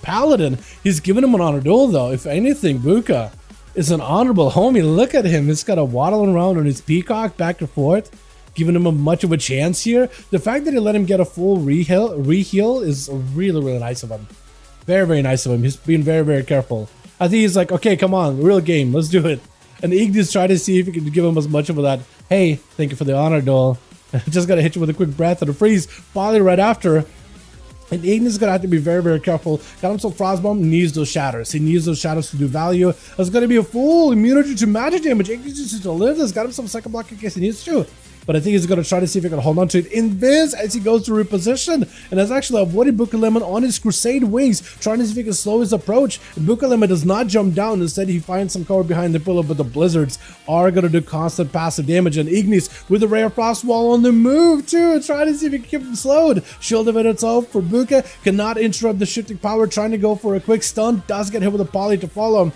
Paladin? He's giving him an honor duel though. If anything, Buka is an honorable homie. Look at him. He's got a waddling around on his peacock back and forth, giving him much of a chance here. The fact that he let him get a full reheal is really, really nice of him. Very, very nice of him. He's being very, very careful. I think he's like, okay, come on, real game. Let's do it. And Ignis tried to see if he could give him as much of that, hey, thank you for the honor duel. Just gotta hit you with a quick breath and a freeze. Poly right after. And Ignis is gonna have to be very, very careful. Got himself Frostbomb, needs those shatters. He needs those shatters to do value. There's gonna be a full immunity to magic damage. Ignis just to live this. Got himself second block in case he needs to. But I think he's going to try to see if he can hold on to it. Invis as he goes to reposition. And has actually avoided Buka Lemon on his Crusade wings, trying to see if he can slow his approach. Buka Lemon does not jump down. Instead, he finds some cover behind the pillar, but the Blizzards are going to do constant passive damage. And Ignis with a Ray of Frost Wall on the move, too. Trying to see if he can keep him slowed. Shield of it itself for Buka. Cannot interrupt the shifting power. Trying to go for a quick stun. Does get hit with a poly to follow.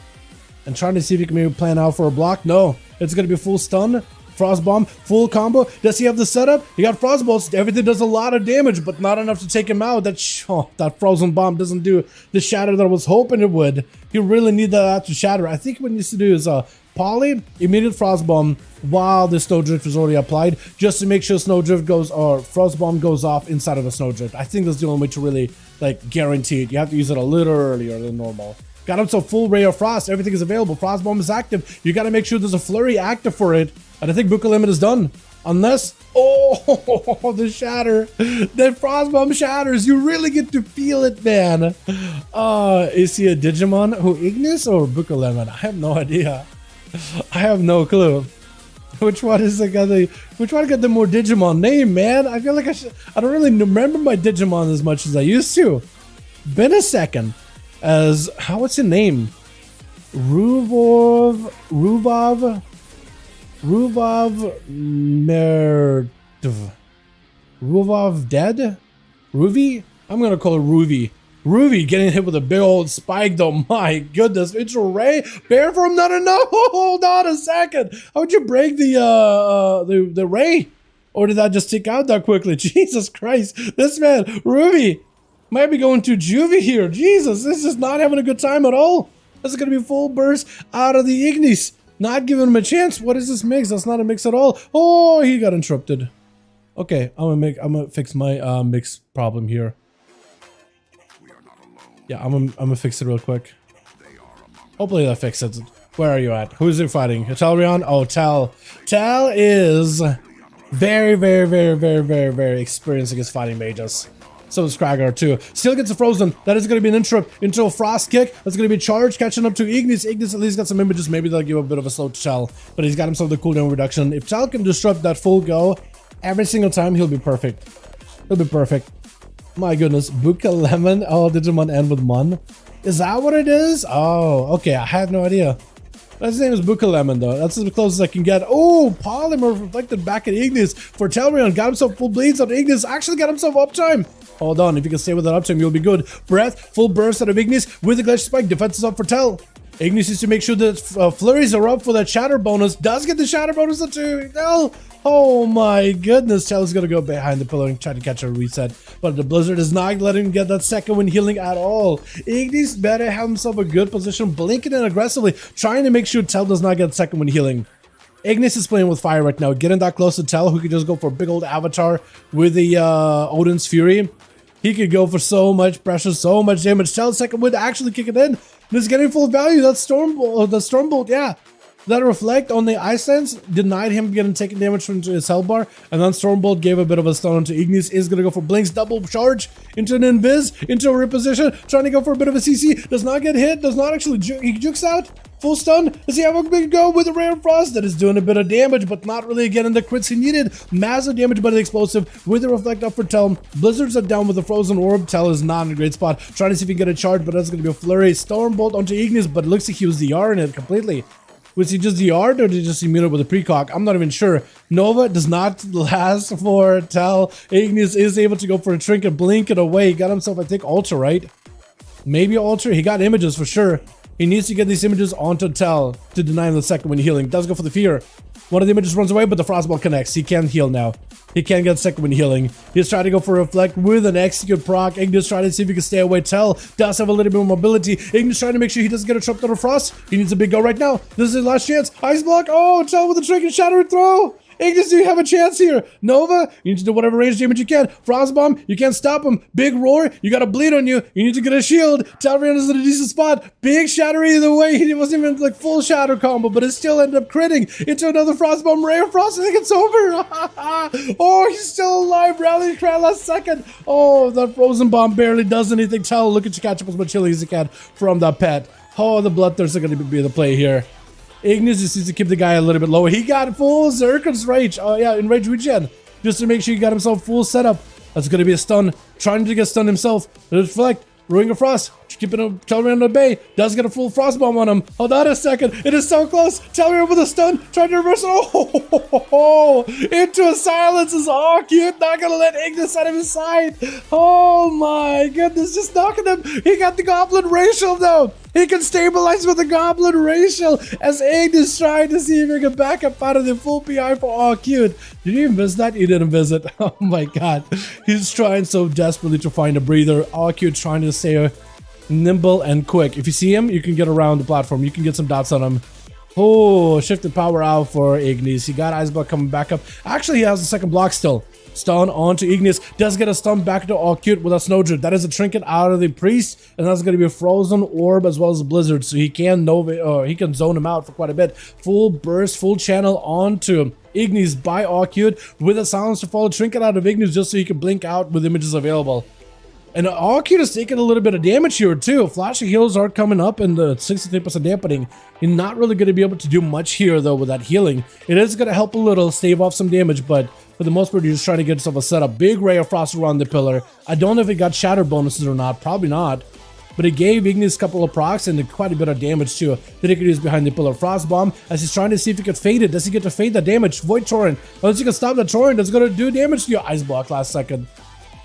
And trying to see if he can maybe plan out for a block. No. It's going to be full stun. Frost Bomb, full combo. Does he have the setup? He got Frost Bolts. Everything does a lot of damage, but not enough to take him out. That Frozen Bomb doesn't do the shatter that I was hoping it would. He really needed that to shatter. I think what he needs to do is poly, immediate Frost Bomb while the Snowdrift is already applied, just to make sure Snowdrift goes, or Frost Bomb goes off inside of the Snowdrift. I think that's the only way to really like guarantee it. You have to use it a little earlier than normal. Got him so full Ray of Frost. Everything is available. Frost Bomb is active. You got to make sure there's a Flurry active for it. And I think Buka Lemon is done. Unless, the shatter. That Frost Bomb shatters. You really get to feel it, man. Is he a Digimon? Who, Ignis or Buka Lemon? I have no idea. I have no clue. Which one is the guy? Which one got the more Digimon name, man? I feel like I don't really remember my Digimon as much as I used to. Been a second. What's his name? Ruvov dead? Ruvi? I'm gonna call it Ruvi. Ruvi getting hit with a big old spike though. My goodness, it's a Ray. Bear for him? No. Hold on a second. How would you break the Ray? Or did that just stick out that quickly? Jesus Christ. This man, Ruvi. Might be going to Juvie here. Jesus, this is not having a good time at all. This is going to be full burst out of the Ignis. Not giving him a chance. What is this mix? That's not a mix at all. Oh, he got interrupted. Okay, I'm gonna fix my mix problem here. Yeah, I'm gonna fix it real quick. Hopefully that fixes it. Where are you at? Who's it fighting? Talarion? Oh, Tal. Tal is very experienced against fighting mages. So is Kragar too. Still gets a frozen. That is going to be an interrupt into a frost kick. That's going to be charged, catching up to Ignis. Ignis at least got some images. Maybe they'll give a bit of a slow to Tal, but he's got himself the cooldown reduction. If Tal can disrupt that full go every single time, he'll be perfect. He'll be perfect. My goodness, Buka Lemon. Oh, Digimon end with Mon. Is that what it is? Oh, okay. I had no idea. His name is Buka Lemon though. That's as close as I can get. Oh, Polymer reflected back at Ignis for Talarion. Got himself full bleeds on Ignis. Actually got himself uptime. Hold on, if you can stay with that uptime, you'll be good. Breath, full burst out of Ignis with the Glacier Spike. Defense is up for Tel. Ignis needs to make sure that flurries are up for that shatter bonus. Does get the shatter bonus to Tel. Oh my goodness, Tel is going to go behind the pillar and try to catch a reset. But the Blizzard is not letting him get that second wind healing at all. Ignis better have himself a good position, blinking in aggressively, trying to make sure Tel does not get second wind healing. Ignis is playing with fire right now, getting that close to Tel, who could just go for a big old avatar with the Odin's Fury. He could go for so much pressure, so much damage. Tel's second wind actually kick it in. And it's getting full value. That Stormbolt, yeah. That reflect on the Ice Sense denied him getting taken damage from his hell bar, and then Stormbolt gave a bit of a stun to Ignis. Is gonna go for Blinks, double charge into an invis, into a reposition, trying to go for a bit of a CC. Does not get hit, does not actually he jukes out. Full stun. Does he have a big go with the Rare Frost? That is doing a bit of damage, but not really getting the crits he needed. Massive damage by the explosive with the reflect up for Tel. Blizzards are down with the frozen orb. Tel is not in a great spot. Trying to see if he can get a charge, but that's gonna be a flurry. Stormbolt onto Ignis, but it looks like he was DR'ing it completely. Was he just DR'd or did he just immune it with a precog? I'm not even sure. Nova does not last for Tel. Ignis is able to go for a trinket, blink it away. He got himself, I think, Ultra, right? Maybe Ultra. He got images for sure. He needs to get these images onto Tel to deny him the second wind healing. Does go for the fear. One of the images runs away, but the Frostball connects. He can't heal now. He can't get second wind healing. He's trying to go for a reflect with an execute proc. Ignis trying to see if he can stay away. Tel does have a little bit more mobility. Ignis trying to make sure he doesn't get a trapped under frost. He needs a big go right now. This is his last chance. Ice block. Oh, Tel with a trick and shattering throw. Ignis, do you have a chance here? Nova, you need to do whatever range damage you can. Frostbomb, you can't stop him. Big roar, you got a bleed on you. You need to get a shield. Talarion is in a decent spot. Big shatter either way. He wasn't even like full shatter combo, but it still ended up critting into another Frostbomb. Rare Frost, I think it's over. Oh, he's still alive. Rally cry last second. Oh, that frozen bomb barely does anything. Tel, looking to catch up as much healing as he can from the pet. Oh, the Bloodthirst are going to be the play here. Ignis just needs to keep the guy a little bit lower. He got full Zerkan's Rage. Oh, yeah, in Rage Regen. Just to make sure he got himself full setup. That's going to be a stun. Trying to get stunned himself. Reflect. Ruining a Frost. Keeping him Talarion at bay. Does get a full Frost Bomb on him. Hold on a second. It is so close. Talarion with a stun. Trying to reverse it. Oh, into a silence is all cute. Not going to let Ignis out of his side. Oh my goodness. Just knocking him. He got the Goblin Racial though. He can stabilize with the Goblin Racial as Ignis trying to see if he can back up out of the full PI for all cute. Did you even visit that? You didn't visit. Oh my god. He's trying so desperately to find a breather. All cute trying to stay nimble and quick. If you see him, you can get around the platform. You can get some dots on him. Oh, shifted power out for Ignis. He got Ice Block coming back up. Actually, he has the second block still. Stun onto Ignis. Does get a stun back to all cute with a Snowdrift. That is a trinket out of the Priest, and that's going to be a Frozen Orb as well as a Blizzard, so he can zone him out for quite a bit. Full burst, full channel onto Ignis by all cute with a Silence to Follow trinket out of Ignis just so he can blink out with images available. And Arcane is taking a little bit of damage here too. Flashing heals are coming up and the 63% dampening. You're not really going to be able to do much here though with that healing. It is going to help a little, stave off some damage, but for the most part, you're just trying to get yourself a setup. Big Ray of Frost around the pillar. I don't know if it got shatter bonuses or not. Probably not. But it gave Ignis a couple of procs and quite a bit of damage too that he could use behind the pillar. Frost Bomb as he's trying to see if he could fade it. Does he get to fade that damage? Void Torrent. Unless you can stop that Torrent, that's going to do damage to your Ice Block last second.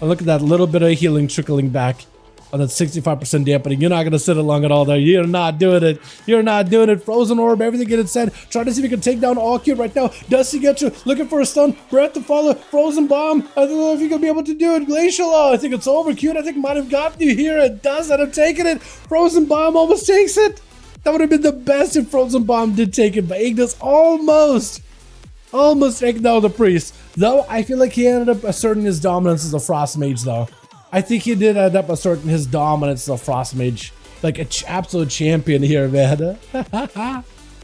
And look at that little bit of healing trickling back. on that 65% dampening. You're not gonna sit it long at all there. You're not doing it. You're not doing it. Frozen Orb, everything getting said. Trying to see if he can take down all cute right now. Does he get you? Looking for a stun. Breath to follow. Frozen Bomb. I don't know if you're gonna be able to do it. Glacial. Oh, I think it's over. Cute, I think might have gotten you here. It does end up taking it. Frozen Bomb almost takes it. That would have been the best if Frozen Bomb did take it, but Ignis almost taking down the Priest. Though, I feel like he ended up asserting his dominance as a Frost Mage, though. I think he did end up asserting his dominance as a Frost Mage. Like an absolute champion here, man.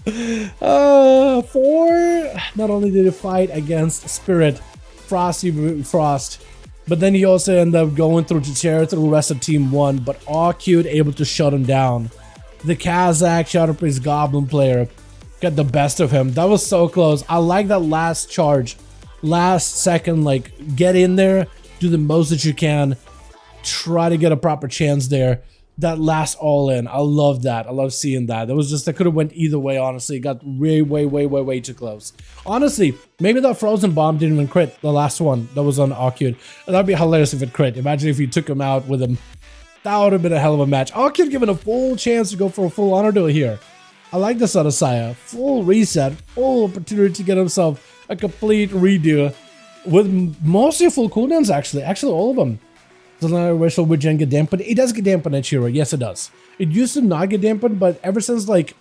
4. Not only did he fight against Spirit, Frosty Frost, but then he also ended up going through to tear through the rest of Team 1, but all cute, able to shut him down. The Kazakh Shadow Priest Goblin player got the best of him. That was so close. I like that last charge. Last second, like, get in there, do the most that you can, try to get a proper chance there. That last all in, I love that. I love seeing that. That could have went either way, honestly. It got way too close. Honestly, maybe that Frozen Bomb didn't even crit, the last one that was on Acute. That'd be hilarious if it crit. Imagine if you took him out with him. That would have been a hell of a match. Acute given a full chance to go for a full honor duel here. I like this out of Saya. Full reset, full opportunity to get himself a complete redo with mostly full cooldowns, actually. Actually, all of them. Does not racial with Gen get dampened? It does get dampened at Shiro. Yes, it does. It used to not get dampened, but ever since, like,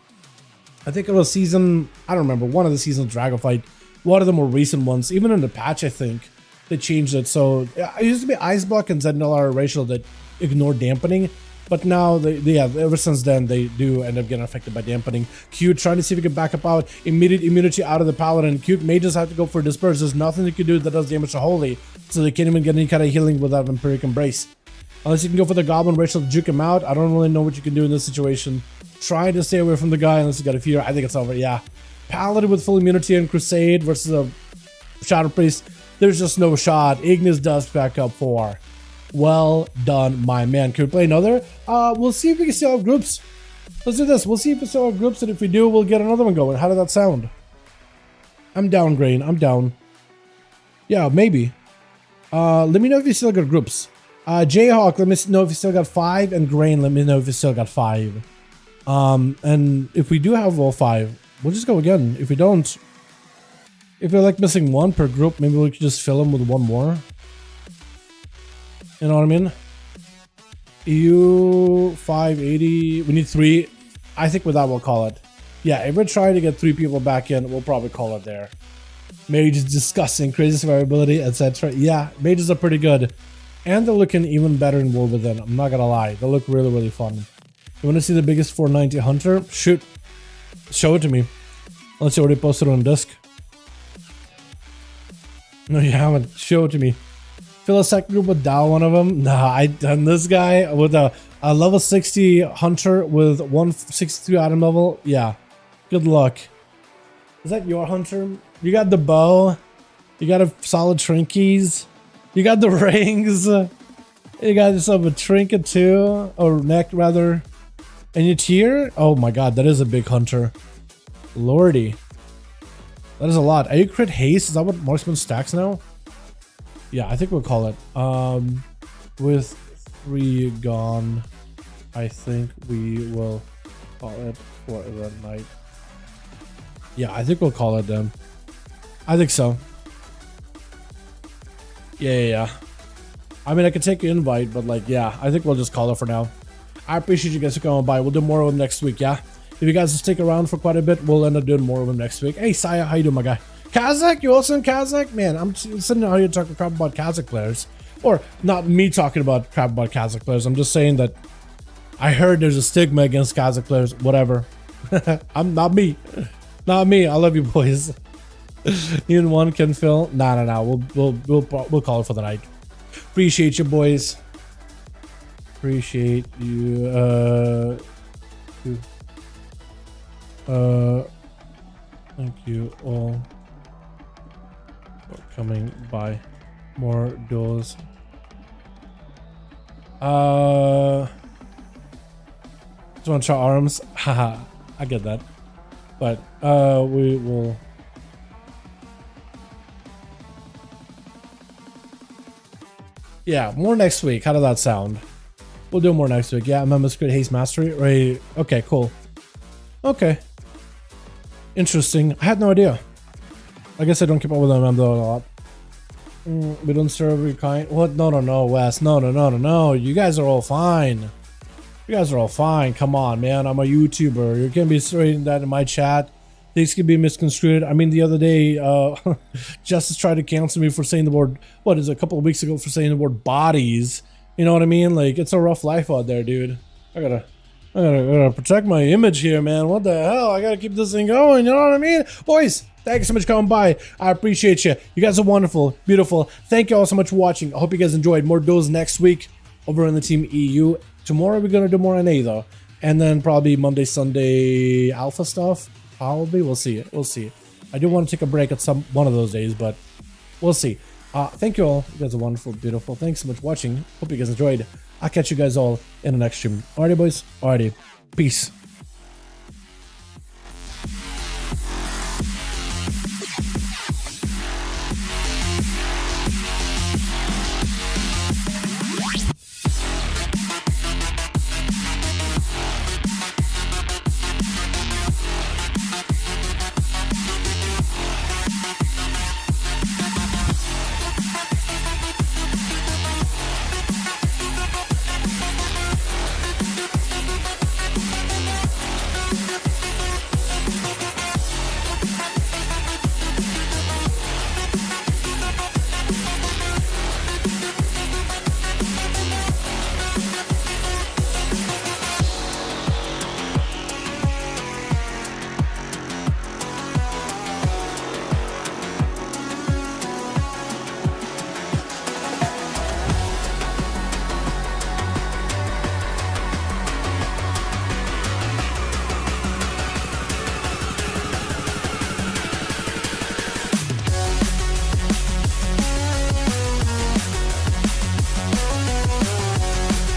I think it was season, I don't remember, one of the seasons of Dragonflight, one of the more recent ones, even in the patch, I think, they changed it. So it used to be Ice Block and Zendalar racial that ignored dampening, but now yeah, ever since then they do end up getting affected by dampening. Cute trying to see if he can back up out. Immediate immunity out of the Paladin. Cute mages have to go for disperse. There's nothing they can do that does damage to Holy, so they can't even get any kind of healing without Empiric Embrace. Unless you can go for the Goblin racial to juke him out. I don't really know what you can do in this situation. Trying to stay away from the guy unless you got a fear. I think it's over. Yeah, Paladin with full immunity and Crusade versus a Shadow Priest. There's just no shot. Ignis does back up 4. Well done, my man. Can we play another? We'll see if we can still have groups. Let's do this. We'll see if we still have groups, and if we do, we'll get another one going. How did that sound? I'm down, Grain. I'm down. Yeah, maybe. Let me know if you still got groups. Jayhawk, let me know if you still got 5, and Grain, let me know if you still got 5. And if we do have all 5, we'll just go again. If we don't, if we're like missing 1 per group, maybe we could just fill them with 1 more. You know what I mean? EU 580. We need 3. I think with that we'll call it. Yeah, if we're trying to get 3 people back in, we'll probably call it there. Mage is disgusting, crazy survivability, etc. Yeah, mages are pretty good. And they're looking even better in War Within. I'm not gonna lie. They look really fun. You wanna see the biggest 490 hunter? Shoot. Show it to me. Unless you already posted it on disc. No, you haven't. Show it to me. Fill a second group with Dow, one of them. Nah, I done this guy with a level 60 hunter with 163 item level. Yeah, good luck. Is that your hunter? You got the bow. You got a solid trinkies. You got the rings. You got yourself a trinket too, or neck rather. And your tier? Oh my god, that is a big hunter. Lordy, that is a lot. Are you crit haste? Is that what marksman stacks now? Yeah, I think we'll call it. With 3 gone, I think we will call it for the night. Yeah, I think we'll call it then. I think so. Yeah. I mean, I could take an invite, but like, yeah, I think we'll just call it for now. I appreciate you guys for coming by. We'll do more of them next week, yeah? If you guys stick around for quite a bit, we'll end up doing more of them next week. Hey, Saya, how you doing, my guy? Kazakh? You also in Kazakh? Man, I'm sitting out here talking crap about Kazakh players. Or, not me talking about crap about Kazakh players. I'm just saying that I heard there's a stigma against Kazakh players. Whatever. I'm not me. Not me. I love you, boys. Even 1 can fill. Nah. We'll call it for the night. Appreciate you, boys. Appreciate you. Thank you all for coming by. More duels. Just want to try arms. Haha, I get that. But we will. Yeah, more next week. How does that sound? We'll do more next week. Yeah, Memphis Grid Haste Mastery. Right. Okay, cool. Okay. Interesting. I had no idea. I guess I don't keep up with them though a lot. We don't serve your kind. What? No, Wes. No. You guys are all fine. You guys are all fine. Come on, man. I'm a YouTuber. You can't be saying that in my chat. Things can be misconstrued. I mean, the other day, Justice tried to cancel me for saying the word, what is it, a couple of weeks ago for saying the word bodies. You know what I mean? Like, it's a rough life out there, dude. I gotta protect my image here, man. What the hell? I gotta keep this thing going. You know what I mean? Boys, thank you so much for coming by. I appreciate you. You guys are wonderful, beautiful. Thank you all so much for watching. I hope you guys enjoyed. More duels next week over in the Team EU. Tomorrow we're gonna do more NA though. And then probably Monday, Sunday alpha stuff. Probably. We'll see it. We'll see it. I do want to take a break at one of those days, but we'll see. Thank you all. You guys are wonderful, beautiful. Thanks so much for watching. Hope you guys enjoyed. I'll catch you guys all in the next stream. Alrighty, boys. Alrighty. Peace.